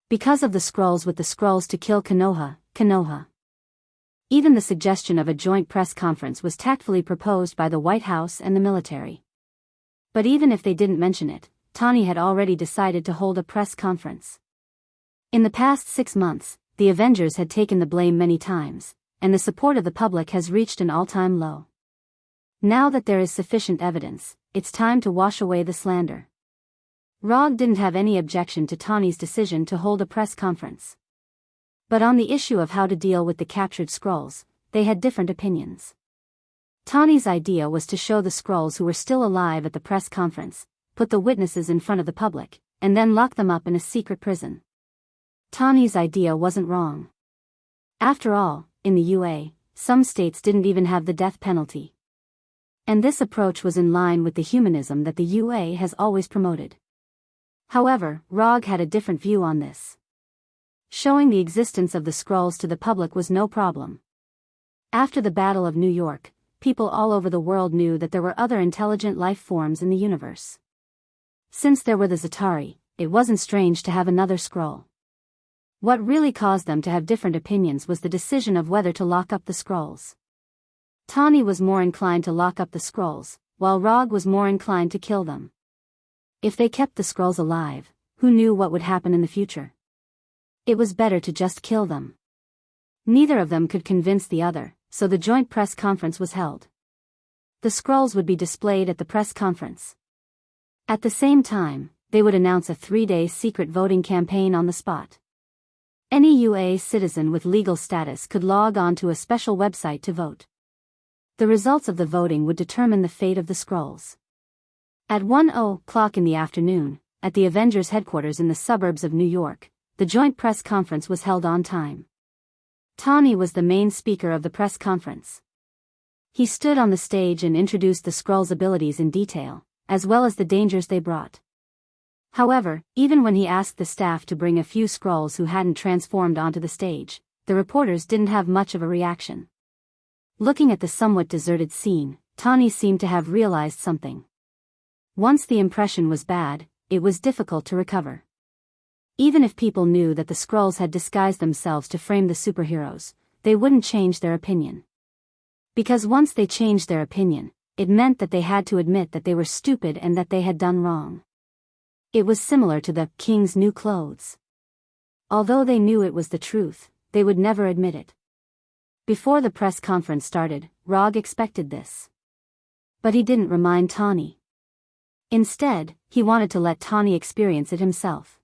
Because of the Skrulls with the Skrulls to kill Konoha. Even the suggestion of a joint press conference was tactfully proposed by the White House and the military. But even if they didn't mention it, Tawny had already decided to hold a press conference. In the past 6 months, the Avengers had taken the blame many times, and the support of the public has reached an all-time low. Now that there is sufficient evidence, it's time to wash away the slander. Rog didn't have any objection to Tawny's decision to hold a press conference. But on the issue of how to deal with the captured Skrulls, they had different opinions. Tawny's idea was to show the Skrulls who were still alive at the press conference, put the witnesses in front of the public, and then lock them up in a secret prison. Tawny's idea wasn't wrong. After all, in the UA, some states didn't even have the death penalty. And this approach was in line with the humanism that the UA has always promoted. However, Rog had a different view on this. Showing the existence of the Skrulls to the public was no problem. After the Battle of New York, people all over the world knew that there were other intelligent life forms in the universe. Since there were the Zatari, it wasn't strange to have another scroll. What really caused them to have different opinions was the decision of whether to lock up the scrolls. Tawny was more inclined to lock up the scrolls, while Rog was more inclined to kill them. If they kept the scrolls alive, who knew what would happen in the future? It was better to just kill them. Neither of them could convince the other, so the joint press conference was held. The scrolls would be displayed at the press conference. At the same time, they would announce a 3-day secret voting campaign on the spot. Any UA citizen with legal status could log on to a special website to vote. The results of the voting would determine the fate of the scrolls. At 1:00 in the afternoon, at the Avengers headquarters in the suburbs of New York, the joint press conference was held on time. Tawny was the main speaker of the press conference. He stood on the stage and introduced the scrolls' abilities in detail, as well as the dangers they brought. However, even when he asked the staff to bring a few scrolls who hadn't transformed onto the stage, the reporters didn't have much of a reaction. Looking at the somewhat deserted scene, Tawny seemed to have realized something. Once the impression was bad, it was difficult to recover. Even if people knew that the scrolls had disguised themselves to frame the superheroes, they wouldn't change their opinion. Because once they changed their opinion, it meant that they had to admit that they were stupid and that they had done wrong. It was similar to the king's new clothes. Although they knew it was the truth, they would never admit it. Before the press conference started, Rog expected this. But he didn't remind Tawny. Instead, he wanted to let Tawny experience it himself.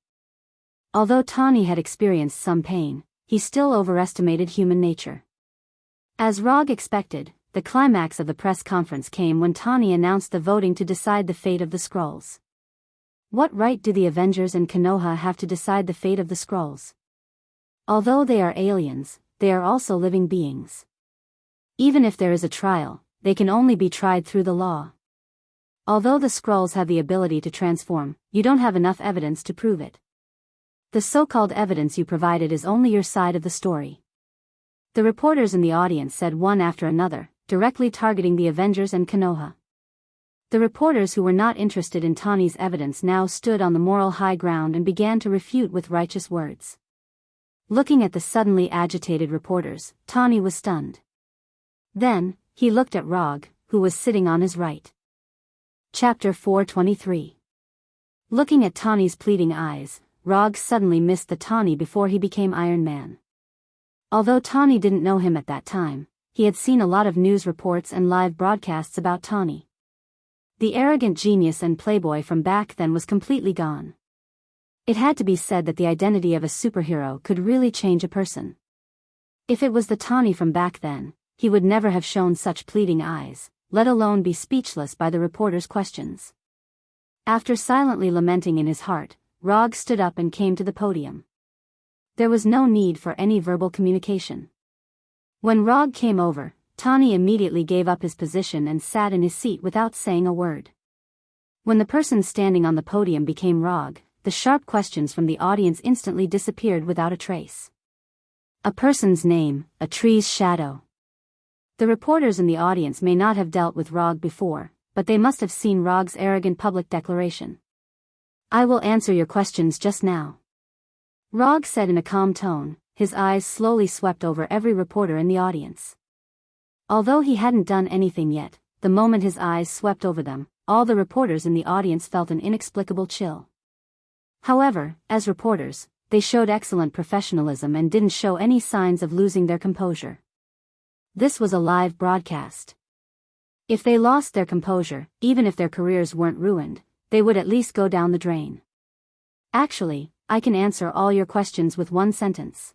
Although Tawny had experienced some pain, he still overestimated human nature. As Rog expected, the climax of the press conference came when Tawny announced the voting to decide the fate of the scrolls. What right do the Avengers and Konoha have to decide the fate of the scrolls? Although they are aliens, they are also living beings. Even if there is a trial, they can only be tried through the law. Although the scrolls have the ability to transform, you don't have enough evidence to prove it. The so-called evidence you provided is only your side of the story. The reporters in the audience said one after another, directly targeting the Avengers and Konoha. The reporters who were not interested in Tawny's evidence now stood on the moral high ground and began to refute with righteous words. Looking at the suddenly agitated reporters, Tawny was stunned. Then, he looked at Rog, who was sitting on his right. Chapter 423. Looking at Tawny's pleading eyes, Rog suddenly missed the Tawny before he became Iron Man. Although Tawny didn't know him at that time, he had seen a lot of news reports and live broadcasts about Tawny. The arrogant genius and playboy from back then was completely gone. It had to be said that the identity of a superhero could really change a person. If it was the Tawny from back then, he would never have shown such pleading eyes, let alone be speechless by the reporters' questions. After silently lamenting in his heart, Rog stood up and came to the podium. There was no need for any verbal communication. When Rog came over, Tawny immediately gave up his position and sat in his seat without saying a word. When the person standing on the podium became Rog, the sharp questions from the audience instantly disappeared without a trace. A person's name, a tree's shadow. The reporters in the audience may not have dealt with Rog before, but they must have seen Rog's arrogant public declaration. I will answer your questions just now. Rog said in a calm tone, his eyes slowly swept over every reporter in the audience. Although he hadn't done anything yet, the moment his eyes swept over them, all the reporters in the audience felt an inexplicable chill. However, as reporters, they showed excellent professionalism and didn't show any signs of losing their composure. This was a live broadcast. If they lost their composure, even if their careers weren't ruined, they would at least go down the drain. Actually, I can answer all your questions with one sentence.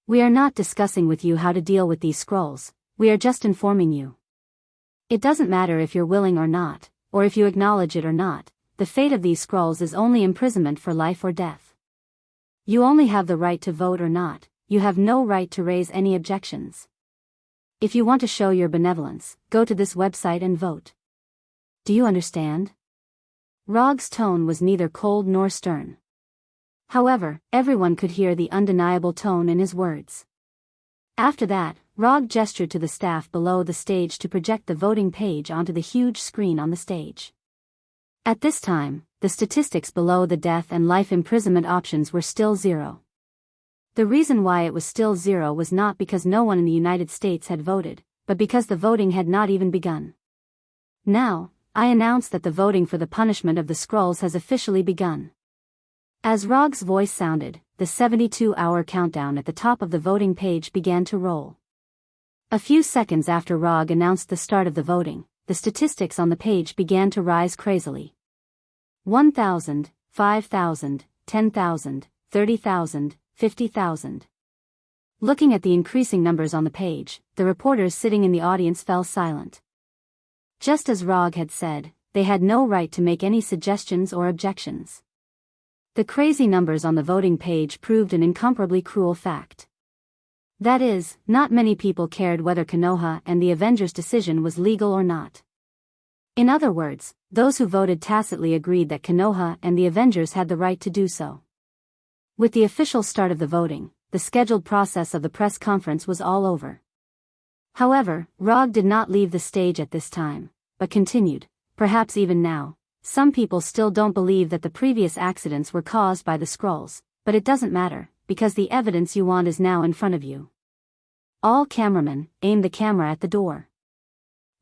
We are not discussing with you how to deal with these scrolls, we are just informing you. It doesn't matter if you're willing or not, or if you acknowledge it or not, the fate of these scrolls is only imprisonment for life or death. You only have the right to vote or not, you have no right to raise any objections. If you want to show your benevolence, go to this website and vote. Do you understand? Rog's tone was neither cold nor stern. However, everyone could hear the undeniable tone in his words. After that, Rog gestured to the staff below the stage to project the voting page onto the huge screen on the stage. At this time, the statistics below the death and life imprisonment options were still 0. The reason why it was still 0 was not because no one in the United States had voted, but because the voting had not even begun. Now, I announce that the voting for the punishment of the Skrulls has officially begun. As Rog's voice sounded, the 72-hour countdown at the top of the voting page began to roll. A few seconds after Rog announced the start of the voting, the statistics on the page began to rise crazily. 1,000, 5,000, 10,000, 30,000, 50,000. Looking at the increasing numbers on the page, the reporters sitting in the audience fell silent. Just as Rog had said, they had no right to make any suggestions or objections. The crazy numbers on the voting page proved an incomparably cruel fact. That is, not many people cared whether Konoha and the Avengers' decision was legal or not. In other words, those who voted tacitly agreed that Konoha and the Avengers had the right to do so. With the official start of the voting, the scheduled process of the press conference was all over. However, Rog did not leave the stage at this time, but continued, perhaps even now, some people still don't believe that the previous accidents were caused by the Skrulls, but it doesn't matter, because the evidence you want is now in front of you. All cameramen, aim the camera at the door.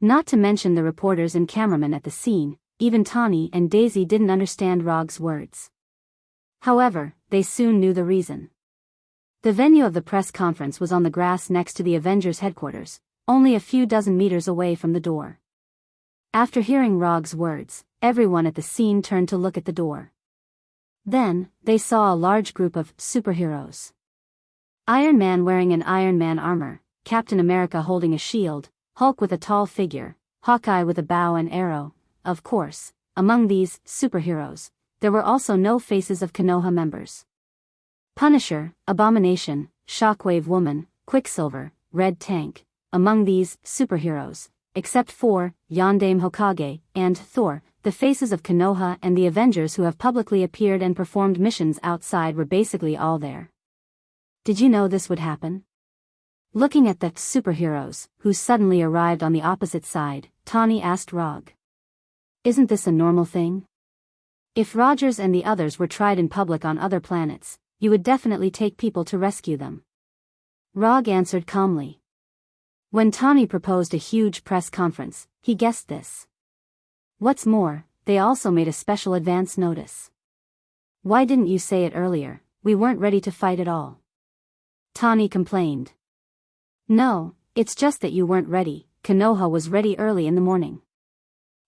Not to mention the reporters and cameramen at the scene, even Tawny and Daisy didn't understand Rog's words. However, they soon knew the reason. The venue of the press conference was on the grass next to the Avengers headquarters, only a few dozen meters away from the door. After hearing Rog's words, everyone at the scene turned to look at the door. Then, they saw a large group of superheroes. Iron Man wearing an Iron Man armor, Captain America holding a shield, Hulk with a tall figure, Hawkeye with a bow and arrow. Of course, among these superheroes, there were also no faces of Konoha members. Punisher, Abomination, Shockwave Woman, Quicksilver, Red Tank, among these superheroes, except for Yondaime Hokage and Thor, the faces of Konoha and the Avengers who have publicly appeared and performed missions outside were basically all there. Did you know this would happen? Looking at the superheroes, who suddenly arrived on the opposite side, Tawny asked Rog. Isn't this a normal thing? If Rogers and the others were tried in public on other planets, you would definitely take people to rescue them. Rog answered calmly. When Tawny proposed a huge press conference, he guessed this. What's more, they also made a special advance notice. Why didn't you say it earlier? We weren't ready to fight at all. Tawny complained. No, it's just that you weren't ready. Konoha was ready early in the morning.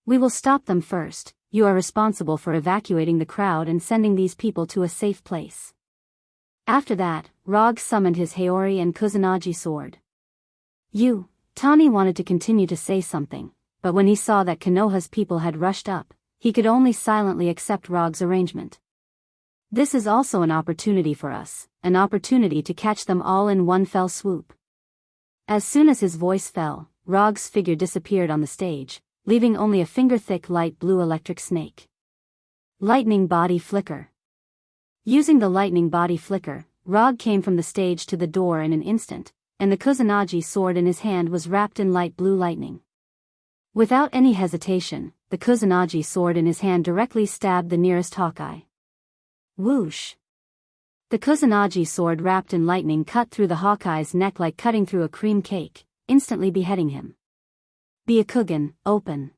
We will stop them first. You are responsible for evacuating the crowd and sending these people to a safe place. After that, Rog summoned his Haori and Kusanagi sword. Tawny wanted to continue to say something, but when he saw that Konoha's people had rushed up, he could only silently accept Rog's arrangement. This is also an opportunity for us, an opportunity to catch them all in one fell swoop. As soon as his voice fell, Rog's figure disappeared on the stage, leaving only a finger-thick light blue electric snake. Lightning Body Flicker. Using the lightning body flicker, Rog came from the stage to the door in an instant, and the Kusanagi sword in his hand was wrapped in light blue lightning. Without any hesitation, the Kusanagi sword in his hand directly stabbed the nearest Hawkeye. Whoosh! The Kusanagi sword wrapped in lightning cut through the Hawkeye's neck like cutting through a cream cake, instantly beheading him. Byakugan, open.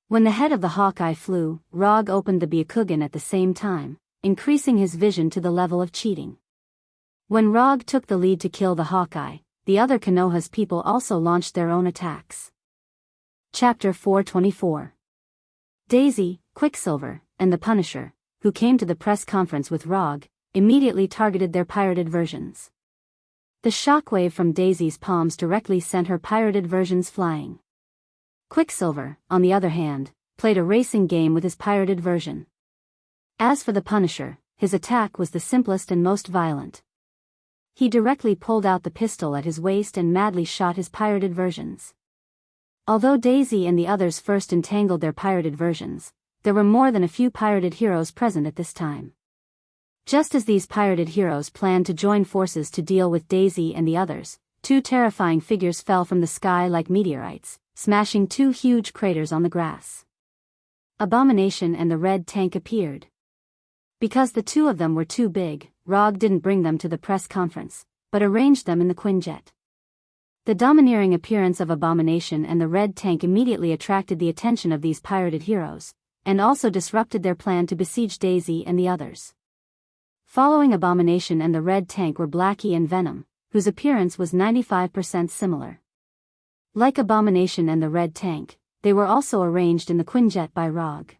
When the head of the Hawkeye flew, Rog opened the Byakugan at the same time, increasing his vision to the level of cheating. When Rog took the lead to kill the Hawkeye, the other Konoha's people also launched their own attacks. Chapter 424. Daisy, Quicksilver, and the Punisher, who came to the press conference with Rog, immediately targeted their pirated versions. The shockwave from Daisy's palms directly sent her pirated versions flying. Quicksilver, on the other hand, played a racing game with his pirated version. As for the Punisher, his attack was the simplest and most violent. He directly pulled out the pistol at his waist and madly shot his pirated versions. Although Daisy and the others first entangled their pirated versions, there were more than a few pirated heroes present at this time. Just as these pirated heroes planned to join forces to deal with Daisy and the others, two terrifying figures fell from the sky like meteorites, smashing two huge craters on the grass. Abomination and the red tank appeared. Because the two of them were too big, Rog didn't bring them to the press conference, but arranged them in the Quinjet. The domineering appearance of Abomination and the red tank immediately attracted the attention of these pirated heroes, and also disrupted their plan to besiege Daisy and the others. Following Abomination and the red tank were Blackie and Venom, whose appearance was 95% similar. Like Abomination and the red tank, they were also arranged in the Quinjet by Rog.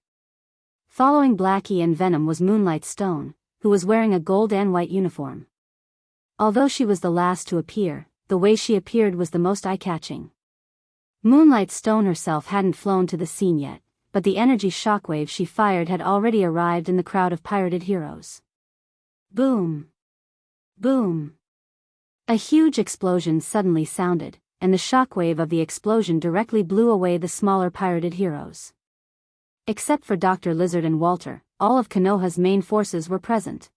Following Blackie and Venom was Moonlight Stone, who was wearing a gold and white uniform. Although she was the last to appear, the way she appeared was the most eye-catching. Moonlight Stone herself hadn't flown to the scene yet, but the energy shockwave she fired had already arrived in the crowd of pirated heroes. Boom! Boom! A huge explosion suddenly sounded, and the shockwave of the explosion directly blew away the smaller pirated heroes. Except for Dr. Lizard and Walter, all of Konoha's main forces were present.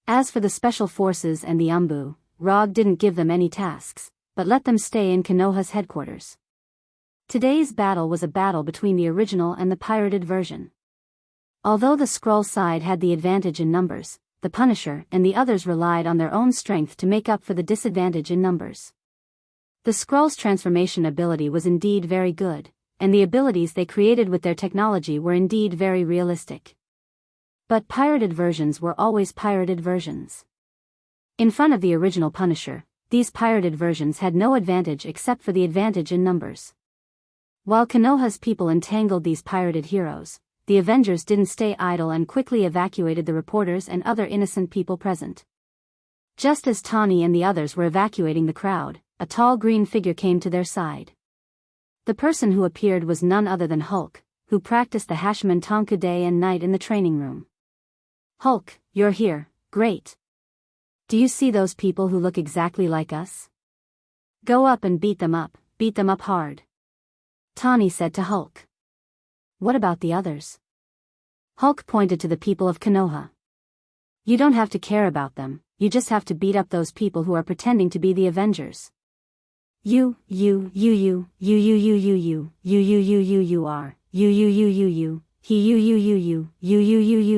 As for the special forces and the Umbu, Rog didn't give them any tasks, but let them stay in Konoha's headquarters. Today's battle was a battle between the original and the pirated version. Although the Skrull side had the advantage in numbers, the Punisher and the others relied on their own strength to make up for the disadvantage in numbers. The Skrull's transformation ability was indeed very good, and the abilities they created with their technology were indeed very realistic. But pirated versions were always pirated versions. In front of the original Punisher, these pirated versions had no advantage except for the advantage in numbers. While Konoha's people entangled these pirated heroes, the Avengers didn't stay idle and quickly evacuated the reporters and other innocent people present. Just as Tawny and the others were evacuating the crowd, a tall green figure came to their side. The person who appeared was none other than Hulk, who practiced the Hashman Tonku day and night in the training room. Hulk, you're here, great. Do you see those people who look exactly like us? Go up and beat them up hard. Tawny said to Hulk. What about the others? Hulk pointed to the people of Konoha. You don't have to care about them, you just have to beat up those people who are pretending to be the Avengers. You are,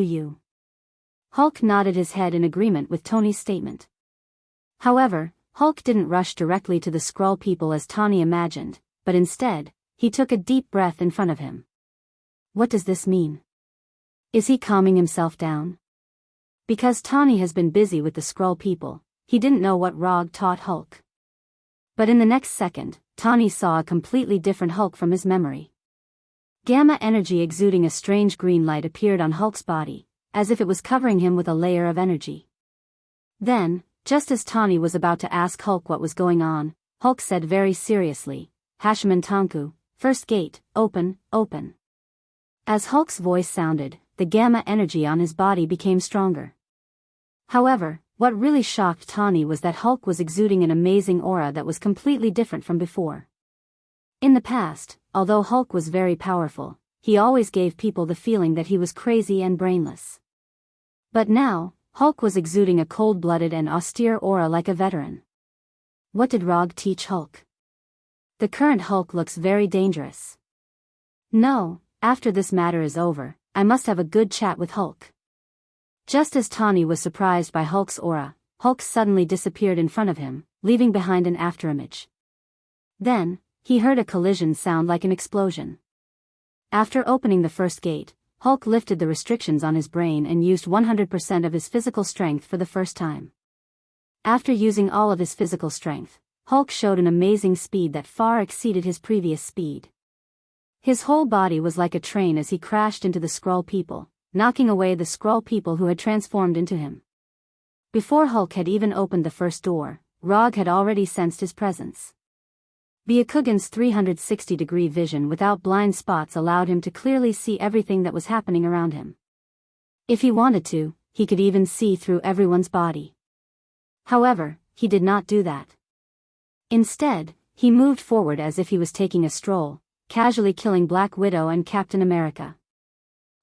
you. Hulk nodded his head in agreement with Tony's statement. However, Hulk didn't rush directly to the Skrull people as Tawny imagined, but instead, he took a deep breath in front of him. What does this mean? Is he calming himself down? Because Tawny has been busy with the Skrull people, he didn't know what Rog taught Hulk. But in the next second, Tawny saw a completely different Hulk from his memory. Gamma energy exuding a strange green light appeared on Hulk's body, as if it was covering him with a layer of energy. Then, just as Tawny was about to ask Hulk what was going on, Hulk said very seriously, Hashman Tonku, first gate, open. As Hulk's voice sounded, the gamma energy on his body became stronger. However, what really shocked Tawny was that Hulk was exuding an amazing aura that was completely different from before. In the past, although Hulk was very powerful, he always gave people the feeling that he was crazy and brainless. But now, Hulk was exuding a cold-blooded and austere aura like a veteran. What did Rog teach Hulk? The current Hulk looks very dangerous. No, after this matter is over, I must have a good chat with Hulk. Just as Tawny was surprised by Hulk's aura, Hulk suddenly disappeared in front of him, leaving behind an afterimage. Then, he heard a collision sound like an explosion. After opening the first gate, Hulk lifted the restrictions on his brain and used 100% of his physical strength for the first time. After using all of his physical strength, Hulk showed an amazing speed that far exceeded his previous speed. His whole body was like a train as he crashed into the Skrull people, knocking away the Skrull people who had transformed into him. Before Hulk had even opened the first door, Rog had already sensed his presence. Byakugan's 360-degree vision without blind spots allowed him to clearly see everything that was happening around him. If he wanted to, he could even see through everyone's body. However, he did not do that. Instead, he moved forward as if he was taking a stroll, casually killing Black Widow and Captain America.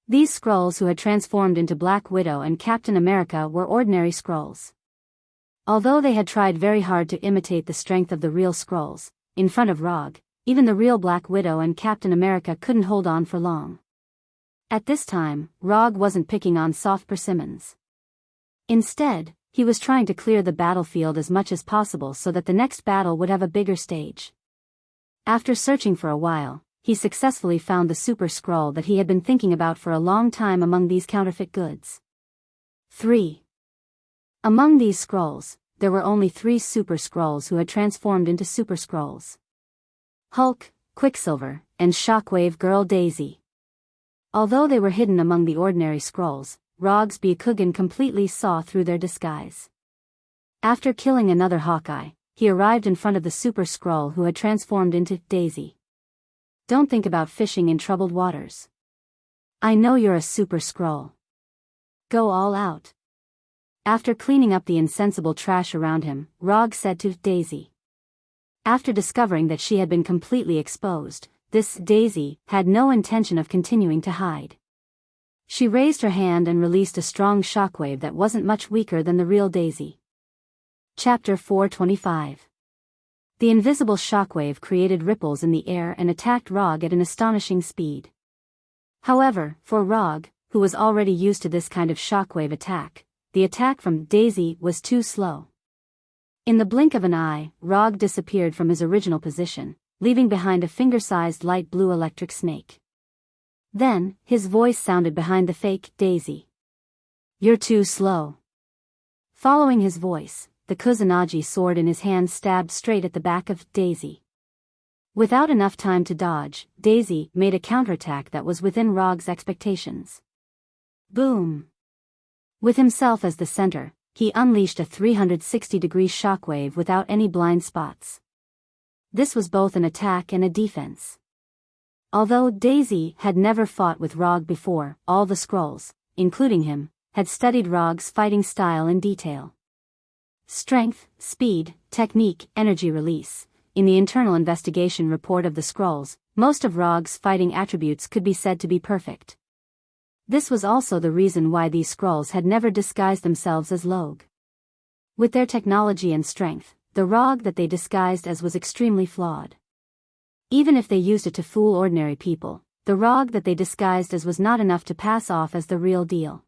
These Skrulls who had transformed into Black Widow and Captain America were ordinary Skrulls. Although they had tried very hard to imitate the strength of the real Skrulls, in front of Rog, even the real Black Widow and Captain America couldn't hold on for long. At this time, Rog wasn't picking on soft persimmons. Instead, he was trying to clear the battlefield as much as possible so that the next battle would have a bigger stage. After searching for a while, he successfully found the Super Skrull that he had been thinking about for a long time among these counterfeit goods. 3. Among these Skrulls, there were only 3 Super Skrulls who had transformed into Super Skrulls: Hulk, Quicksilver, and Shockwave Girl Daisy. Although they were hidden among the ordinary Skrulls, Rog's Byakugan completely saw through their disguise. After killing another Hawkeye, he arrived in front of the Super Skrull who had transformed into Daisy. "Don't think about fishing in troubled waters. I know you're a Super Skrull. Go all out." After cleaning up the insensible trash around him, Rog said to Daisy. After discovering that she had been completely exposed, this Daisy had no intention of continuing to hide. She raised her hand and released a strong shockwave that wasn't much weaker than the real Daisy. Chapter 425. The invisible shockwave created ripples in the air and attacked Rog at an astonishing speed. However, for Rog, who was already used to this kind of shockwave attack, the attack from Daisy was too slow. In the blink of an eye, Rog disappeared from his original position, leaving behind a finger-sized light blue electric snake. Then, his voice sounded behind the fake Daisy. "You're too slow." Following his voice, the Kusanagi sword in his hand stabbed straight at the back of Daisy. Without enough time to dodge, Daisy made a counterattack that was within Rog's expectations. Boom! With himself as the center, he unleashed a 360-degree shockwave without any blind spots. This was both an attack and a defense. Although Daisy had never fought with Rog before, all the Skrulls, including him, had studied Rog's fighting style in detail. Strength, speed, technique, energy release. In the internal investigation report of the Skrulls, most of Rog's fighting attributes could be said to be perfect. This was also the reason why these Skrulls had never disguised themselves as Log. With their technology and strength, the Rog that they disguised as was extremely flawed. Even if they used it to fool ordinary people, the Rog that they disguised as was not enough to pass off as the real deal.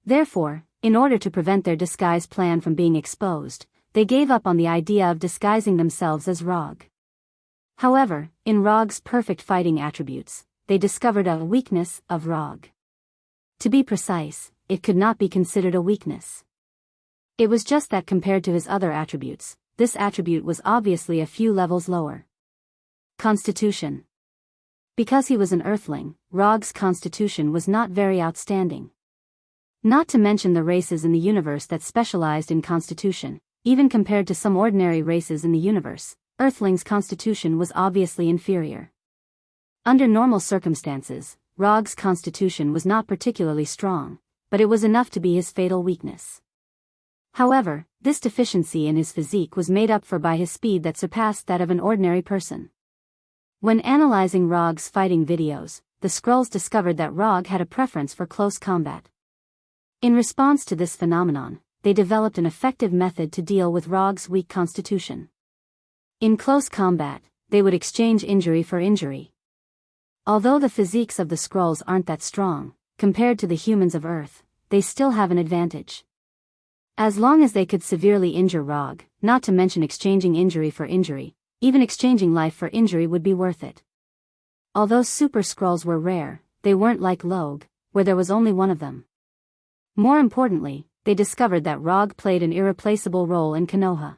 Therefore, in order to prevent their disguise plan from being exposed, they gave up on the idea of disguising themselves as Rog. However, in Rog's perfect fighting attributes, they discovered a weakness of Rog. To be precise, it could not be considered a weakness. It was just that compared to his other attributes, this attribute was obviously a few levels lower. Constitution. Because he was an Earthling, Rog's constitution was not very outstanding. Not to mention the races in the universe that specialized in constitution, even compared to some ordinary races in the universe, Earthling's constitution was obviously inferior. Under normal circumstances, Rog's constitution was not particularly strong, but it was enough to be his fatal weakness. However, this deficiency in his physique was made up for by his speed that surpassed that of an ordinary person. When analyzing Rog's fighting videos, the Skrulls discovered that Rog had a preference for close combat. In response to this phenomenon, they developed an effective method to deal with Rog's weak constitution. In close combat, they would exchange injury for injury. Although the physiques of the Skrulls aren't that strong, compared to the humans of Earth, they still have an advantage. As long as they could severely injure Rog, not to mention exchanging injury for injury, even exchanging life for injury would be worth it. Although Super Skrulls were rare, they weren't like Log, where there was only one of them. More importantly, they discovered that Rog played an irreplaceable role in Konoha.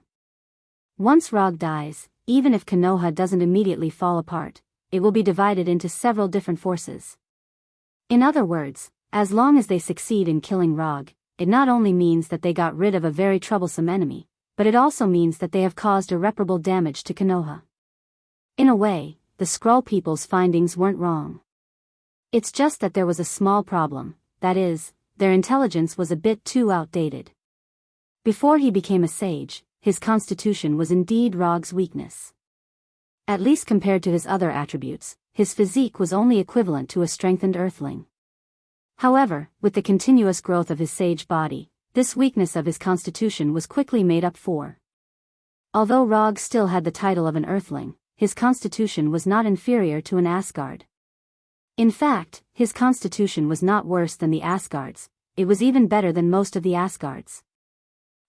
Once Rog dies, even if Konoha doesn't immediately fall apart, it will be divided into several different forces. In other words, as long as they succeed in killing Rog, it not only means that they got rid of a very troublesome enemy, but it also means that they have caused irreparable damage to Konoha. In a way, the Skrull people's findings weren't wrong. It's just that there was a small problem, that is, their intelligence was a bit too outdated. Before he became a sage, his constitution was indeed Rog's weakness. At least compared to his other attributes, his physique was only equivalent to a strengthened Earthling. However, with the continuous growth of his sage body, this weakness of his constitution was quickly made up for. Although Rog still had the title of an Earthling, his constitution was not inferior to an Asgard. In fact, his constitution was not worse than the Asgard's, it was even better than most of the Asgards.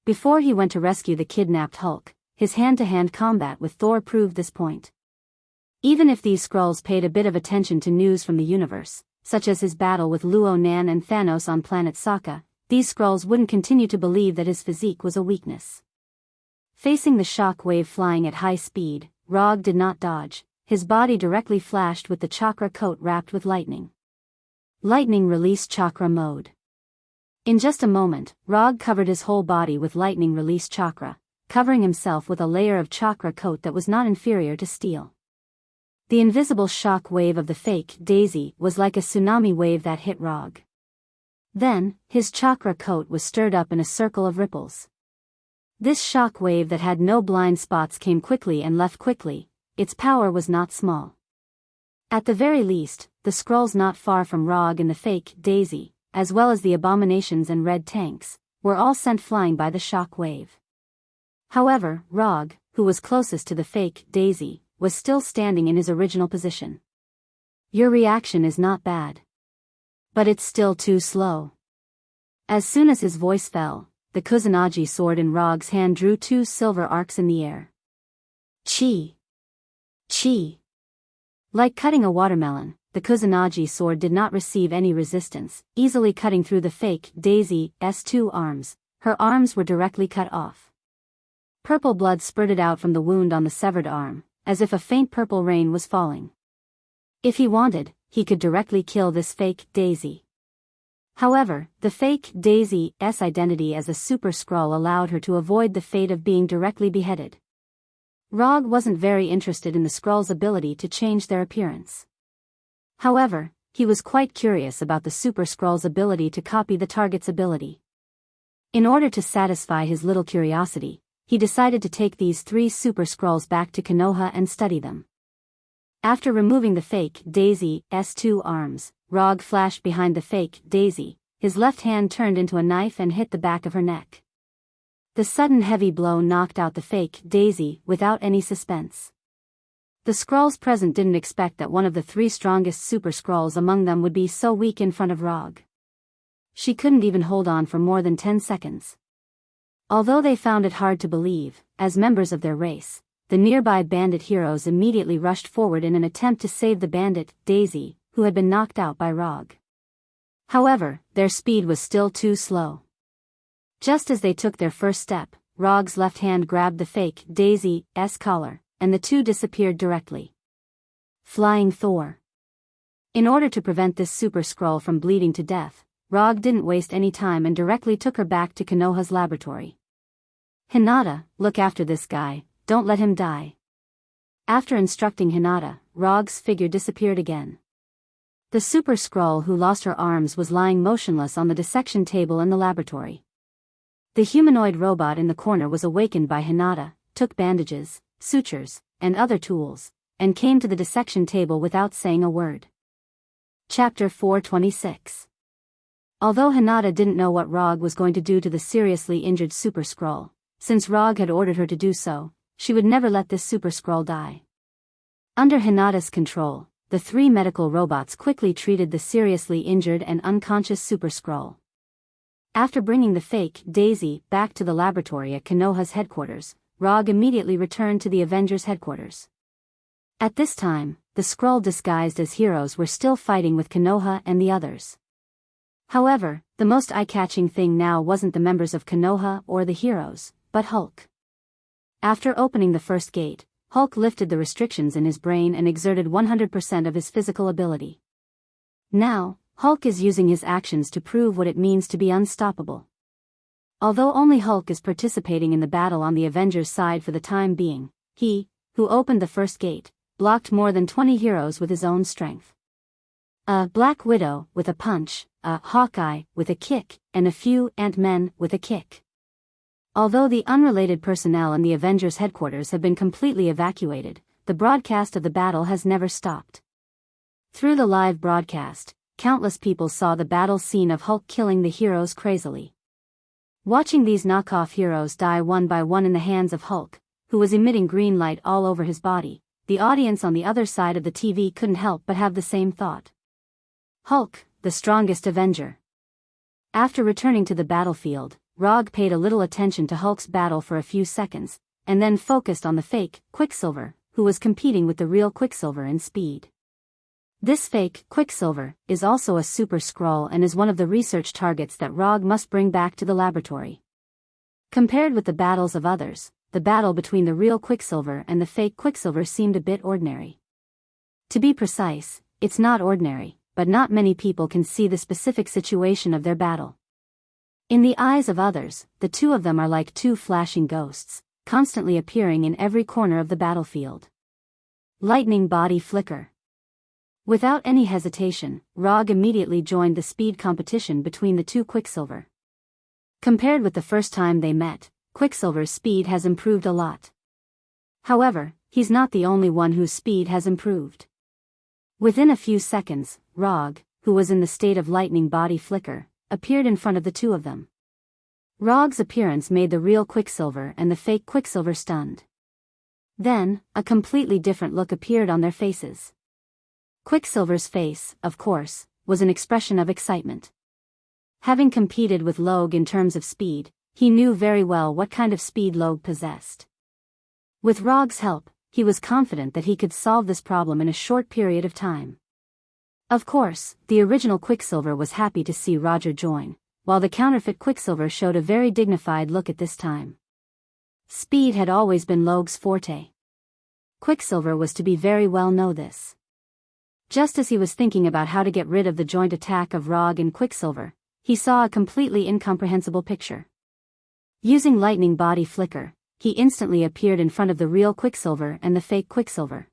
Before he went to rescue the kidnapped Hulk, his hand-to-hand combat with Thor proved this point. Even if these Skrulls paid a bit of attention to news from the universe, such as his battle with Luo-Nan and Thanos on planet Sokka, these Skrulls wouldn't continue to believe that his physique was a weakness. Facing the shock wave flying at high speed, Rog did not dodge, his body directly flashed with the chakra coat wrapped with lightning. Lightning release chakra mode. In just a moment, Rog covered his whole body with lightning release chakra, covering himself with a layer of chakra coat that was not inferior to steel. The invisible shock wave of the fake Daisy was like a tsunami wave that hit Rog. Then, his chakra coat was stirred up in a circle of ripples. This shock wave that had no blind spots came quickly and left quickly, its power was not small. At the very least, the Skrulls not far from Rog and the fake Daisy, as well as the abominations and red tanks, were all sent flying by the shock wave. However, Rog, who was closest to the fake Daisy, was still standing in his original position. Your reaction is not bad. But it's still too slow. As soon as his voice fell, the Kusanagi sword in Rog's hand drew 2 silver arcs in the air. Chi! Chi! Like cutting a watermelon, the Kusanagi sword did not receive any resistance, easily cutting through the fake Daisy's 2 arms. Her arms were directly cut off. Purple blood spurted out from the wound on the severed arm, as if a faint purple rain was falling. If he wanted, he could directly kill this fake Daisy. However, the fake Daisy's identity as a Super Skrull allowed her to avoid the fate of being directly beheaded. Rog wasn't very interested in the Skrulls' ability to change their appearance. However, he was quite curious about the Super Skrull's ability to copy the target's ability. In order to satisfy his little curiosity, he decided to take these 3 Super Skrulls back to Konoha and study them. After removing the fake Daisy's 2 arms, Rog flashed behind the fake Daisy, his left hand turned into a knife and hit the back of her neck. The sudden heavy blow knocked out the fake Daisy without any suspense. The Skrulls present didn't expect that one of the 3 strongest Super Skrulls among them would be so weak in front of Rog. She couldn't even hold on for more than 10 seconds. Although they found it hard to believe, as members of their race, the nearby bandit heroes immediately rushed forward in an attempt to save the bandit, Daisy, who had been knocked out by Rog. However, their speed was still too slow. Just as they took their first step, Rog's left hand grabbed the fake Daisy's collar, and the 2 disappeared directly. Flying Thor. In order to prevent this Super Skrull from bleeding to death, Rog didn't waste any time and directly took her back to Konoha's laboratory. Hinata, look after this guy, don't let him die. After instructing Hinata, Rog's figure disappeared again. The Super Skrull who lost her arms was lying motionless on the dissection table in the laboratory. The humanoid robot in the corner was awakened by Hinata, took bandages, sutures, and other tools, and came to the dissection table without saying a word. Chapter 426. Although Hinata didn't know what Rog was going to do to the seriously injured Super Skrull, since Rog had ordered her to do so, she would never let this Super Skrull die. Under Hinata's control, the 3 medical robots quickly treated the seriously injured and unconscious Super Skrull. After bringing the fake Daisy back to the laboratory at Konoha's headquarters, Rog immediately returned to the Avengers headquarters. At this time, the Skrull disguised as heroes were still fighting with Konoha and the others. However, the most eye-catching thing now wasn't the members of Konoha or the heroes, but Hulk. After opening the first gate, Hulk lifted the restrictions in his brain and exerted 100% of his physical ability. Now, Hulk is using his actions to prove what it means to be unstoppable. Although only Hulk is participating in the battle on the Avengers side for the time being, he, who opened the first gate, blocked more than 20 heroes with his own strength. A Black Widow with a punch, a Hawkeye with a kick, and a few Ant-Men with a kick. Although the unrelated personnel in the Avengers headquarters have been completely evacuated, the broadcast of the battle has never stopped. Through the live broadcast, countless people saw the battle scene of Hulk killing the heroes crazily. Watching these knockoff heroes die one by one in the hands of Hulk, who was emitting green light all over his body, the audience on the other side of the TV couldn't help but have the same thought. Hulk, the strongest Avenger. After returning to the battlefield, Rog paid a little attention to Hulk's battle for a few seconds, and then focused on the fake Quicksilver, who was competing with the real Quicksilver in speed. This fake Quicksilver is also a super Skrull and is one of the research targets that Rog must bring back to the laboratory. Compared with the battles of others, the battle between the real Quicksilver and the fake Quicksilver seemed a bit ordinary. To be precise, it's not ordinary, but not many people can see the specific situation of their battle. In the eyes of others, the two of them are like two flashing ghosts, constantly appearing in every corner of the battlefield. Lightning body flicker. Without any hesitation, Rog immediately joined the speed competition between the two Quicksilver. Compared with the first time they met, Quicksilver's speed has improved a lot. However, he's not the only one whose speed has improved. Within a few seconds, Rog, who was in the state of lightning body flicker, appeared in front of the two of them. Rog's appearance made the real Quicksilver and the fake Quicksilver stunned. Then, a completely different look appeared on their faces. Quicksilver's face, of course, was an expression of excitement. Having competed with Logue in terms of speed, he knew very well what kind of speed Logue possessed. With Rog's help, he was confident that he could solve this problem in a short period of time. Of course, the original Quicksilver was happy to see Roger join, while the counterfeit Quicksilver showed a very dignified look at this time. Speed had always been Logue's forte. Quicksilver was to be very well know this. Just as he was thinking about how to get rid of the joint attack of Rog and Quicksilver, he saw a completely incomprehensible picture. Using lightning body flicker, he instantly appeared in front of the real Quicksilver and the fake Quicksilver.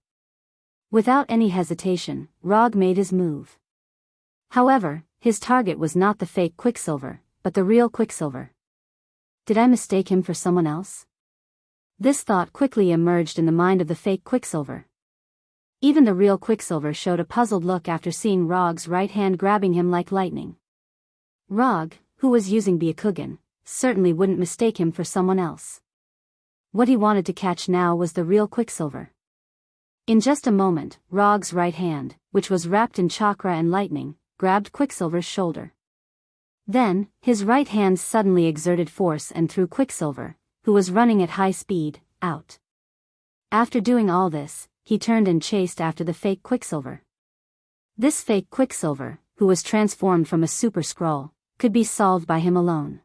Without any hesitation, Rog made his move. However, his target was not the fake Quicksilver, but the real Quicksilver. Did I mistake him for someone else? This thought quickly emerged in the mind of the fake Quicksilver. Even the real Quicksilver showed a puzzled look after seeing Rog's right hand grabbing him like lightning. Rog, who was using Byakugan, certainly wouldn't mistake him for someone else. What he wanted to catch now was the real Quicksilver. In just a moment, Rog's right hand, which was wrapped in chakra and lightning, grabbed Quicksilver's shoulder. Then, his right hand suddenly exerted force and threw Quicksilver, who was running at high speed, out. After doing all this, he turned and chased after the fake Quicksilver. This fake Quicksilver, who was transformed from a super Skrull, could be solved by him alone.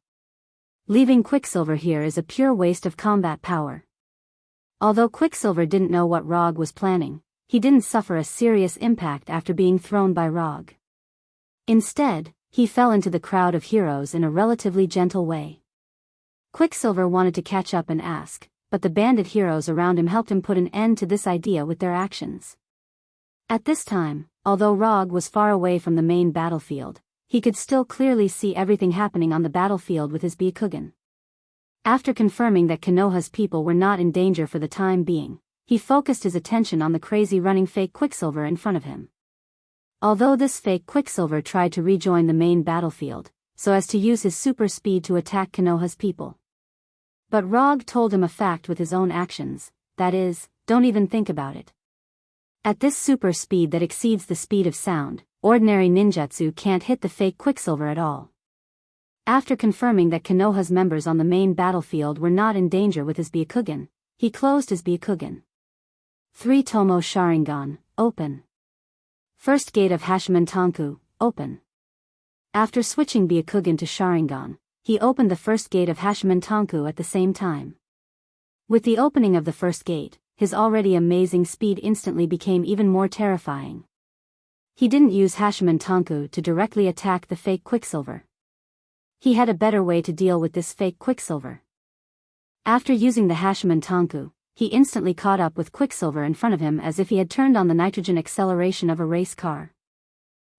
Leaving Quicksilver here is a pure waste of combat power. Although Quicksilver didn't know what Rog was planning, he didn't suffer a serious impact after being thrown by Rog. Instead, he fell into the crowd of heroes in a relatively gentle way. Quicksilver wanted to catch up and ask, but the bandit heroes around him helped him put an end to this idea with their actions. At this time, although Rog was far away from the main battlefield, he could still clearly see everything happening on the battlefield with his Byakugan. After confirming that Konoha's people were not in danger for the time being, he focused his attention on the crazy running fake Quicksilver in front of him. Although this fake Quicksilver tried to rejoin the main battlefield, so as to use his super speed to attack Konoha's people. But Rog told him a fact with his own actions, that is, don't even think about it. At this super speed that exceeds the speed of sound, ordinary ninjutsu can't hit the fake Quicksilver at all. After confirming that Konoha's members on the main battlefield were not in danger with his Byakugan, he closed his Byakugan. 3 Tomo Sharingan, open. First gate of Hashimentanku, open. After switching Byakugan to Sharingan, he opened the first gate of Hashimentanku at the same time. With the opening of the first gate, his already amazing speed instantly became even more terrifying. He didn't use Hashimentanku to directly attack the fake Quicksilver. He had a better way to deal with this fake Quicksilver. After using the Hashimentanku, he instantly caught up with Quicksilver in front of him as if he had turned on the nitrogen acceleration of a race car.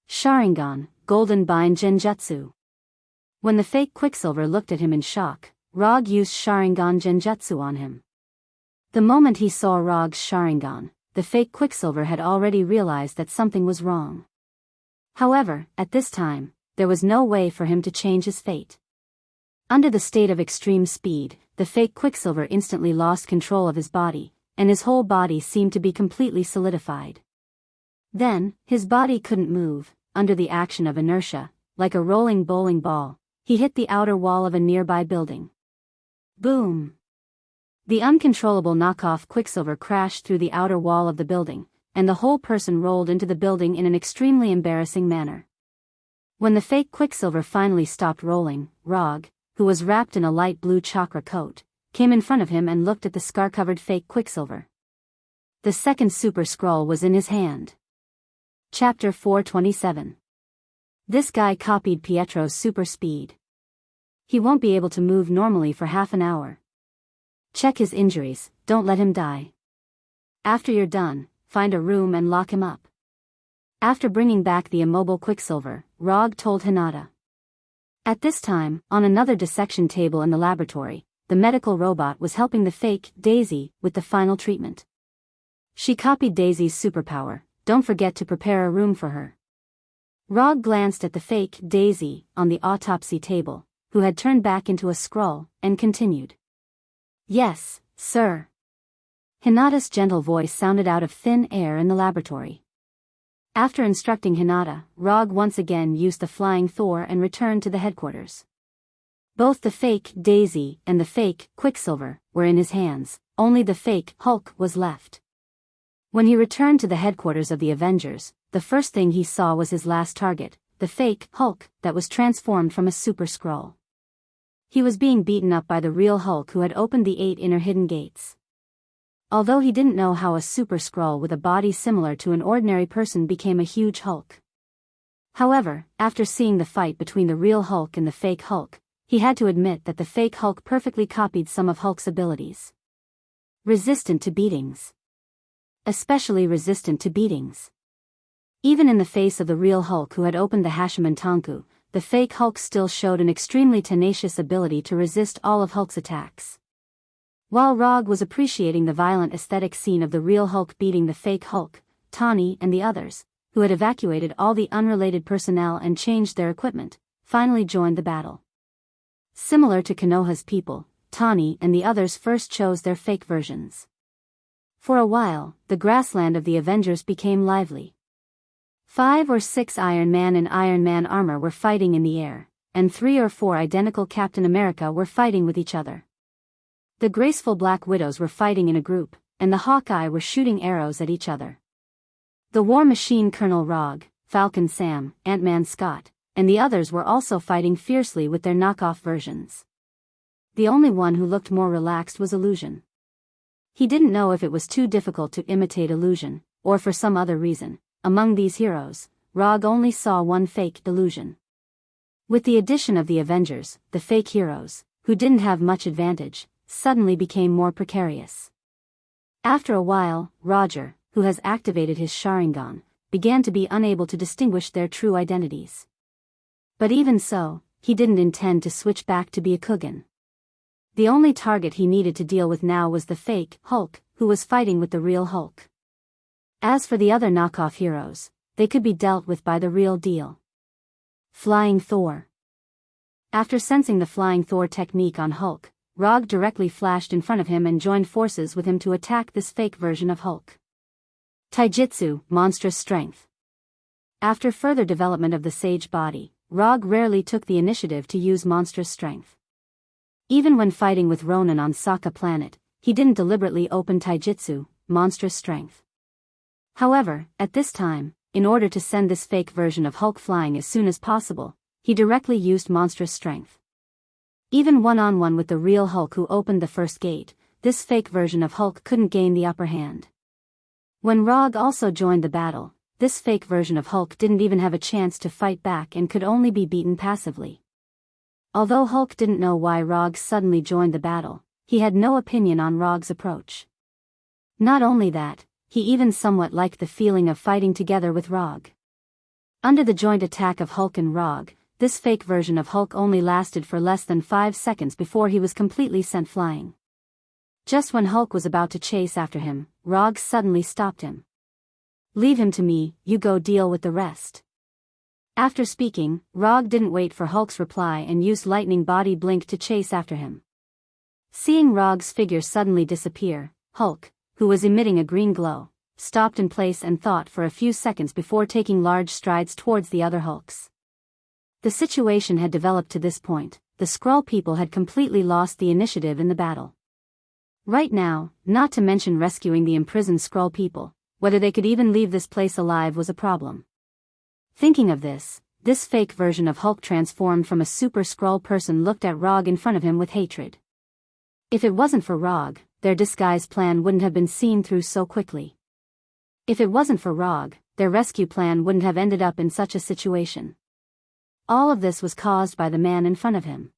Sharingan, Golden Bind Genjutsu. When the fake Quicksilver looked at him in shock, Rog used Sharingan Genjutsu on him. The moment he saw Rog's Sharingan, the fake Quicksilver had already realized that something was wrong. However, at this time, there was no way for him to change his fate. Under the state of extreme speed, the fake Quicksilver instantly lost control of his body, and his whole body seemed to be completely solidified. Then, his body couldn't move, under the action of inertia, like a rolling bowling ball, he hit the outer wall of a nearby building. Boom! The uncontrollable knockoff Quicksilver crashed through the outer wall of the building, and the whole person rolled into the building in an extremely embarrassing manner. When the fake Quicksilver finally stopped rolling, Rog, who was wrapped in a light blue chakra coat, came in front of him and looked at the scar-covered fake Quicksilver. The second super scroll was in his hand. Chapter 427. This guy copied Pietro's super speed. He won't be able to move normally for half an hour. Check his injuries, don't let him die. After you're done, find a room and lock him up. After bringing back the immobile Quicksilver, Rog told Hinata. At this time, on another dissection table in the laboratory, the medical robot was helping the fake Daisy with the final treatment. She copied Daisy's superpower, don't forget to prepare a room for her. Rog glanced at the fake Daisy on the autopsy table, who had turned back into a scroll, and continued. Yes, sir. Hinata's gentle voice sounded out of thin air in the laboratory. After instructing Hinata, Rog once again used the flying Thor and returned to the headquarters. Both the fake Daisy and the fake Quicksilver were in his hands, only the fake Hulk was left. When he returned to the headquarters of the Avengers, the first thing he saw was his last target, the fake Hulk that was transformed from a super scroll. He was being beaten up by the real Hulk who had opened the 8 inner hidden gates. Although he didn't know how a super scroll with a body similar to an ordinary person became a huge Hulk. However, after seeing the fight between the real Hulk and the fake Hulk, he had to admit that the fake Hulk perfectly copied some of Hulk's abilities. Resistant to beatings. Especially resistant to beatings. Even in the face of the real Hulk who had opened the Hashimantanku, the fake Hulk still showed an extremely tenacious ability to resist all of Hulk's attacks. While Rog was appreciating the violent aesthetic scene of the real Hulk beating the fake Hulk, Tawny and the others, who had evacuated all the unrelated personnel and changed their equipment, finally joined the battle. Similar to Konoha's people, Tawny and the others first chose their fake versions. For a while, the grassland of the Avengers became lively. 5 or 6 Iron Man in Iron Man armor were fighting in the air, and 3 or 4 identical Captain America were fighting with each other. The graceful Black Widows were fighting in a group, and the Hawkeye were shooting arrows at each other. The War Machine Colonel Rog, Falcon Sam, Ant-Man Scott, and the others were also fighting fiercely with their knockoff versions. The only one who looked more relaxed was Illusion. He didn't know if it was too difficult to imitate Illusion, or for some other reason. Among these heroes, Rog only saw one fake Illusion. With the addition of the Avengers, the fake heroes, who didn't have much advantage, suddenly became more precarious. After a while, Roger, who has activated his Sharingan, began to be unable to distinguish their true identities. But even so, he didn't intend to switch back to be a Kugan. The only target he needed to deal with now was the fake Hulk, who was fighting with the real Hulk. As for the other knockoff heroes, they could be dealt with by the real deal. Flying Thor. After sensing the Flying Thor technique on Hulk, Rog directly flashed in front of him and joined forces with him to attack this fake version of Hulk. Taijutsu, monstrous strength. After further development of the Sage body, Rog rarely took the initiative to use monstrous strength. Even when fighting with Ronin on Sokka planet, he didn't deliberately open Taijutsu, monstrous strength. However, at this time, in order to send this fake version of Hulk flying as soon as possible, he directly used monstrous strength. Even one-on-one with the real Hulk who opened the first gate, this fake version of Hulk couldn't gain the upper hand. When Rog also joined the battle, this fake version of Hulk didn't even have a chance to fight back and could only be beaten passively. Although Hulk didn't know why Rog suddenly joined the battle, he had no opinion on Rog's approach. Not only that, he even somewhat liked the feeling of fighting together with Rog. Under the joint attack of Hulk and Rog, this fake version of Hulk only lasted for less than 5 seconds before he was completely sent flying. Just when Hulk was about to chase after him, Rog suddenly stopped him. "Leave him to me, you go deal with the rest." After speaking, Rog didn't wait for Hulk's reply and used lightning body blink to chase after him. Seeing Rog's figure suddenly disappear, Hulk, who was emitting a green glow, stopped in place and thought for a few seconds before taking large strides towards the other Hulks. The situation had developed to this point. The Skrull people had completely lost the initiative in the battle. Right now, not to mention rescuing the imprisoned Skrull people, whether they could even leave this place alive was a problem. Thinking of this fake version of Hulk transformed from a super Skrull person looked at Rog in front of him with hatred. If it wasn't for Rog, their disguise plan wouldn't have been seen through so quickly. If it wasn't for Rog, their rescue plan wouldn't have ended up in such a situation. All of this was caused by the man in front of him.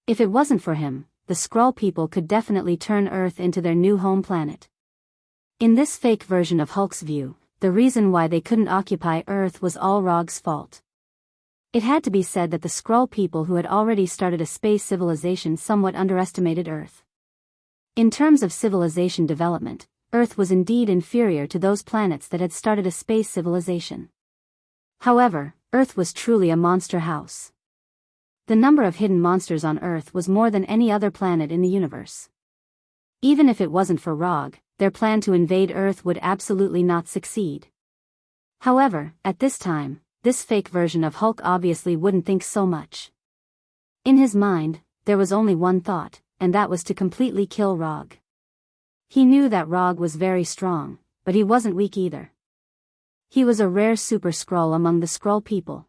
If it wasn't for him, the Skrull people could definitely turn Earth into their new home planet. In this fake version of Hulk's view, the reason why they couldn't occupy Earth was all Rog's fault. It had to be said that the Skrull people who had already started a space civilization somewhat underestimated Earth. In terms of civilization development, Earth was indeed inferior to those planets that had started a space civilization. However, Earth was truly a monster house. The number of hidden monsters on Earth was more than any other planet in the universe. Even if it wasn't for Rog, their plan to invade Earth would absolutely not succeed. However, at this time, this fake version of Hulk obviously wouldn't think so much. In his mind, there was only one thought, and that was to completely kill Rog. He knew that Rog was very strong, but he wasn't weak either. He was a rare super Skrull among the Skrull people.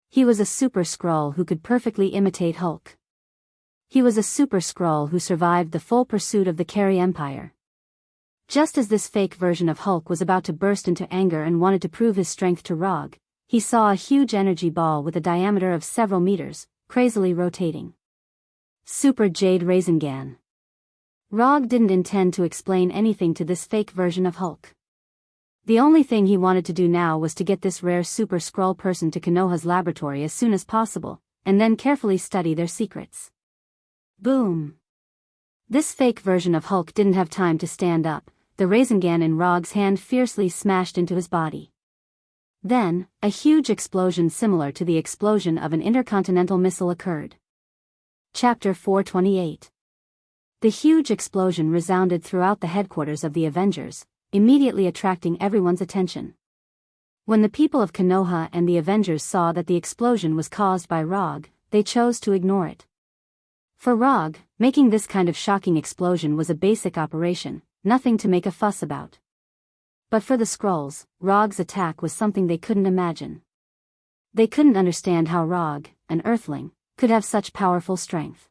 He was a super Skrull who could perfectly imitate Hulk. He was a super Skrull who survived the full pursuit of the Carry Empire. Just as this fake version of Hulk was about to burst into anger and wanted to prove his strength to Rog, he saw a huge energy ball with a diameter of several meters, crazily rotating. Super Jade Rasengan. Rog didn't intend to explain anything to this fake version of Hulk. The only thing he wanted to do now was to get this rare super Skrull person to Konoha's laboratory as soon as possible, and then carefully study their secrets. Boom! This fake version of Hulk didn't have time to stand up. The Rasengan in Rog's hand fiercely smashed into his body. Then, a huge explosion similar to the explosion of an intercontinental missile occurred. Chapter 428. The huge explosion resounded throughout the headquarters of the Avengers, immediately attracting everyone's attention. When the people of Konoha and the Avengers saw that the explosion was caused by Rog, they chose to ignore it. For Rog, making this kind of shocking explosion was a basic operation, nothing to make a fuss about. But for the Skrulls, Rog's attack was something they couldn't imagine. They couldn't understand how Rog, an Earthling, could have such powerful strength.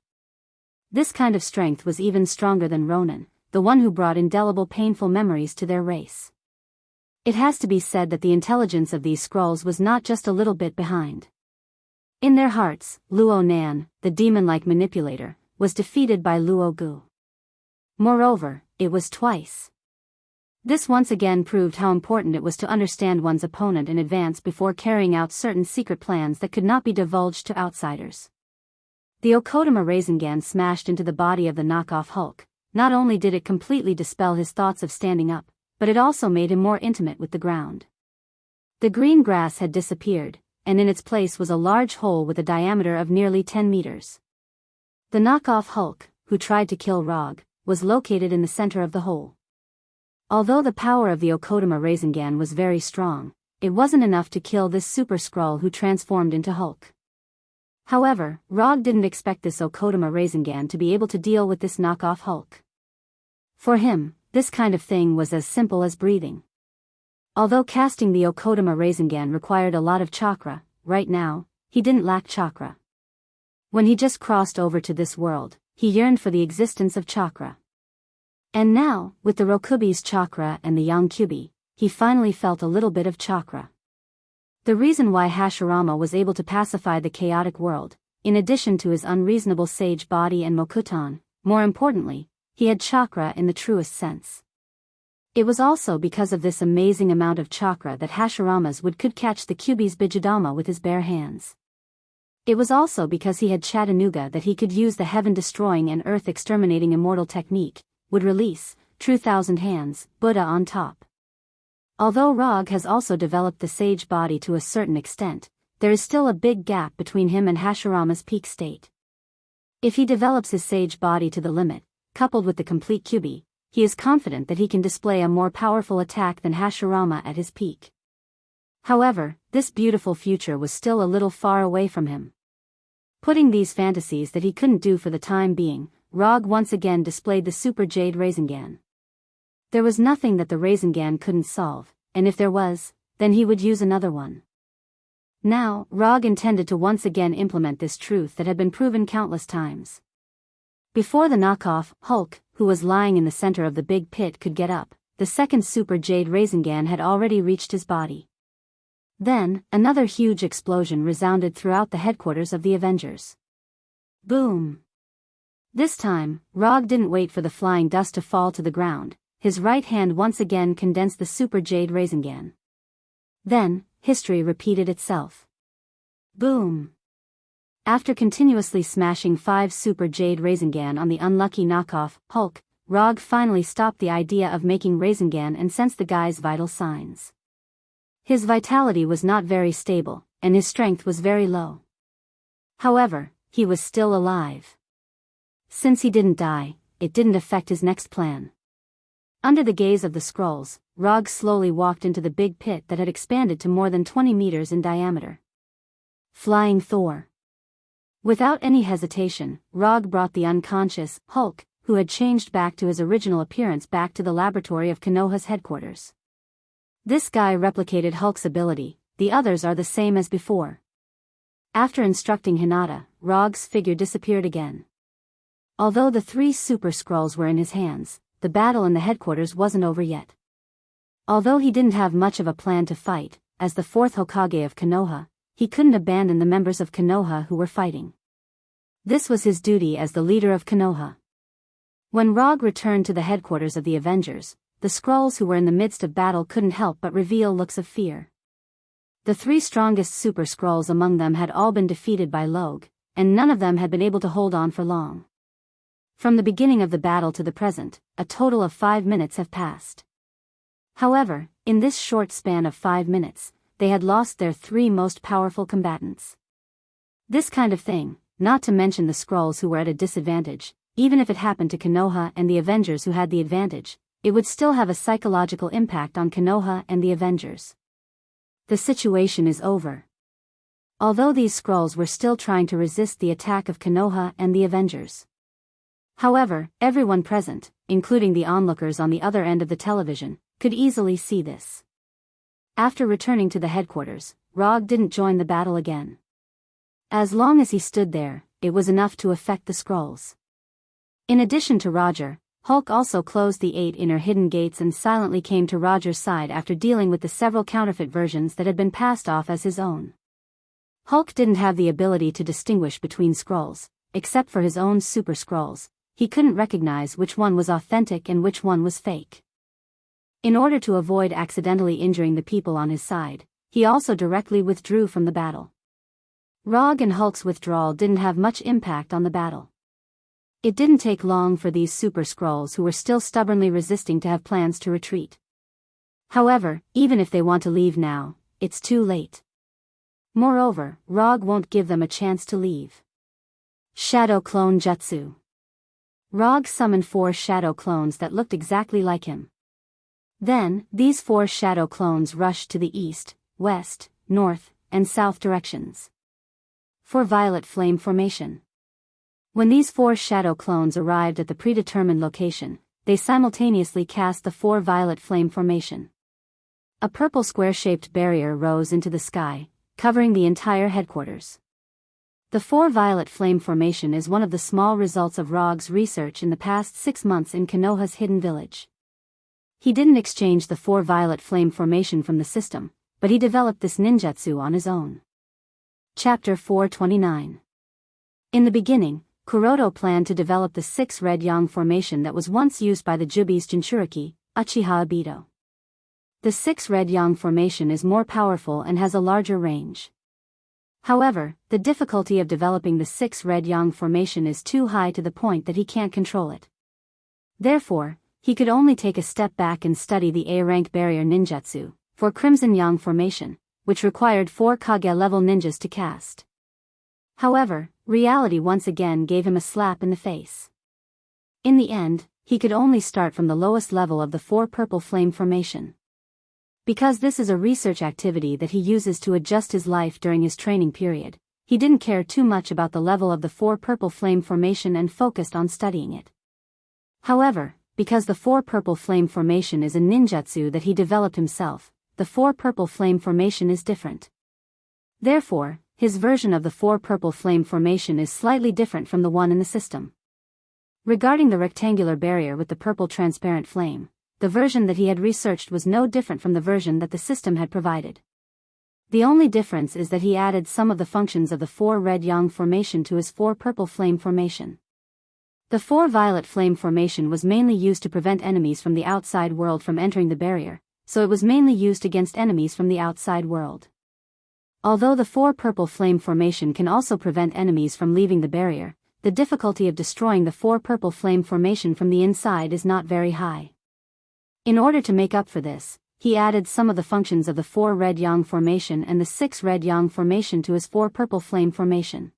This kind of strength was even stronger than Ronan, the one who brought indelible painful memories to their race. It has to be said that the intelligence of these Skrulls was not just a little bit behind. In their hearts, Luo Nan, the demon-like manipulator, was defeated by Luo Gu. Moreover, it was twice. This once again proved how important it was to understand one's opponent in advance before carrying out certain secret plans that could not be divulged to outsiders. The Okodama Rasengan smashed into the body of the knockoff Hulk. Not only did it completely dispel his thoughts of standing up, but it also made him more intimate with the ground. The green grass had disappeared, and in its place was a large hole with a diameter of nearly 10 meters. The knockoff Hulk, who tried to kill Rog, was located in the center of the hole. Although the power of the Okodama Rasengan was very strong, it wasn't enough to kill this super Skrull who transformed into Hulk. However, Rog didn't expect this Okodama Rasengan to be able to deal with this knockoff Hulk. For him, this kind of thing was as simple as breathing. Although casting the Okodama Rasengan required a lot of chakra, right now, he didn't lack chakra. When he just crossed over to this world, he yearned for the existence of chakra. And now, with the Rokubi's chakra and the Yonkyubi, he finally felt a little bit of chakra. The reason why Hashirama was able to pacify the chaotic world, in addition to his unreasonable sage body and Mokuton, more importantly, he had chakra in the truest sense. It was also because of this amazing amount of chakra that Hashirama's could catch the Kyubi's Bijidama with his bare hands. It was also because he had Chattanooga that he could use the heaven-destroying and earth-exterminating immortal technique, would release, True Thousand Hands, Buddha on top. Although Rog has also developed the sage body to a certain extent, there is still a big gap between him and Hashirama's peak state. If he develops his sage body to the limit, coupled with the complete Kyubi, he is confident that he can display a more powerful attack than Hashirama at his peak. However, this beautiful future was still a little far away from him. Putting these fantasies that he couldn't do for the time being, Rog once again displayed the Super Jade Rasengan. There was nothing that the Rasengan couldn't solve, and if there was, then he would use another one. Now, Rog intended to once again implement this truth that had been proven countless times. Before the knockoff, Hulk, who was lying in the center of the big pit, could get up, the second Super Jade Rasengan had already reached his body. Then, another huge explosion resounded throughout the headquarters of the Avengers. Boom! This time, Rog didn't wait for the flying dust to fall to the ground. His right hand once again condensed the Super Jade Rasengan. Then, history repeated itself. Boom! After continuously smashing 5 Super Jade Rasengan on the unlucky knockoff, Hulk, Rog finally stopped the idea of making Rasengan and sensed the guy's vital signs. His vitality was not very stable, and his strength was very low. However, he was still alive. Since he didn't die, it didn't affect his next plan. Under the gaze of the scrolls, Rog slowly walked into the big pit that had expanded to more than 20 meters in diameter. Flying Thor. Without any hesitation, Rog brought the unconscious Hulk, who had changed back to his original appearance, back to the laboratory of Konoha's headquarters. This guy replicated Hulk's ability, the others are the same as before. After instructing Hinata, Rog's figure disappeared again. Although the 3 super scrolls were in his hands, the battle in the headquarters wasn't over yet. Although he didn't have much of a plan to fight, as the 4th Hokage of Konoha, he couldn't abandon the members of Konoha who were fighting. This was his duty as the leader of Konoha. When Rog returned to the headquarters of the Avengers, the Skrulls who were in the midst of battle couldn't help but reveal looks of fear. The 3 strongest Super Skrulls among them had all been defeated by Log, and none of them had been able to hold on for long. From the beginning of the battle to the present, a total of 5 minutes have passed. However, in this short span of 5 minutes, they had lost their 3 most powerful combatants. This kind of thing, not to mention the Skrulls who were at a disadvantage, even if it happened to Konoha and the Avengers who had the advantage, it would still have a psychological impact on Konoha and the Avengers. The situation is over. Although these Skrulls were still trying to resist the attack of Konoha and the Avengers. However, everyone present, including the onlookers on the other end of the television, could easily see this. After returning to the headquarters, Rog didn't join the battle again. As long as he stood there, it was enough to affect the Skrulls. In addition to Roger, Hulk also closed the 8 inner hidden gates and silently came to Roger's side after dealing with the several counterfeit versions that had been passed off as his own. Hulk didn't have the ability to distinguish between Skrulls, except for his own Super Skrulls. He couldn't recognize which one was authentic and which one was fake. In order to avoid accidentally injuring the people on his side, he also directly withdrew from the battle. Rog and Hulk's withdrawal didn't have much impact on the battle. It didn't take long for these Super Skrulls who were still stubbornly resisting to have plans to retreat. However, even if they want to leave now, it's too late. Moreover, Rog won't give them a chance to leave. Shadow Clone Jutsu. Rog summoned 4 shadow clones that looked exactly like him. Then, these 4 shadow clones rushed to the east, west, north, and south directions. For Violet Flame Formation. When these 4 shadow clones arrived at the predetermined location, they simultaneously cast the 4 Violet Flame Formation. A purple square-shaped barrier rose into the sky, covering the entire headquarters. The 4 Violet Flame Formation is one of the small results of Rog's research in the past 6 months in Konoha's hidden village. He didn't exchange the 4 Violet Flame Formation from the system, but he developed this ninjutsu on his own. Chapter 429. In the beginning, Kuroto planned to develop the 6 Red Yang Formation that was once used by the Jubi's Jinchuriki, Uchiha Obito. The 6 Red Yang Formation is more powerful and has a larger range. However, the difficulty of developing the 6 Red Yang Formation is too high to the point that he can't control it. Therefore, he could only take a step back and study the A-rank barrier ninjutsu, for Crimson Yang formation, which required 4 Kage-level ninjas to cast. However, reality once again gave him a slap in the face. In the end, he could only start from the lowest level of the 4 purple flame formation. Because this is a research activity that he uses to adjust his life during his training period, he didn't care too much about the level of the 4 purple flame formation and focused on studying it. However, because the 4 purple flame formation is a ninjutsu that he developed himself, the 4 purple flame formation is different. Therefore, his version of the 4 purple flame formation is slightly different from the one in the system. Regarding the rectangular barrier with the purple transparent flame, the version that he had researched was no different from the version that the system had provided. The only difference is that he added some of the functions of the 4 red yang formation to his 4 purple flame formation. The 4 violet flame formation was mainly used to prevent enemies from the outside world from entering the barrier, so it was mainly used against enemies from the outside world. Although the 4 purple flame formation can also prevent enemies from leaving the barrier, the difficulty of destroying the 4 purple flame formation from the inside is not very high. In order to make up for this, he added some of the functions of the 4 red yang formation and the 6 red yang formation to his 4 purple flame formation.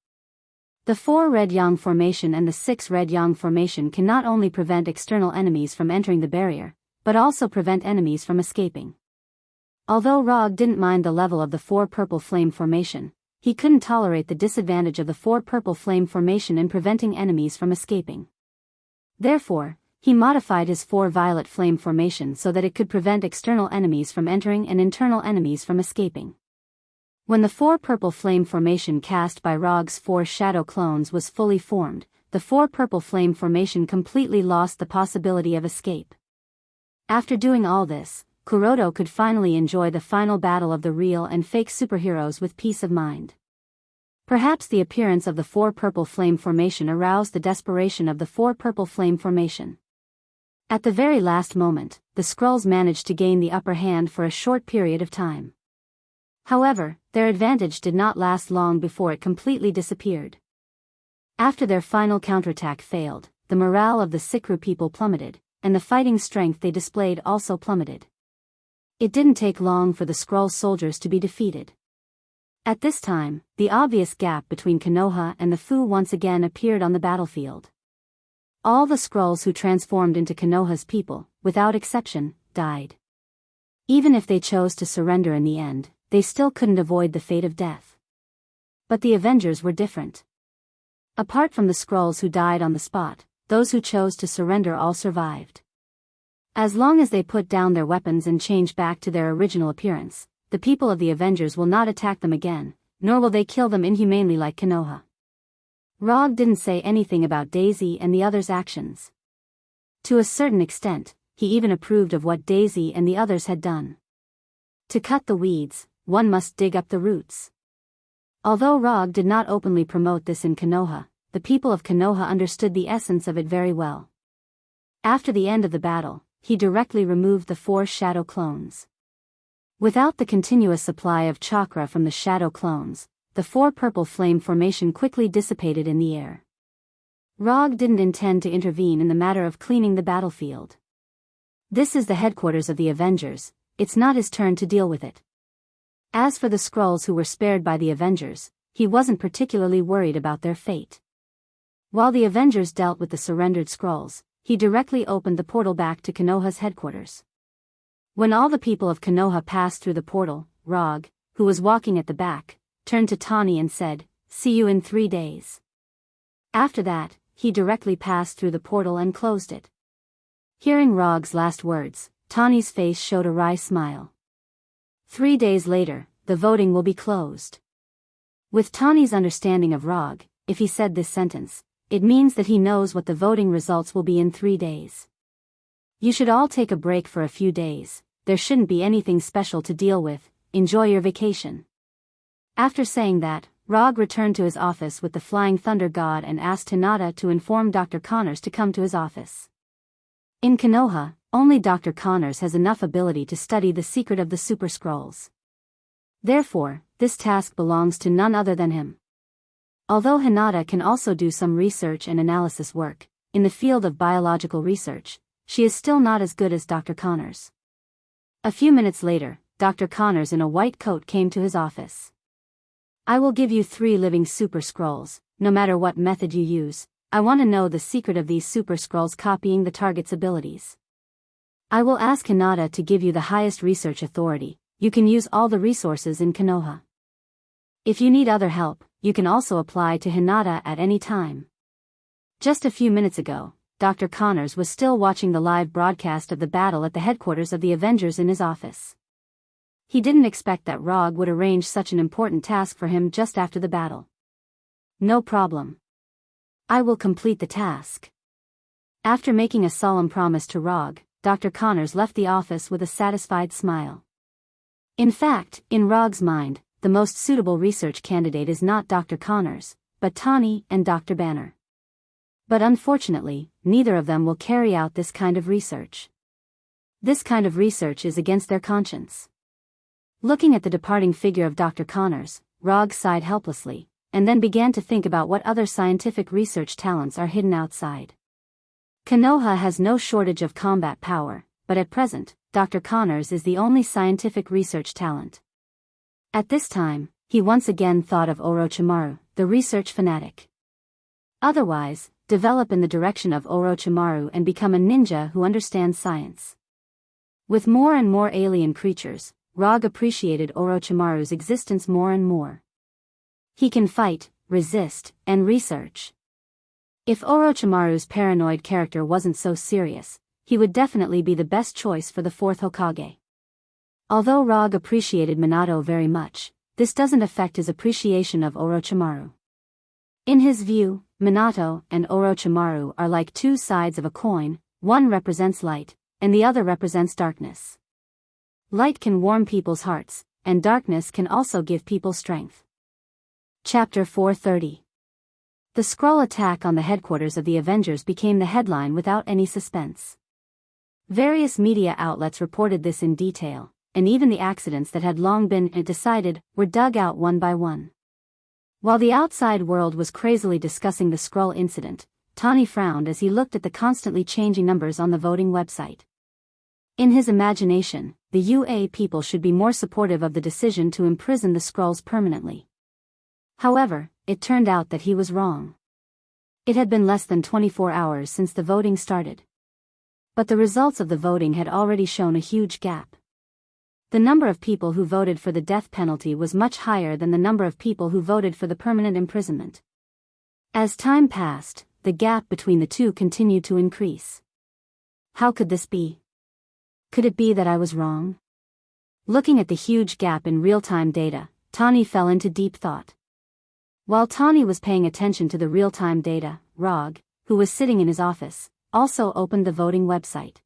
The 4 red yang formation and the 6 red yang formation can not only prevent external enemies from entering the barrier, but also prevent enemies from escaping. Although Rog didn't mind the level of the 4 purple flame formation, he couldn't tolerate the disadvantage of the 4 purple flame formation in preventing enemies from escaping. Therefore, he modified his 4 violet flame formation so that it could prevent external enemies from entering and internal enemies from escaping. When the 4 purple flame formation cast by Rog's 4 shadow clones was fully formed, the 4 purple flame formation completely lost the possibility of escape. After doing all this, Kuroto could finally enjoy the final battle of the real and fake superheroes with peace of mind. Perhaps the appearance of the 4 purple flame formation aroused the desperation of the 4 purple flame formation. At the very last moment, the Skrulls managed to gain the upper hand for a short period of time. However, their advantage did not last long before it completely disappeared. After their final counterattack failed, the morale of the Sikru people plummeted, and the fighting strength they displayed also plummeted. It didn't take long for the Skrull soldiers to be defeated. At this time, the obvious gap between Konoha and the Fu once again appeared on the battlefield. All the Skrulls who transformed into Konoha's people, without exception, died. Even if they chose to surrender in the end, they still couldn't avoid the fate of death. But the Avengers were different. Apart from the Skrulls who died on the spot, those who chose to surrender all survived. As long as they put down their weapons and change back to their original appearance, the people of the Avengers will not attack them again, nor will they kill them inhumanely like Konoha. Rog didn't say anything about Daisy and the others' actions. To a certain extent, he even approved of what Daisy and the others had done. To cut the weeds, one must dig up the roots. Although Rog did not openly promote this in Konoha, the people of Konoha understood the essence of it very well. After the end of the battle, he directly removed the 4 shadow clones. Without the continuous supply of chakra from the shadow clones, the 4 purple flame formation quickly dissipated in the air. Rog didn't intend to intervene in the matter of cleaning the battlefield. This is the headquarters of the Avengers, it's not his turn to deal with it. As for the Skrulls who were spared by the Avengers, he wasn't particularly worried about their fate. While the Avengers dealt with the surrendered Skrulls, he directly opened the portal back to Konoha's headquarters. When all the people of Konoha passed through the portal, Rog, who was walking at the back, turned to Tani and said, "See you in 3 days." After that, he directly passed through the portal and closed it. Hearing Rog's last words, Tani's face showed a wry smile. 3 days later, the voting will be closed. With Tani's understanding of Rog, if he said this sentence, it means that he knows what the voting results will be in 3 days. You should all take a break for a few days, there shouldn't be anything special to deal with, enjoy your vacation. After saying that, Rog returned to his office with the Flying Thunder God and asked Hinata to inform Dr. Connors to come to his office. In Konoha, only Dr. Connors has enough ability to study the secret of the Super Skrulls. Therefore, this task belongs to none other than him. Although Hinata can also do some research and analysis work, in the field of biological research, she is still not as good as Dr. Connors. A few minutes later, Dr. Connors in a white coat came to his office. I will give you 3 living super scrolls, no matter what method you use. I want to know the secret of these super scrolls copying the target's abilities. I will ask Hinata to give you the highest research authority. You can use all the resources in Konoha. If you need other help, you can also apply to Hinata at any time. Just a few minutes ago, Dr. Connors was still watching the live broadcast of the battle at the headquarters of the Avengers in his office. He didn't expect that Rog would arrange such an important task for him just after the battle. No problem. I will complete the task. After making a solemn promise to Rog, Dr. Connors left the office with a satisfied smile. In fact, in Rog's mind, the most suitable research candidate is not Dr. Connors, but Tani and Dr. Banner. But unfortunately, neither of them will carry out this kind of research. This kind of research is against their conscience. Looking at the departing figure of Dr. Connors, Rog sighed helplessly, and then began to think about what other scientific research talents are hidden outside. Konoha has no shortage of combat power, but at present, Dr. Connors is the only scientific research talent. At this time, he once again thought of Orochimaru, the research fanatic. Otherwise, develop in the direction of Orochimaru and become a ninja who understands science. With more and more alien creatures, Rog appreciated Orochimaru's existence more and more. He can fight, resist, and research. If Orochimaru's paranoid character wasn't so serious, he would definitely be the best choice for the 4th Hokage. Although Rog appreciated Minato very much, this doesn't affect his appreciation of Orochimaru. In his view, Minato and Orochimaru are like 2 sides of a coin, one represents light, and the other represents darkness. Light can warm people's hearts, and darkness can also give people strength. Chapter 430. The Skrull attack on the headquarters of the Avengers became the headline without any suspense. Various media outlets reported this in detail, and even the accidents that had long been decided were dug out one by one. While the outside world was crazily discussing the Skrull incident, Tani frowned as he looked at the constantly changing numbers on the voting website. In his imagination, the UA people should be more supportive of the decision to imprison the Skrulls permanently. However, it turned out that he was wrong. It had been less than 24 hours since the voting started. But the results of the voting had already shown a huge gap. The number of people who voted for the death penalty was much higher than the number of people who voted for the permanent imprisonment. As time passed, the gap between the two continued to increase. How could this be? Could it be that I was wrong? Looking at the huge gap in real-time data, Tani fell into deep thought. While Tani was paying attention to the real-time data, Rog, who was sitting in his office, also opened the voting website.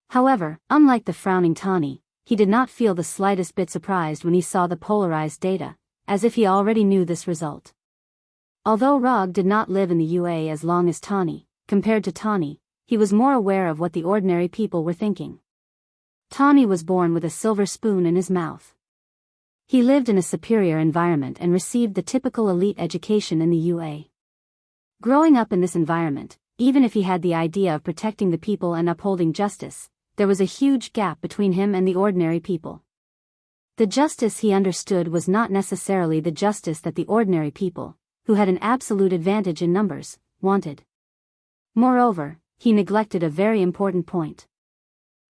However, unlike the frowning Tani, he did not feel the slightest bit surprised when he saw the polarized data, as if he already knew this result. Although Rog did not live in the UA as long as Tani, compared to Tani, he was more aware of what the ordinary people were thinking. Tani was born with a silver spoon in his mouth. He lived in a superior environment and received the typical elite education in the UA. Growing up in this environment, even if he had the idea of protecting the people and upholding justice, there was a huge gap between him and the ordinary people. The justice he understood was not necessarily the justice that the ordinary people, who had an absolute advantage in numbers, wanted. Moreover, he neglected a very important point.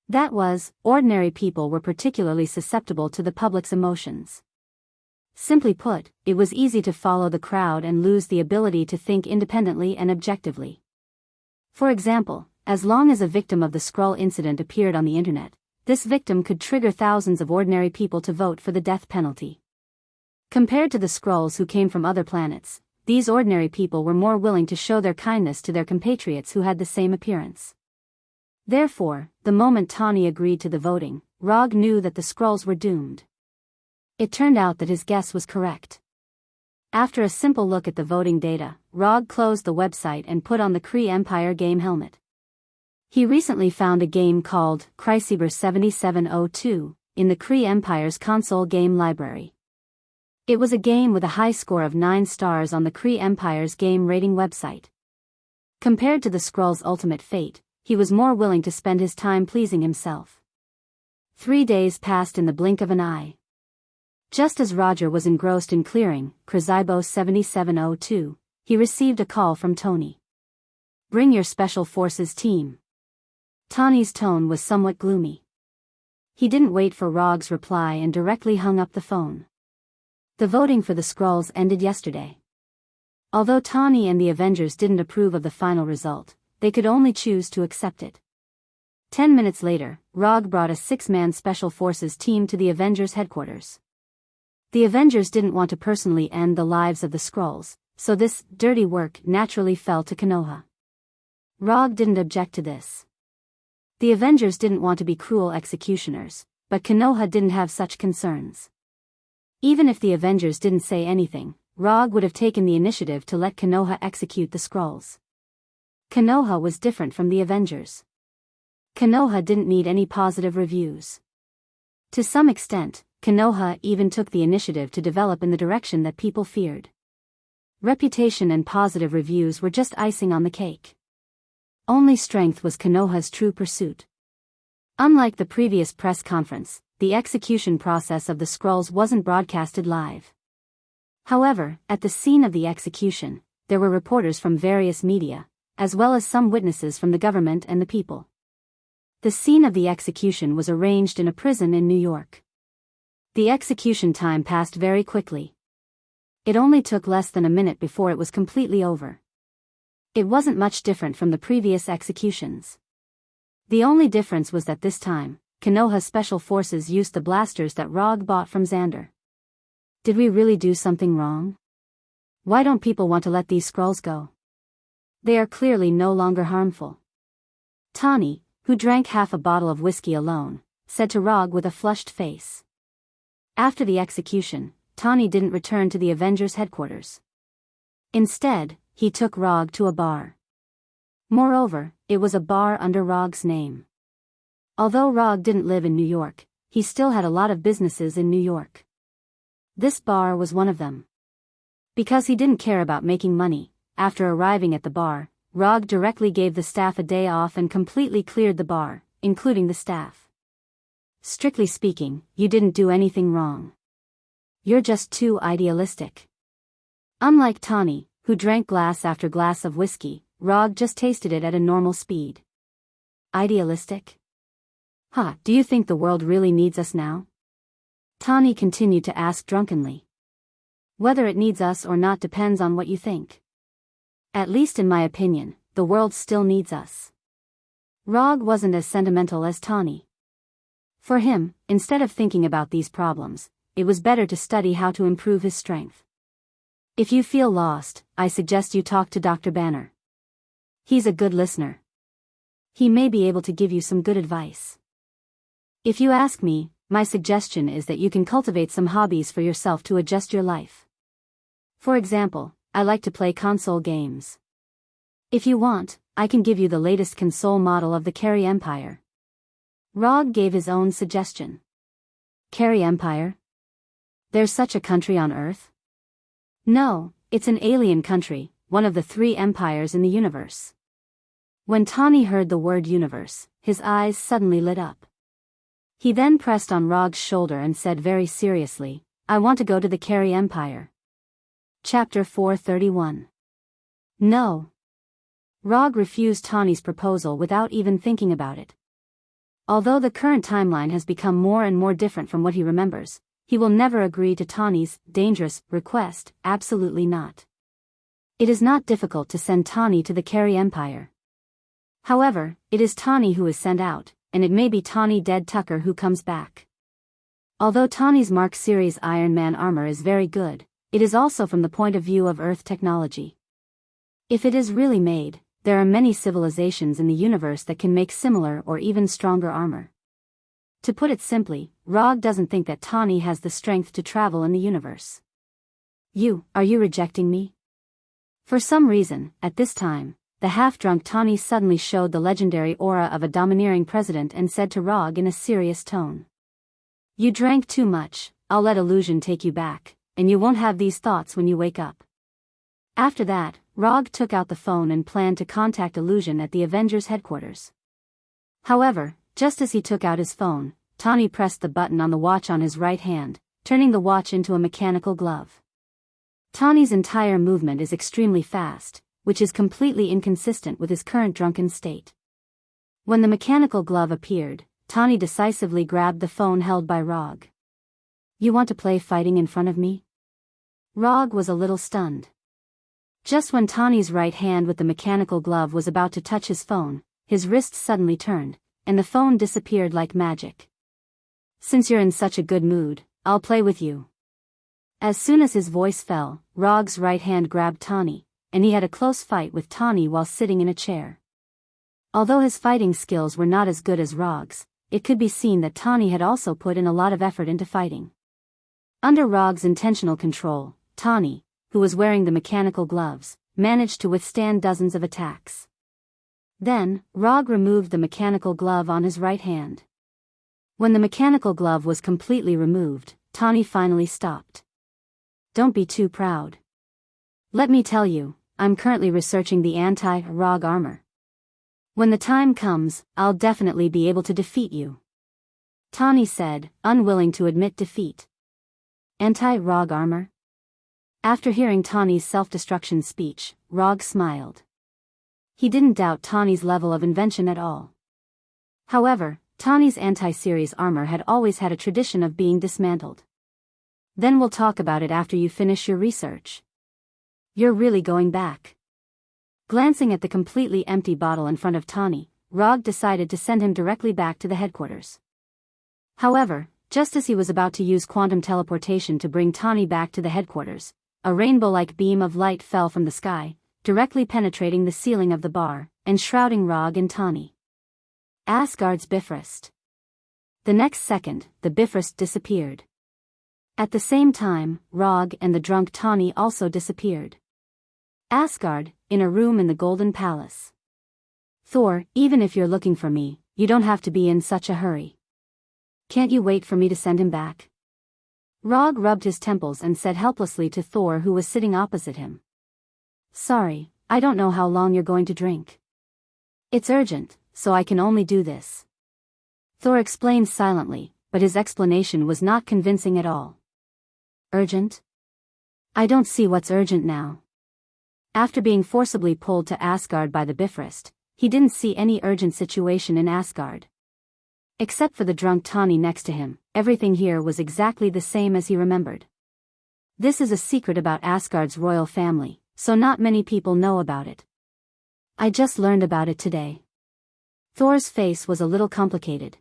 That was, ordinary people were particularly susceptible to the public's emotions. Simply put, it was easy to follow the crowd and lose the ability to think independently and objectively. For example, as long as a victim of the Skrull incident appeared on the internet, this victim could trigger thousands of ordinary people to vote for the death penalty. Compared to the Skrulls who came from other planets, these ordinary people were more willing to show their kindness to their compatriots who had the same appearance. Therefore, the moment Tani agreed to the voting, Rog knew that the Skrulls were doomed. It turned out that his guess was correct. After a simple look at the voting data, Rog closed the website and put on the Kree Empire game helmet. He recently found a game called Chrysaber 7702 in the Kree Empire's console game library. It was a game with a high score of 9 stars on the Kree Empire's game rating website. Compared to the Skrull's ultimate fate, he was more willing to spend his time pleasing himself. 3 days passed in the blink of an eye. Just as Roger was engrossed in clearing Chrysibo 7702, he received a call from Tony. "Bring your Special Forces team." Tony's tone was somewhat gloomy. He didn't wait for Rog's reply and directly hung up the phone. The voting for the Skrulls ended yesterday. Although Tony and the Avengers didn't approve of the final result, they could only choose to accept it. 10 minutes later, Rog brought a 6-man Special Forces team to the Avengers headquarters. The Avengers didn't want to personally end the lives of the Skrulls, so this dirty work naturally fell to Konoha. Rog didn't object to this. The Avengers didn't want to be cruel executioners, but Konoha didn't have such concerns. Even if the Avengers didn't say anything, Rog would have taken the initiative to let Konoha execute the Skrulls. Konoha was different from the Avengers. Konoha didn't need any positive reviews. To some extent, Konoha even took the initiative to develop in the direction that people feared. Reputation and positive reviews were just icing on the cake. Only strength was Konoha's true pursuit. Unlike the previous press conference, the execution process of the Skrulls wasn't broadcasted live. However, at the scene of the execution, there were reporters from various media, as well as some witnesses from the government and the people. The scene of the execution was arranged in a prison in New York. The execution time passed very quickly. It only took less than a minute before it was completely over. It wasn't much different from the previous executions. The only difference was that this time, Konoha's Special Forces used the blasters that Rog bought from Xander. Did we really do something wrong? Why don't people want to let these Skrulls go? They are clearly no longer harmful. Tani, who drank half a bottle of whiskey alone, said to Rog with a flushed face. After the execution, Tani didn't return to the Avengers headquarters. Instead, he took Rog to a bar. Moreover, it was a bar under Rog's name. Although Rog didn't live in New York, he still had a lot of businesses in New York. This bar was one of them. Because he didn't care about making money, after arriving at the bar, Rog directly gave the staff a day off and completely cleared the bar, including the staff. Strictly speaking, you didn't do anything wrong. You're just too idealistic. Unlike Tani, who drank glass after glass of whiskey, Rog just tasted it at a normal speed. Idealistic? Do you think the world really needs us now? Tani continued to ask drunkenly. Whether it needs us or not depends on what you think. At least in my opinion, the world still needs us. Rog wasn't as sentimental as Tani. For him, instead of thinking about these problems, it was better to study how to improve his strength. If you feel lost, I suggest you talk to Dr. Banner. He's a good listener. He may be able to give you some good advice. If you ask me, my suggestion is that you can cultivate some hobbies for yourself to adjust your life. For example, I like to play console games. If you want, I can give you the latest console model of the Carry Empire. Rog gave his own suggestion. Carry Empire? There's such a country on Earth? No, it's an alien country, one of the 3 empires in the universe. When Tani heard the word universe, his eyes suddenly lit up. He then pressed on Rog's shoulder and said very seriously, I want to go to the Carry Empire. Chapter 431. No. Rog refused Tani's proposal without even thinking about it. Although the current timeline has become more and more different from what he remembers, he will never agree to Tani's dangerous request, absolutely not. It is not difficult to send Tani to the Carry Empire. However, it is Tani who is sent out, and it may be Tani Dead Tucker who comes back. Although Tani's Mark Series Iron Man armor is very good, it is also from the point of view of Earth technology. If it is really made, there are many civilizations in the universe that can make similar or even stronger armor. To put it simply, Rog doesn't think that Tani has the strength to travel in the universe. Are you rejecting me? For some reason, at this time, the half-drunk Tani suddenly showed the legendary aura of a domineering president and said to Rog in a serious tone. You drank too much, I'll let illusion take you back, and you won't have these thoughts when you wake up. After that, Rog took out the phone and planned to contact Illusion at the Avengers headquarters. However, just as he took out his phone, Tawny pressed the button on the watch on his right hand, turning the watch into a mechanical glove. Tawny's entire movement is extremely fast, which is completely inconsistent with his current drunken state. When the mechanical glove appeared, Tawny decisively grabbed the phone held by Rog. "You want to play fighting in front of me?" Rog was a little stunned. Just when Tawny's right hand with the mechanical glove was about to touch his phone, his wrist suddenly turned, and the phone disappeared like magic. "Since you're in such a good mood, I'll play with you." As soon as his voice fell, Rog's right hand grabbed Tawny, and he had a close fight with Tawny while sitting in a chair. Although his fighting skills were not as good as Rog's, it could be seen that Tawny had also put in a lot of effort into fighting. Under Rog's intentional control, Tawny, who was wearing the mechanical gloves, managed to withstand dozens of attacks. Then, Rog removed the mechanical glove on his right hand. When the mechanical glove was completely removed, Tawny finally stopped. "Don't be too proud. Let me tell you, I'm currently researching the anti-Rog armor. When the time comes, I'll definitely be able to defeat you," Tawny said, unwilling to admit defeat. Anti-Rog armor? After hearing Tawny's self-destruction speech, Rog smiled. He didn't doubt Tawny's level of invention at all. However, Tawny's anti-series armor had always had a tradition of being dismantled. "Then we'll talk about it after you finish your research. You're really going back?" Glancing at the completely empty bottle in front of Tawny, Rog decided to send him directly back to the headquarters. However, just as he was about to use quantum teleportation to bring Tawny back to the headquarters, a rainbow-like beam of light fell from the sky, directly penetrating the ceiling of the bar, and shrouding Rog and Tawny. Asgard's Bifrost. The next second, the Bifrost disappeared. At the same time, Rog and the drunk Tawny also disappeared. Asgard, in a room in the Golden Palace. "Thor, even if you're looking for me, you don't have to be in such a hurry. Can't you wait for me to send him back?" Rog rubbed his temples and said helplessly to Thor, who was sitting opposite him. "Sorry, I don't know how long you're going to drink. It's urgent, so I can only do this." Thor explained silently, but his explanation was not convincing at all. "Urgent? I don't see what's urgent now." After being forcibly pulled to Asgard by the Bifrost, he didn't see any urgent situation in Asgard. Except for the drunk Tawny next to him, everything here was exactly the same as he remembered. This is a secret about Asgard's royal family, so not many people know about it. "I just learned about it today." Thor's face was a little complicated.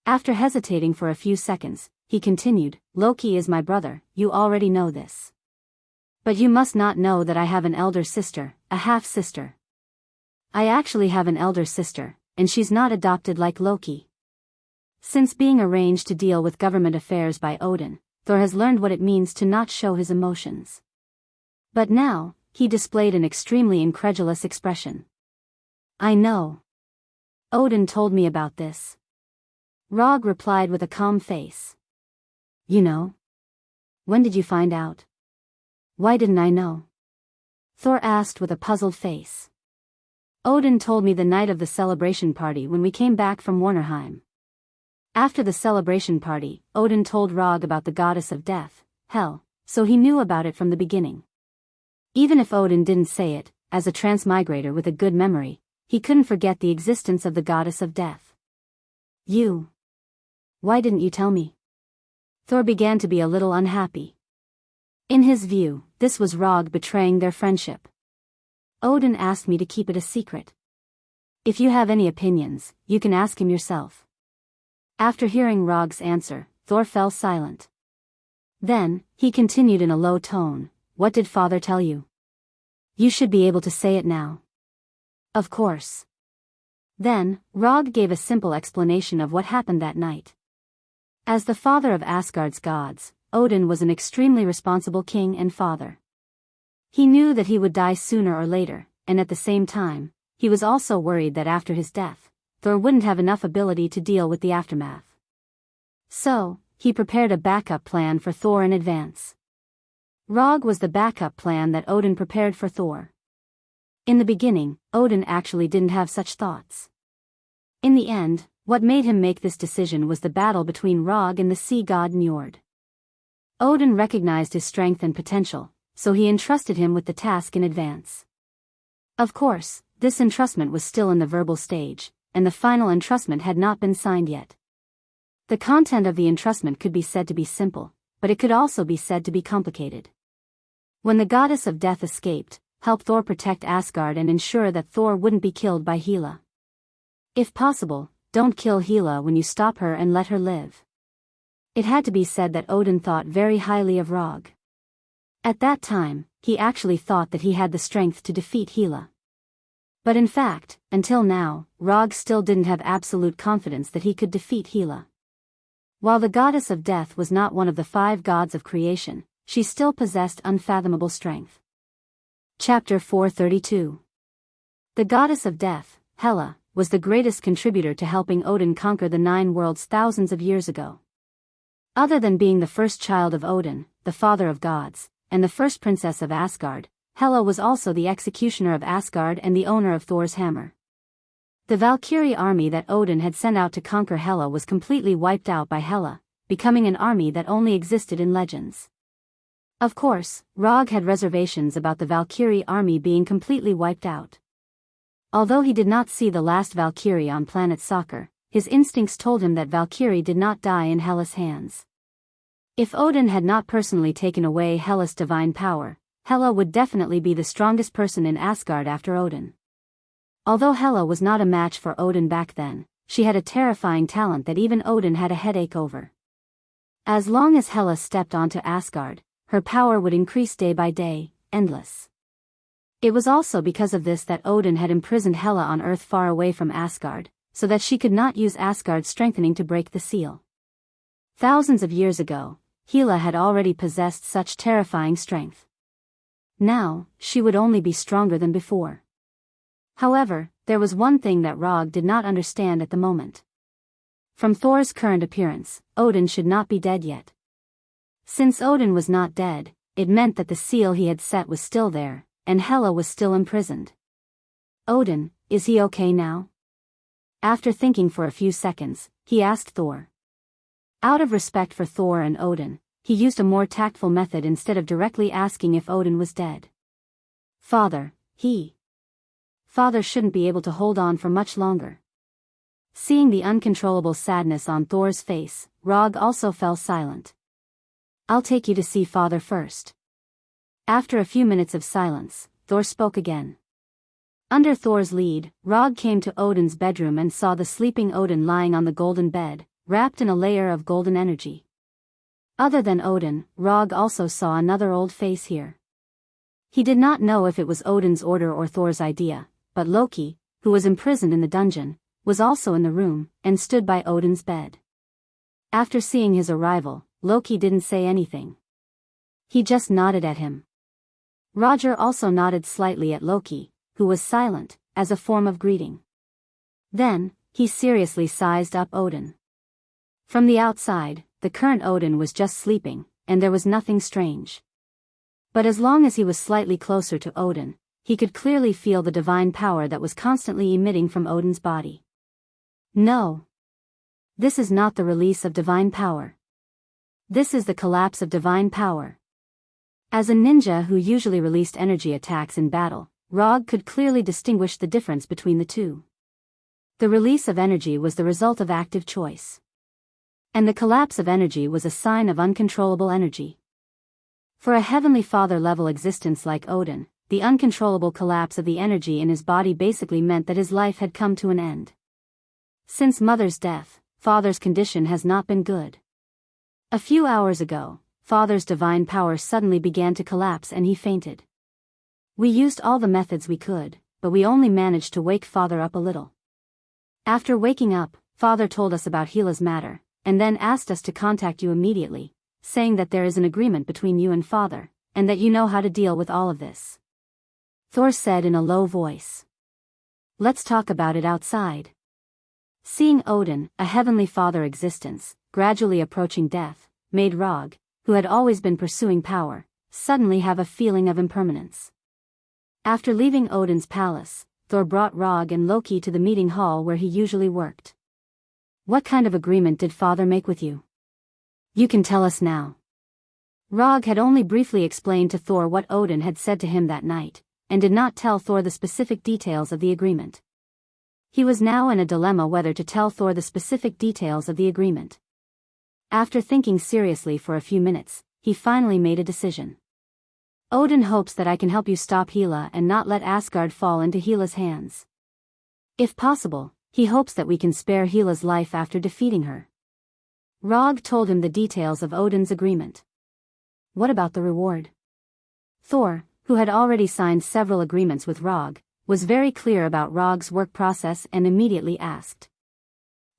After hesitating for a few seconds, he continued, "Loki is my brother, you already know this. But you must not know that I have an elder sister, a half-sister. I actually have an elder sister, and she's not adopted like Loki." Since being arranged to deal with government affairs by Odin, Thor has learned what it means to not show his emotions. But now, he displayed an extremely incredulous expression. "I know. Odin told me about this." Rog replied with a calm face. "You know? When did you find out?" "Why didn't I know?" Thor asked with a puzzled face. "Odin told me the night of the celebration party when we came back from Warnerheim. After the celebration party, Odin told Rog about the goddess of death, Hel, so he knew about it from the beginning. Even if Odin didn't say it, as a transmigrator with a good memory, he couldn't forget the existence of the goddess of death." "You. Why didn't you tell me?" Thor began to be a little unhappy. In his view, this was Rog betraying their friendship. "Odin asked me to keep it a secret. If you have any opinions, you can ask him yourself." After hearing Rog's answer, Thor fell silent. Then, he continued in a low tone, "What did father tell you? You should be able to say it now." "Of course." Then, Rog gave a simple explanation of what happened that night. As the father of Asgard's gods, Odin was an extremely responsible king and father. He knew that he would die sooner or later, and at the same time, he was also worried that after his death, Thor wouldn't have enough ability to deal with the aftermath. So, he prepared a backup plan for Thor in advance. Rog was the backup plan that Odin prepared for Thor. In the beginning, Odin actually didn't have such thoughts. In the end, what made him make this decision was the battle between Rog and the sea god Njord. Odin recognized his strength and potential, so he entrusted him with the task in advance. Of course, this entrustment was still in the verbal stage, and the final entrustment had not been signed yet. The content of the entrustment could be said to be simple, but it could also be said to be complicated. When the goddess of death escaped, help Thor protect Asgard and ensure that Thor wouldn't be killed by Hela. If possible, don't kill Hela when you stop her and let her live. It had to be said that Odin thought very highly of Rog. At that time, he actually thought that he had the strength to defeat Hela. But in fact, until now, Rog still didn't have absolute confidence that he could defeat Hela. While the goddess of death was not one of the 5 gods of creation, she still possessed unfathomable strength. Chapter 432. The goddess of death, Hela, was the greatest contributor to helping Odin conquer the 9 worlds thousands of years ago. Other than being the first child of Odin, the father of gods, and the first princess of Asgard, Hela was also the executioner of Asgard and the owner of Thor's hammer. The Valkyrie army that Odin had sent out to conquer Hela was completely wiped out by Hela, becoming an army that only existed in legends. Of course, Rog had reservations about the Valkyrie army being completely wiped out. Although he did not see the last Valkyrie on planet Soccer, his instincts told him that Valkyrie did not die in Hela's hands. If Odin had not personally taken away Hela's divine power, Hela would definitely be the strongest person in Asgard after Odin. Although Hela was not a match for Odin back then, she had a terrifying talent that even Odin had a headache over. As long as Hela stepped onto Asgard, her power would increase day by day, endless. It was also because of this that Odin had imprisoned Hela on Earth far away from Asgard, so that she could not use Asgard's strengthening to break the seal. Thousands of years ago, Hela had already possessed such terrifying strength. Now, she would only be stronger than before. However, there was one thing that Rog did not understand at the moment. From Thor's current appearance, Odin should not be dead yet. Since Odin was not dead, it meant that the seal he had set was still there, and Hela was still imprisoned. Odin, is he okay now? After thinking for a few seconds, he asked Thor. Out of respect for Thor and Odin, he used a more tactful method instead of directly asking if Odin was dead. Father shouldn't be able to hold on for much longer. Seeing the uncontrollable sadness on Thor's face, Rog also fell silent. I'll take you to see Father first. After a few minutes of silence, Thor spoke again. Under Thor's lead, Rog came to Odin's bedroom and saw the sleeping Odin lying on the golden bed, wrapped in a layer of golden energy. Other than Odin, Rog also saw another old face here. He did not know if it was Odin's order or Thor's idea, but Loki, who was imprisoned in the dungeon, was also in the room, and stood by Odin's bed. After seeing his arrival, Loki didn't say anything. He just nodded at him. Roger also nodded slightly at Loki, who was silent, as a form of greeting. Then, he seriously sized up Odin. From the outside, the current Odin was just sleeping, and there was nothing strange. But as long as he was slightly closer to Odin, he could clearly feel the divine power that was constantly emitting from Odin's body. No. This is not the release of divine power. This is the collapse of divine power. As a ninja who usually released energy attacks in battle, Rog could clearly distinguish the difference between the two. The release of energy was the result of active choice. And the collapse of energy was a sign of uncontrollable energy. For a Heavenly Father-level existence like Odin, the uncontrollable collapse of the energy in his body basically meant that his life had come to an end. Since Mother's death, Father's condition has not been good. A few hours ago, Father's divine power suddenly began to collapse and he fainted. We used all the methods we could, but we only managed to wake Father up a little. After waking up, Father told us about Hela's matter, and then asked us to contact you immediately, saying that there is an agreement between you and Father, and that you know how to deal with all of this. Thor said in a low voice. Let's talk about it outside. Seeing Odin, a Heavenly Father existence, gradually approaching death, made Rog, who had always been pursuing power, suddenly have a feeling of impermanence. After leaving Odin's palace, Thor brought Rog and Loki to the meeting hall where he usually worked. "What kind of agreement did Father make with you? You can tell us now." Rog had only briefly explained to Thor what Odin had said to him that night, and did not tell Thor the specific details of the agreement. He was now in a dilemma whether to tell Thor the specific details of the agreement. After thinking seriously for a few minutes, he finally made a decision. "Odin hopes that I can help you stop Hela and not let Asgard fall into Hela's hands. If possible, he hopes that we can spare Hela's life after defeating her." Rog told him the details of Odin's agreement. "What about the reward?" Thor, who had already signed several agreements with Rog, was very clear about Rog's work process and immediately asked.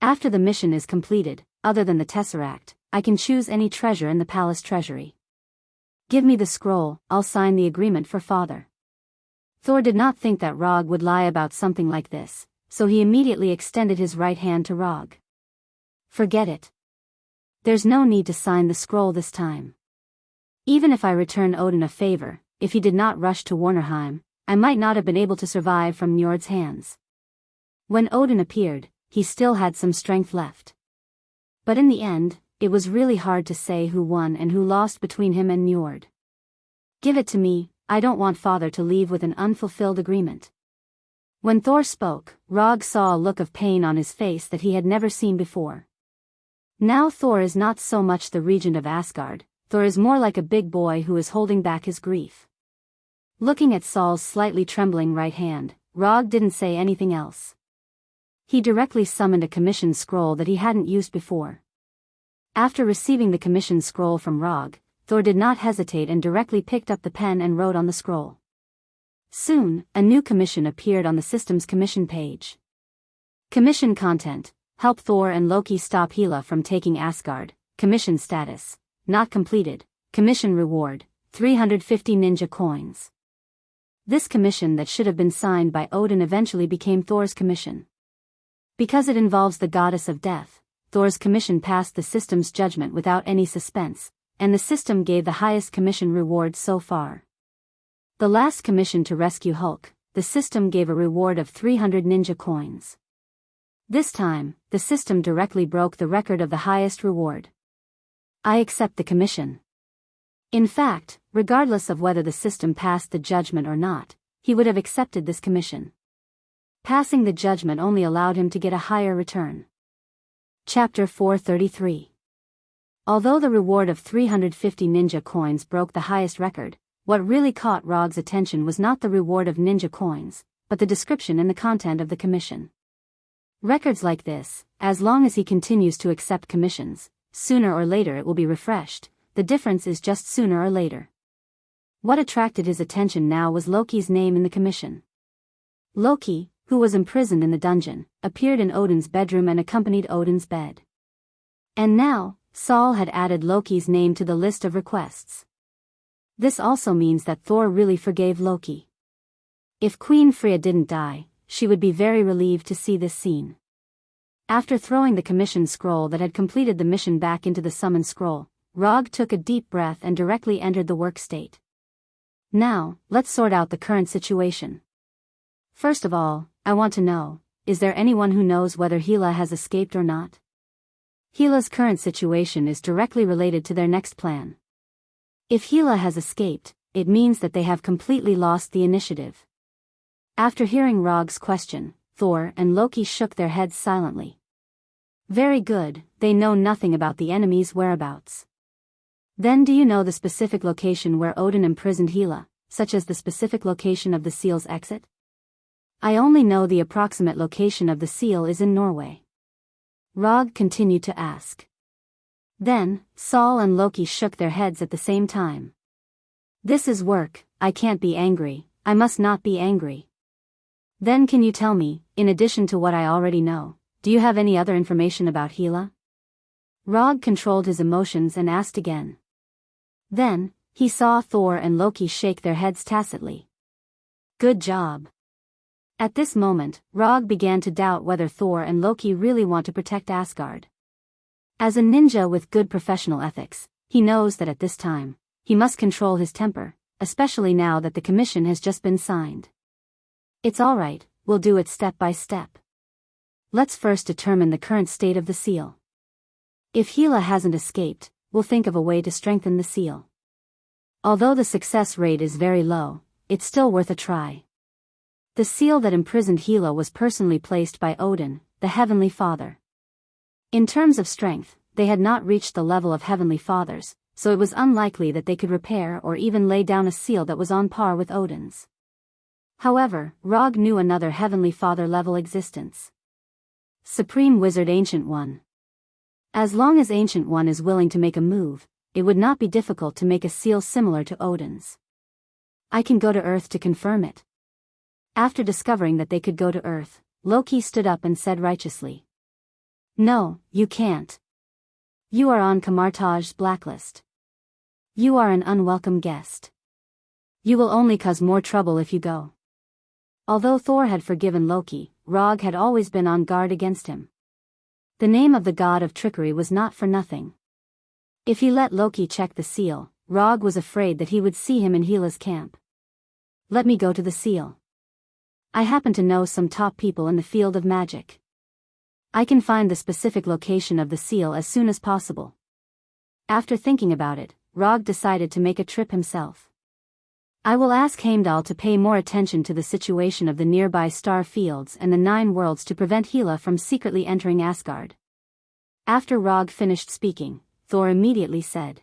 "After the mission is completed, other than the Tesseract, I can choose any treasure in the palace treasury. Give me the scroll, I'll sign the agreement for Father." Thor did not think that Rog would lie about something like this, so he immediately extended his right hand to Rog. "Forget it. There's no need to sign the scroll this time. Even if I return Odin a favor, if he did not rush to Warnerheim, I might not have been able to survive from Njord's hands." When Odin appeared, he still had some strength left. But in the end, it was really hard to say who won and who lost between him and Njord. "Give it to me, I don't want Father to leave with an unfulfilled agreement." When Thor spoke, Rog saw a look of pain on his face that he had never seen before. Now Thor is not so much the regent of Asgard, Thor is more like a big boy who is holding back his grief. Looking at Saul's slightly trembling right hand, Rog didn't say anything else. He directly summoned a commission scroll that he hadn't used before. After receiving the commission scroll from Rog, Thor did not hesitate and directly picked up the pen and wrote on the scroll. Soon, a new commission appeared on the system's commission page. Commission content: help Thor and Loki stop Hela from taking Asgard. Commission status: not completed. Commission reward: 350 ninja coins. This commission that should have been signed by Odin eventually became Thor's commission. Because it involves the goddess of death, Thor's commission passed the system's judgment without any suspense, and the system gave the highest commission reward so far. The last commission to rescue Hulk, the system gave a reward of 300 ninja coins. This time, the system directly broke the record of the highest reward. "I accept the commission." In fact, regardless of whether the system passed the judgment or not, he would have accepted this commission. Passing the judgment only allowed him to get a higher return. Chapter 433. Although the reward of 350 ninja coins broke the highest record, what really caught Rog's attention was not the reward of ninja coins, but the description and the content of the commission. Records like this, as long as he continues to accept commissions, sooner or later it will be refreshed. The difference is just sooner or later. What attracted his attention now was Loki's name in the commission. Loki, who was imprisoned in the dungeon, appeared in Odin's bedroom and accompanied Odin's bed. And now, Saul had added Loki's name to the list of requests. This also means that Thor really forgave Loki. If Queen Freya didn't die, she would be very relieved to see this scene. After throwing the commission scroll that had completed the mission back into the summon scroll, Rog took a deep breath and directly entered the work state. "Now, let's sort out the current situation. First of all, I want to know, is there anyone who knows whether Hela has escaped or not? Hela's current situation is directly related to their next plan. If Hela has escaped, it means that they have completely lost the initiative." After hearing Rog's question, Thor and Loki shook their heads silently. "Very good, they know nothing about the enemy's whereabouts. Then do you know the specific location where Odin imprisoned Hela, such as the specific location of the seal's exit?" "I only know the approximate location of the seal is in Norway." Rog continued to ask. Then, Saul and Loki shook their heads at the same time. "This is work, I can't be angry, I must not be angry." "Then can you tell me, in addition to what I already know, do you have any other information about Hela?" Rog controlled his emotions and asked again. Then, he saw Thor and Loki shake their heads tacitly. "Good job." At this moment, Rog began to doubt whether Thor and Loki really want to protect Asgard. As a ninja with good professional ethics, he knows that at this time, he must control his temper, especially now that the commission has just been signed. "It's all right, we'll do it step by step. Let's first determine the current state of the seal. If Gila hasn't escaped, we'll think of a way to strengthen the seal. Although the success rate is very low, it's still worth a try. The seal that imprisoned Gila was personally placed by Odin, the Heavenly Father. In terms of strength, they had not reached the level of Heavenly Fathers, so it was unlikely that they could repair or even lay down a seal that was on par with Odin's. However, Rog knew another Heavenly Father level existence. Supreme Wizard Ancient One. As long as Ancient One is willing to make a move, it would not be difficult to make a seal similar to Odin's. I can go to Earth to confirm it. After discovering that they could go to Earth, Loki stood up and said righteously. No, you can't. You are on Kamartaj's blacklist. You are an unwelcome guest. You will only cause more trouble if you go. Although Thor had forgiven Loki, Rog had always been on guard against him. The name of the god of trickery was not for nothing. If he let Loki check the seal, Rog was afraid that he would see him in Hela's camp. Let me go to the seal. I happen to know some top people in the field of magic. I can find the specific location of the seal as soon as possible. After thinking about it, Rog decided to make a trip himself. I will ask Heimdall to pay more attention to the situation of the nearby star fields and the 9 worlds to prevent Hela from secretly entering Asgard. After Rog finished speaking, Thor immediately said.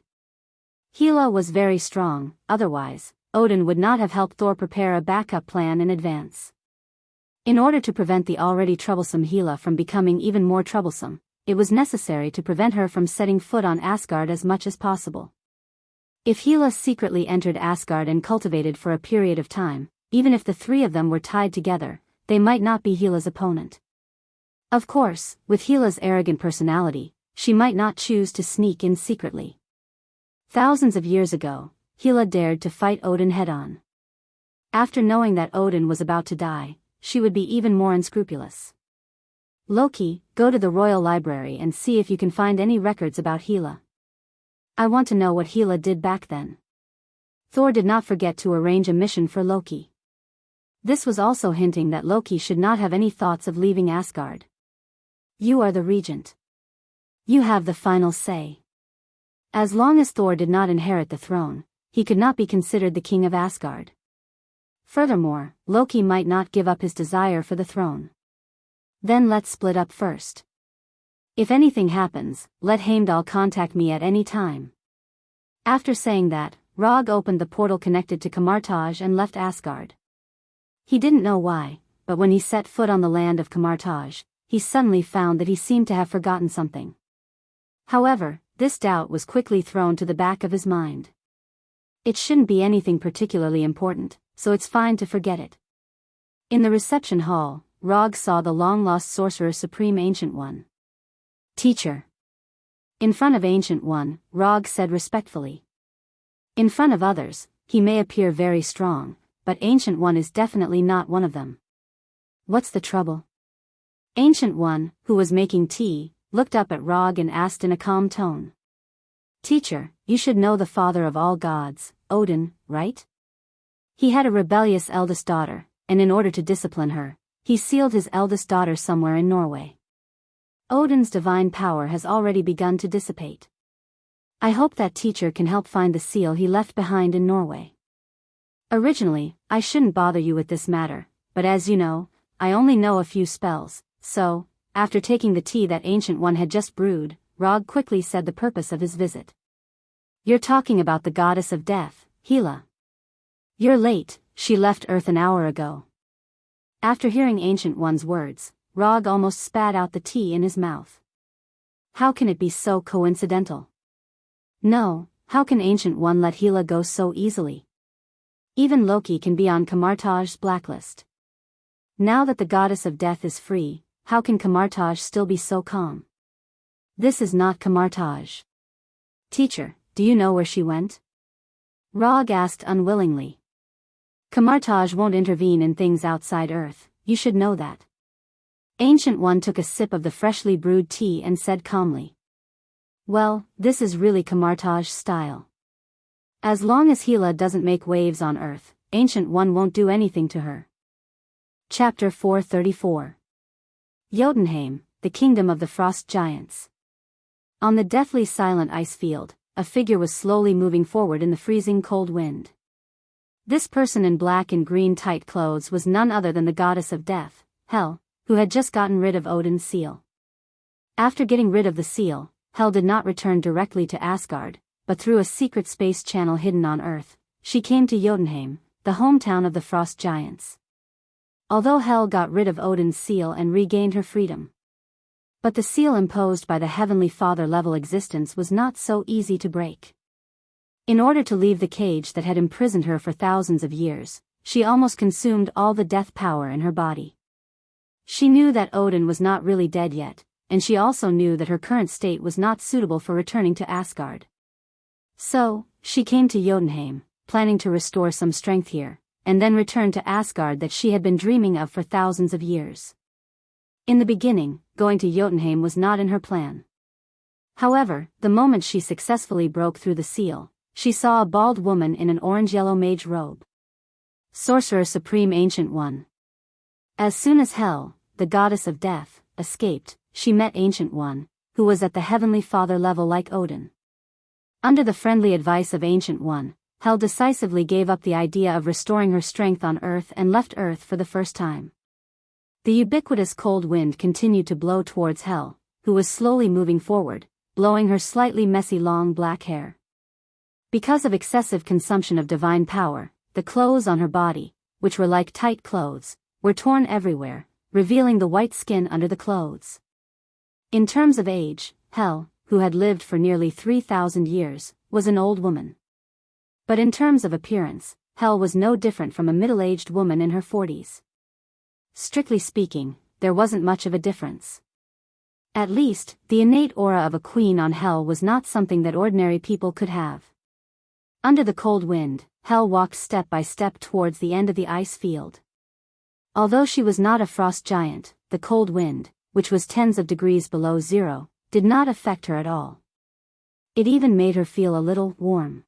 Hela was very strong, otherwise, Odin would not have helped Thor prepare a backup plan in advance. In order to prevent the already troublesome Hela from becoming even more troublesome, it was necessary to prevent her from setting foot on Asgard as much as possible. If Hela secretly entered Asgard and cultivated for a period of time, even if the 3 of them were tied together, they might not be Hela's opponent. Of course, with Hela's arrogant personality, she might not choose to sneak in secretly. Thousands of years ago, Hela dared to fight Odin head-on. After knowing that Odin was about to die, she would be even more unscrupulous. Loki, go to the royal library and see if you can find any records about Hela. I want to know what Hela did back then. Thor did not forget to arrange a mission for Loki. This was also hinting that Loki should not have any thoughts of leaving Asgard. You are the regent. You have the final say. As long as Thor did not inherit the throne, he could not be considered the king of Asgard. Furthermore, Loki might not give up his desire for the throne. Then let's split up first. If anything happens, let Heimdall contact me at any time. After saying that, Rog opened the portal connected to Kamartaj and left Asgard. He didn't know why, but when he set foot on the land of Kamartaj, he suddenly found that he seemed to have forgotten something. However, this doubt was quickly thrown to the back of his mind. It shouldn't be anything particularly important, so it's fine to forget it. In the reception hall, Rog saw the long-lost sorcerer Supreme Ancient One. Teacher. In front of Ancient One, Rog said respectfully. In front of others, he may appear very strong, but Ancient One is definitely not one of them. What's the trouble? Ancient One, who was making tea, looked up at Rog and asked in a calm tone. Teacher, you should know the father of all gods, Odin, right? He had a rebellious eldest daughter, and in order to discipline her, he sealed his eldest daughter somewhere in Norway. Odin's divine power has already begun to dissipate. I hope that teacher can help find the seal he left behind in Norway. Originally, I shouldn't bother you with this matter, but as you know, I only know a few spells, so, after taking the tea that Ancient One had just brewed, Rog quickly said the purpose of his visit. You're talking about the goddess of death, Hela. You're late, she left Earth an hour ago. After hearing Ancient One's words, Rog almost spat out the tea in his mouth. How can it be so coincidental? No, how can Ancient One let Hela go so easily? Even Loki can be on Kamartaj's blacklist. Now that the goddess of death is free, how can Kamartaj still be so calm? This is not Kamartaj. Teacher, do you know where she went? Rog asked unwillingly. Kamartaj won't intervene in things outside Earth, you should know that. Ancient One took a sip of the freshly brewed tea and said calmly. Well, this is really Kamartaj's style. As long as Hela doesn't make waves on Earth, Ancient One won't do anything to her. Chapter 434. Jotunheim, the Kingdom of the Frost Giants. On the deathly silent ice field, a figure was slowly moving forward in the freezing cold wind. This person in black and green tight clothes was none other than the goddess of death, Hel, who had just gotten rid of Odin's seal. After getting rid of the seal, Hel did not return directly to Asgard, but through a secret space channel hidden on Earth, she came to Jotunheim, the hometown of the Frost Giants. Although Hel got rid of Odin's seal and regained her freedom. But the seal imposed by the Heavenly Father-level existence was not so easy to break. In order to leave the cage that had imprisoned her for thousands of years, she almost consumed all the death power in her body. She knew that Odin was not really dead yet, and she also knew that her current state was not suitable for returning to Asgard. So, she came to Jotunheim, planning to restore some strength here, and then return to Asgard that she had been dreaming of for thousands of years. In the beginning, going to Jotunheim was not in her plan. However, the moment she successfully broke through the seal, she saw a bald woman in an orange-yellow mage robe. Sorcerer Supreme Ancient One. As soon as Hel, the goddess of death, escaped, she met Ancient One, who was at the Heavenly Father level like Odin. Under the friendly advice of Ancient One, Hel decisively gave up the idea of restoring her strength on Earth and left Earth for the first time. The ubiquitous cold wind continued to blow towards Hel, who was slowly moving forward, blowing her slightly messy long black hair. Because of excessive consumption of divine power, the clothes on her body, which were like tight clothes, were torn everywhere, revealing the white skin under the clothes. In terms of age, Hel, who had lived for nearly 3,000 years, was an old woman. But in terms of appearance, Hel was no different from a middle-aged woman in her 40s. Strictly speaking, there wasn't much of a difference. At least, the innate aura of a queen on Hel was not something that ordinary people could have. Under the cold wind, Hel walked step by step towards the end of the ice field. Although she was not a frost giant, the cold wind, which was tens of degrees below zero, did not affect her at all. It even made her feel a little warm.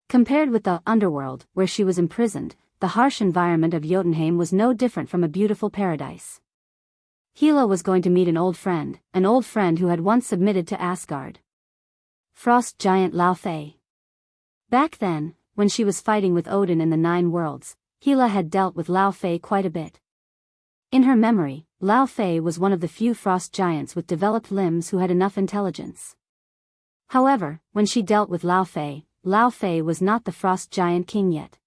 Compared with the underworld, where she was imprisoned, the harsh environment of Jotunheim was no different from a beautiful paradise. Hela was going to meet an old friend who had once submitted to Asgard. Frost giant Laufey. Back then, when she was fighting with Odin in the Nine Worlds, Hela had dealt with Laufey quite a bit. In her memory, Laufey was one of the few frost giants with developed limbs who had enough intelligence. However, when she dealt with Laufey was not the frost giant king yet.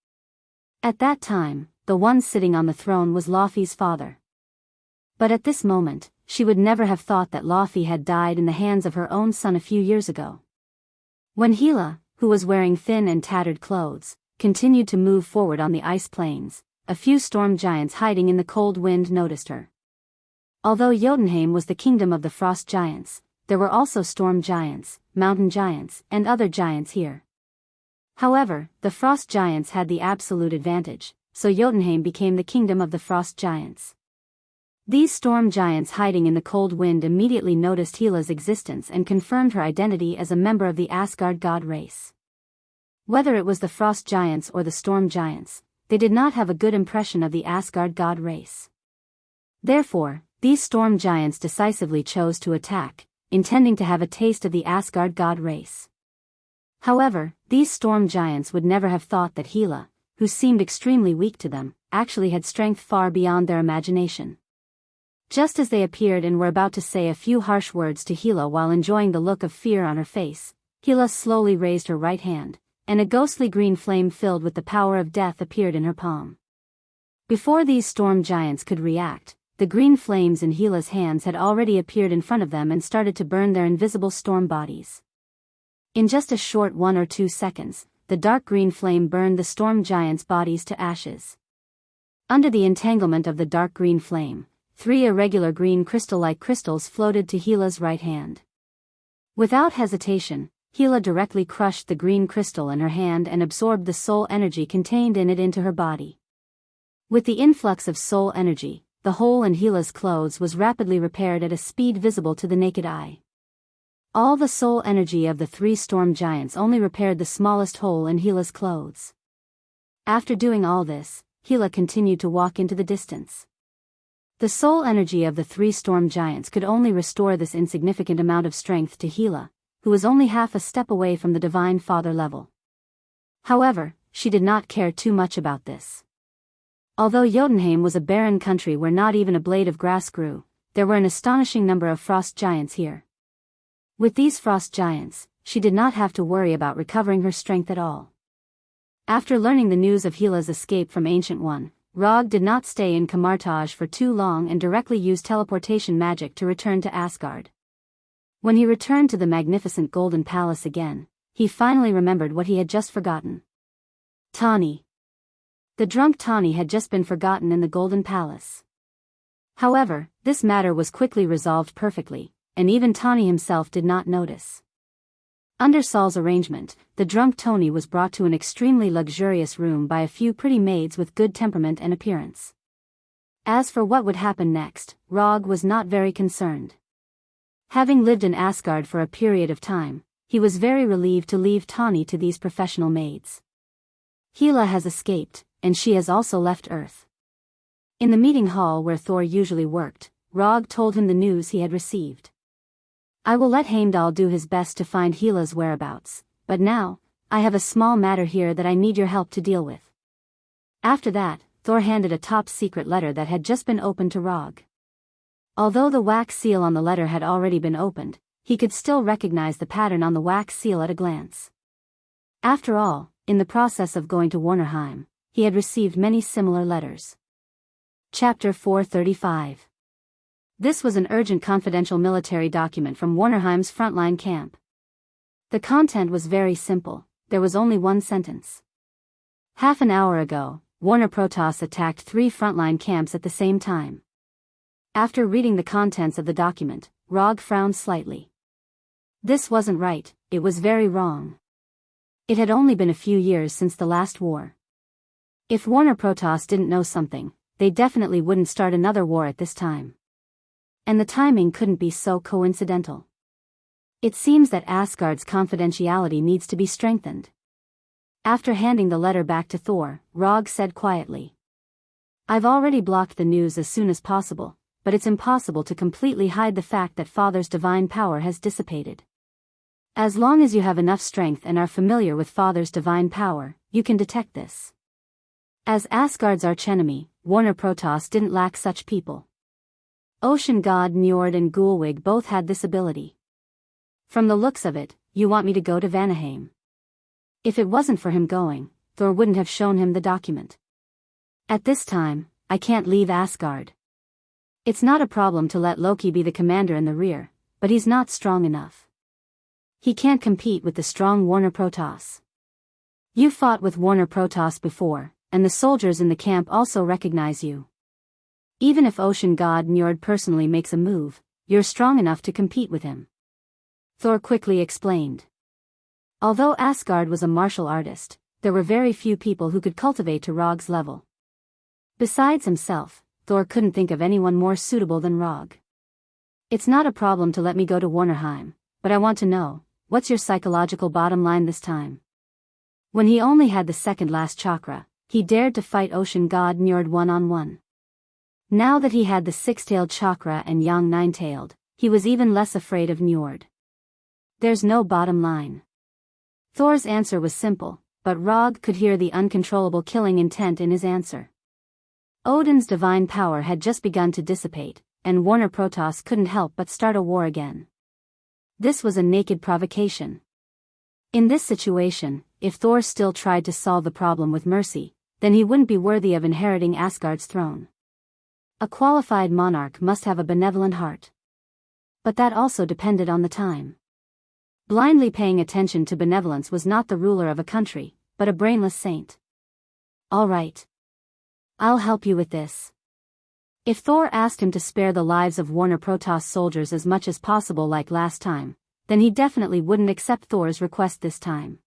At that time, the one sitting on the throne was Laufey's father. But at this moment, she would never have thought that Laufey had died in the hands of her own son a few years ago. When Hela, who was wearing thin and tattered clothes, continued to move forward on the ice plains, a few storm giants hiding in the cold wind noticed her. Although Jotunheim was the kingdom of the frost giants, there were also storm giants, mountain giants, and other giants here. However, the frost giants had the absolute advantage, so Jotunheim became the kingdom of the frost giants. These storm giants hiding in the cold wind immediately noticed Hela's existence and confirmed her identity as a member of the Asgard god race. Whether it was the frost giants or the storm giants, they did not have a good impression of the Asgard god race. Therefore, these storm giants decisively chose to attack, intending to have a taste of the Asgard god race. However, these storm giants would never have thought that Hela, who seemed extremely weak to them, actually had strength far beyond their imagination. Just as they appeared and were about to say a few harsh words to Hela while enjoying the look of fear on her face, Hela slowly raised her right hand, and a ghostly green flame filled with the power of death appeared in her palm. Before these storm giants could react, the green flames in Hela's hands had already appeared in front of them and started to burn their invisible storm bodies. In just a short 1 or 2 seconds, the dark green flame burned the storm giants' bodies to ashes. Under the entanglement of the dark green flame, 3 irregular green crystal-like crystals floated to Hela's right hand. Without hesitation, Hela directly crushed the green crystal in her hand and absorbed the soul energy contained in it into her body. With the influx of soul energy, the hole in Hela's clothes was rapidly repaired at a speed visible to the naked eye. All the soul energy of the 3 storm giants only repaired the smallest hole in Hela's clothes. After doing all this, Hela continued to walk into the distance. The soul energy of the 3 storm giants could only restore this insignificant amount of strength to Hela, who was only half a step away from the Divine Father level. However, she did not care too much about this. Although Jotunheim was a barren country where not even a blade of grass grew, there were an astonishing number of frost giants here. With these frost giants, she did not have to worry about recovering her strength at all. After learning the news of Hela's escape from Ancient One, Rog did not stay in Camartage for too long and directly used teleportation magic to return to Asgard. When he returned to the magnificent Golden Palace again, he finally remembered what he had just forgotten. Tawny. The drunk Tawny had just been forgotten in the Golden Palace. However, this matter was quickly resolved perfectly, and even Tawny himself did not notice. Under Saul's arrangement, the drunk Tony was brought to an extremely luxurious room by a few pretty maids with good temperament and appearance. As for what would happen next, Rog was not very concerned. Having lived in Asgard for a period of time, he was very relieved to leave Tawny to these professional maids. Hela has escaped, and she has also left Earth. In the meeting hall where Thor usually worked, Rog told him the news he had received. I will let Heimdall do his best to find Hela's whereabouts, but now, I have a small matter here that I need your help to deal with. After that, Thor handed a top-secret letter that had just been opened to Rog. Although the wax seal on the letter had already been opened, he could still recognize the pattern on the wax seal at a glance. After all, in the process of going to Warnerheim, he had received many similar letters. Chapter 435. This was an urgent confidential military document from Warnerheim's frontline camp. The content was very simple, there was only one sentence. Half an hour ago, Warner Protoss attacked 3 frontline camps at the same time. After reading the contents of the document, Rog frowned slightly. This wasn't right, it was very wrong. It had only been a few years since the last war. If Warner Protoss didn't know something, they definitely wouldn't start another war at this time. And the timing couldn't be so coincidental. It seems that Asgard's confidentiality needs to be strengthened. After handing the letter back to Thor, Rog said quietly. I've already blocked the news as soon as possible, but it's impossible to completely hide the fact that Father's divine power has dissipated. As long as you have enough strength and are familiar with Father's divine power, you can detect this. As Asgard's archenemy, Warner Protoss didn't lack such people. Ocean god Njord and Gulwig both had this ability. From the looks of it, you want me to go to Vanaheim. If it wasn't for him going, Thor wouldn't have shown him the document. At this time, I can't leave Asgard. It's not a problem to let Loki be the commander in the rear, but he's not strong enough. He can't compete with the strong Warner Protoss. You fought with Warner Protoss before, and the soldiers in the camp also recognize you. Even if Ocean God Njord personally makes a move, you're strong enough to compete with him. Thor quickly explained. Although Asgard was a martial artist, there were very few people who could cultivate to Rog's level. Besides himself, Thor couldn't think of anyone more suitable than Rog. It's not a problem to let me go to Warnerheim, but I want to know, what's your psychological bottom line this time? When he only had the second last chakra, he dared to fight Ocean God Njord one-on-one. Now that he had the 6-tailed chakra and Yang 9-tailed, he was even less afraid of Njord. There's no bottom line. Thor's answer was simple, but Rog could hear the uncontrollable killing intent in his answer. Odin's divine power had just begun to dissipate, and Warner Protoss couldn't help but start a war again. This was a naked provocation. In this situation, if Thor still tried to solve the problem with mercy, then he wouldn't be worthy of inheriting Asgard's throne. A qualified monarch must have a benevolent heart. But that also depended on the time. Blindly paying attention to benevolence was not the ruler of a country, but a brainless saint. All right. I'll help you with this. If Thor asked him to spare the lives of Warner Protoss soldiers as much as possible like last time, then he definitely wouldn't accept Thor's request this time.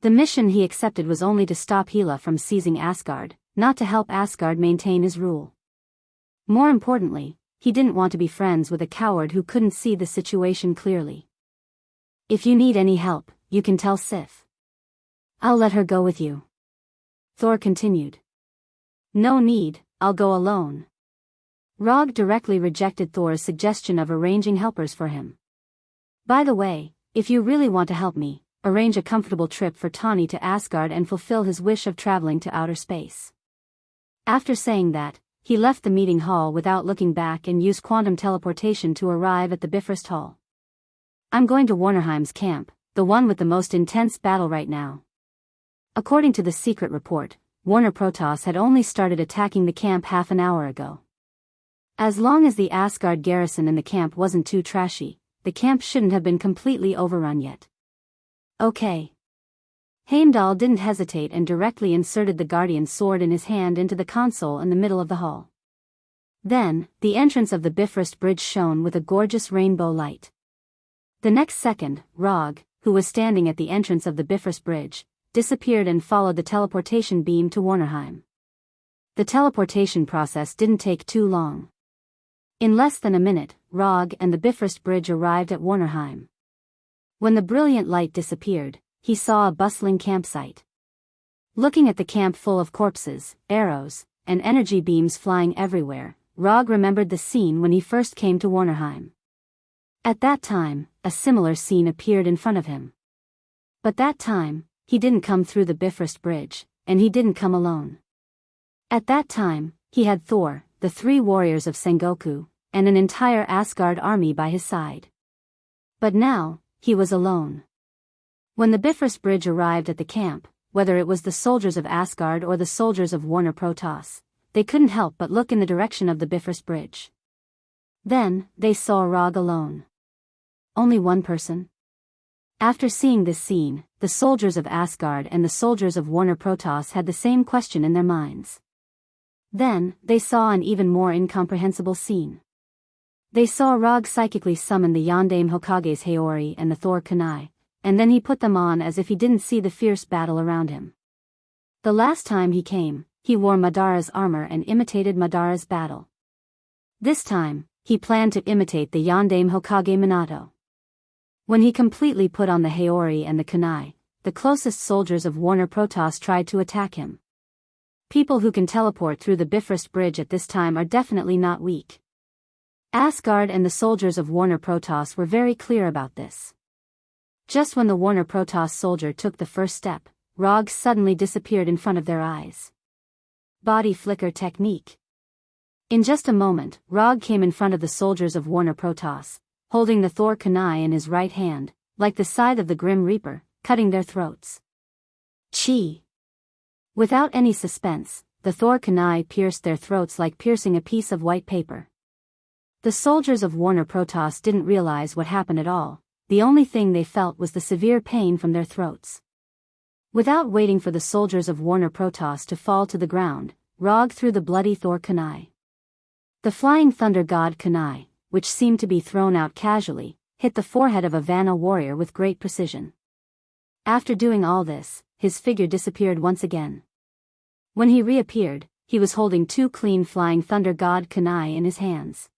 The mission he accepted was only to stop Hela from seizing Asgard, not to help Asgard maintain his rule. More importantly, he didn't want to be friends with a coward who couldn't see the situation clearly. If you need any help, you can tell Sif. I'll let her go with you. Thor continued. No need, I'll go alone. Rog directly rejected Thor's suggestion of arranging helpers for him. By the way, if you really want to help me, arrange a comfortable trip for Tawny to Asgard and fulfill his wish of traveling to outer space. After saying that, he left the meeting hall without looking back and used quantum teleportation to arrive at the Bifrost Hall. I'm going to Warnerheim's camp, the one with the most intense battle right now. According to the secret report, Warner Protoss had only started attacking the camp half an hour ago. As long as the Asgard garrison in the camp wasn't too trashy, the camp shouldn't have been completely overrun yet. Okay. Heimdall didn't hesitate and directly inserted the Guardian's sword in his hand into the console in the middle of the hall. Then, the entrance of the Bifrost Bridge shone with a gorgeous rainbow light. The next second, Rog, who was standing at the entrance of the Bifrost Bridge, disappeared and followed the teleportation beam to Warnerheim. The teleportation process didn't take too long. In less than a minute, Rog and the Bifrost Bridge arrived at Warnerheim. When the brilliant light disappeared, he saw a bustling campsite. Looking at the camp full of corpses, arrows, and energy beams flying everywhere, Rog remembered the scene when he first came to Warnerheim. At that time, a similar scene appeared in front of him. But that time, he didn't come through the Bifrost Bridge, and he didn't come alone. At that time, he had Thor, the 3 warriors of Sengoku, and an entire Asgard army by his side. But now, he was alone. When the Bifrost Bridge arrived at the camp, whether it was the soldiers of Asgard or the soldiers of Warner Protoss, they couldn't help but look in the direction of the Bifrost Bridge. Then, they saw Rog alone. Only one person? After seeing this scene, the soldiers of Asgard and the soldiers of Warner Protoss had the same question in their minds. Then, they saw an even more incomprehensible scene. They saw Rog psychically summon the Yondaime Hokage's Haori and the Thor Kunai, and then he put them on as if he didn't see the fierce battle around him. The last time he came, he wore Madara's armor and imitated Madara's battle. This time, he planned to imitate the Yondaime Hokage Minato. When he completely put on the Haori and the Kunai, the closest soldiers of Warner Protoss tried to attack him. People who can teleport through the Bifrost Bridge at this time are definitely not weak. Asgard and the soldiers of Warner Protoss were very clear about this. Just when the Warner Protoss soldier took the first step, Rog suddenly disappeared in front of their eyes. Body flicker technique. In just a moment, Rog came in front of the soldiers of Warner Protoss, holding the Thor Kunai in his right hand, like the scythe of the Grim Reaper, cutting their throats. Chi! Without any suspense, the Thor Kunai pierced their throats like piercing a piece of white paper. The soldiers of Warner Protoss didn't realize what happened at all. The only thing they felt was the severe pain from their throats. Without waiting for the soldiers of Warner Protoss to fall to the ground, Rog threw the bloody Thor Kunai. The flying thunder god Kunai, which seemed to be thrown out casually, hit the forehead of a Vanna warrior with great precision. After doing all this, his figure disappeared once again. When he reappeared, he was holding 2 clean flying thunder god Kunai in his hands.